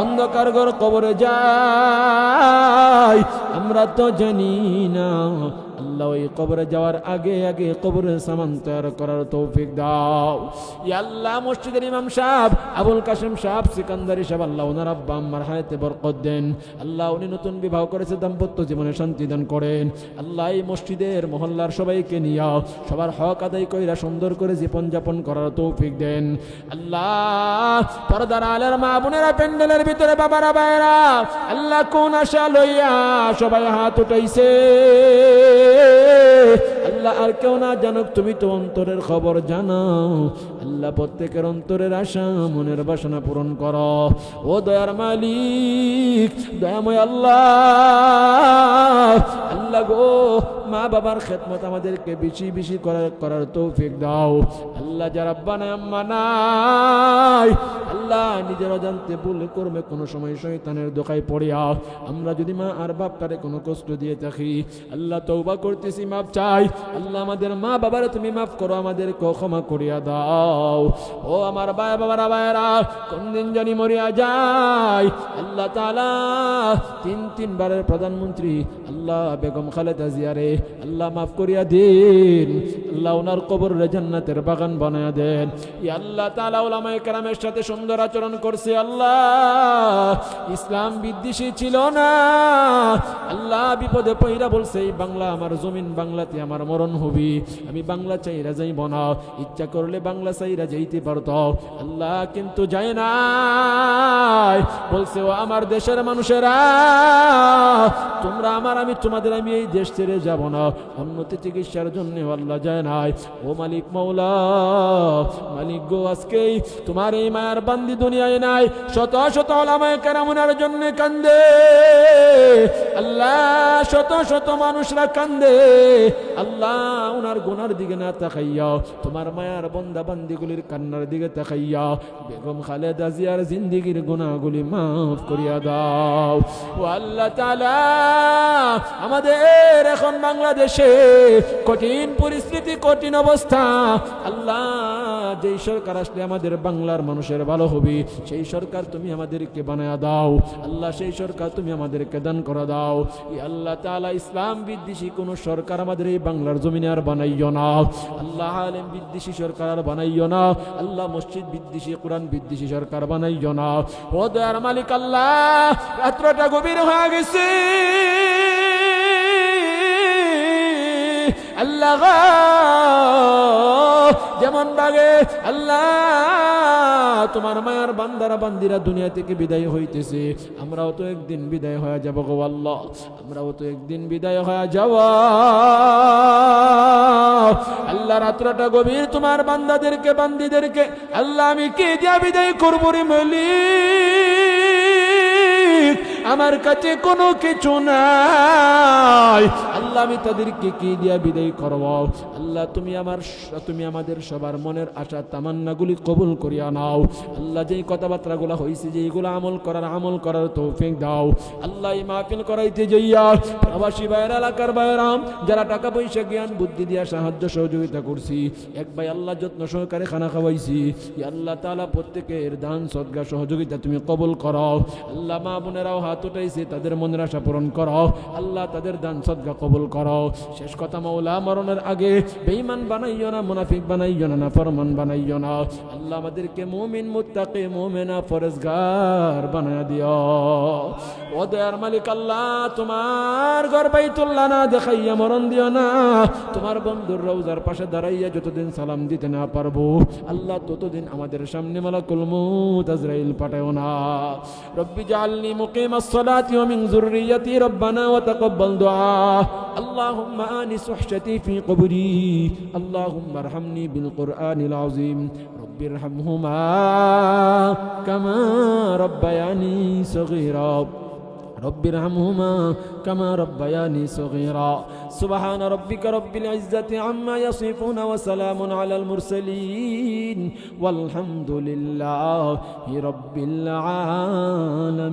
অন্ধকার ঘর কবরে যাই আমরা তো জানি না। আল্লাহ ওই কবরে যাওয়ার আগে আগে কবরের সামান তৈরি করার তৌফিক দাও। ইয়া আল্লাহ মসজিদের ইমাম সাহেব আবুল কাসেম সাহেব সিকান্দারি সাহেব, আল্লাহ ওনার আব্বা আম্মার হায়াতে বরকত দেন। আল্লাহ উনি নতুন বিবাহ করেছে, দাম্পত্য জীবনে শান্তি দান করেন। আল্লাহ এই মসজিদের মহল্লার সবাইকে নিয়া সবার হক আদায় কইরা সুন্দর করে জীবন যাপন করার তৌফিক দেন। আল্লাহ পর্দার আলের মা বোনেরা প্যান্ডেলের ভিতরে বাবারা ভাইরা আল্লাহ কোন আশা লইয়া সবাই হাত উঠাইছে আল্লাহ, আর কেউ না জানুক তুমি তো অন্তরের খবর জানাও। আল্লাহ প্রত্যেকের অন্তরের আশা মনের বাসনা পূরণ করো। ও দয়ার মালিক দয়াময় আল্লাহ, আল্লাহ গো মা বাবার খেদমত আমাদেরকে বেশি বেশি করার তৌফিক দাও। আল্লাহ যারা আব্বা নাই আম্মা নাই আল্লাহ নিজের অজান্তে ভুল করবে কোনো সময় শয়তানের দোকায় পড়িয়া আমরা যদি মা আর বাপটারে কোনো কষ্ট দিয়ে থাকি আল্লাহ তওবা করতেছি, মাফ চাই। আল্লাহ আমাদের মা বাবারে তুমি মাফ করো, আমাদেরকে ক্ষমা করিয়া দাও। ও আমার ভাই বাবারা ভাইরা কোন দিন জানি মরিয়া যায় আল্লাহ তাআলা তিনবারের প্রধানমন্ত্রী আল্লাহ বেগম খালেদা জিয়ারে আল্লাহ মাফ করিয়া দিন। আল্লাহ ওনার কবরে জান্নাতের বাগান বানায়া দেন। ইয়া আল্লাহ তাআলা উলামায়ে কেরামের সাথে সুন্দর আচরণ করছে আল্লাহ, ইসলাম বিদ্বেষী ছিল না আল্লাহ, বিপদে পইরা বলছে এই বাংলা আমার জমিন, বাংলাতে আমার মরণ হবি, আমি বাংলা চাইরা যাইব না, ইচ্ছা করলে বাংলা চাইরা যাইতে পারত আল্লাহ, কিন্তু যায় না। বলছে ও আমার দেশের মানুষেরা তোমরা আমার, আমি তোমাদের, আমি এই দেশ ছেড়ে যাব না, উন্নতি চিকিৎসার জন্য আল্লাহ যায় নাই। ও মালিক মাওলা মালিক গো, আজকেই তোমার এই মায়ার বান্দি দুনিয়ায় নাই, শত শত ওলামায়ে কেরামের জন্য কান্দে আল্লাহ, শত শত মানুষরা কান্দে আল্লাহ, ওনার গুনার দিকে না তাকাইয়া তোমার মায়ার বান্দা বান্দিগুলির কান্নার দিকে তাকাইয়া বেগম খালেদা জিয়ার জিন্দেগীর গুনাহগুলি মাফ করিয়া দাও। ও আল্লাহ তাআলা আমাদের এখন বাংলাদেশে কঠিন পরিস্থিতি, কঠিন অবস্থা আল্লাহ, যেই সরকার আসলে আমাদের বাংলার মানুষের ভালো হবে সেই সরকার তুমি আমাদেরকে বানায়া দাও আল্লাহ, সেই সরকার তুমি আমাদেরকে দান করে দাও। আল্লাহ তাআলা ইসলাম বিদ্বেষী কোন সরকার আমাদের এই বাংলার জমিনে আর বানাইও না আল্লাহ, আলেম বিদ্বেষী সরকার আর বানাইও না আল্লাহ, মসজিদ বিদ্বেষী কোরআন বিদ্বেষী সরকার বানাইও না। ও দয়ার মালিক আল্লাহ, রাত্রটা গভীর হয়ে গেছে আল্লাহ, যেমন ভাবে আল্লাহ তোমার মায়ার বান্দারা বান্দিরা দুনিয়া থেকে বিদায় হইতেছে, আমরাও তো একদিন বিদায় হয়ে যাব গো আল্লাহ, আমরাও তো একদিন বিদায় হয়ে যাব আল্লাহ। রাত্রটা গভীর, তোমার বান্দাদেরকে বান্দিদেরকে আল্লাহ আমি কে দিয়া বিদায় করবো রে মালিক, আমার কাছে কোনো কিছু নাই আল্লাহ, আমি তাদেরকে কি দিয়া বিদায় করব আল্লাহ, তুমি আমাদের সবার মনের আশা তামান্নাগুলি কবুল করিয়া নাও আল্লাহ, যেই কথাবার্তাগুলো হয়েছে যেইগুলো আমল করার তৌফিক দাও আল্লাহ। এই মাহফিল করাইতে যাইয়া প্রবাসী ভাইয়েরা, এলাকার ভাইয়েরা যারা টাকা পয়সা জ্ঞান বুদ্ধি দিয়া সাহায্য সহযোগিতা করছি, এক ভাই আল্লাহ যত্ন সহকারে খানা খাওয়াইছি আল্লাহ তাআলা প্রত্যেকের দান সদকা সহযোগিতা তুমি কবুল করো আল্লাহ। মা বোনেরাও হাত উঠাইছে তাদের মনের আশা পূরণ করো আল্লাহ, তাদের দান সদকা কবুল করো। শেষ কথা মাওলা, মরণের আগে বেঈমান বানাইও না, মুনাফিক বানাইও না, নাফরমান বানাইও না আল্লাহ, আমাদেরকে মুমিন মুত্তাকি মুমিনা ফরজগার বানায়া দিও। ও দয়ার মালিক আল্লাহ, তোমার ঘর বাইতুল্লাহ না দেখাইয়া মরণ দিও না। তোমার বন্ধুর রওজার পাশে দাঁড়াইয়া যতদিন সালাম দিতে না পারবো আল্লাহ, ততদিন আমাদের সামনে মালাকুল মউত আজরাইল পাঠাও না। রব্বি জাআলনি মুকিমাস সালাতি ওয়া মিন যুররিয়্যাতি রব্বানা ওয়া তাকাব্বাল দুআ। আল্লাহুম্মা আনিস ওহশাতি ফি কবরি। আল্লাহুম্মা আরহামনি বিল কুরআনিল আযীম। রব্বিরহামহুমা কামা রব্বায়ানি সগীরা। رب ارحمهما كما ربياني صغيرا. سبحان ربك رب العزة عما يصفون وسلام على المرسلين والحمد لله رب العالمين.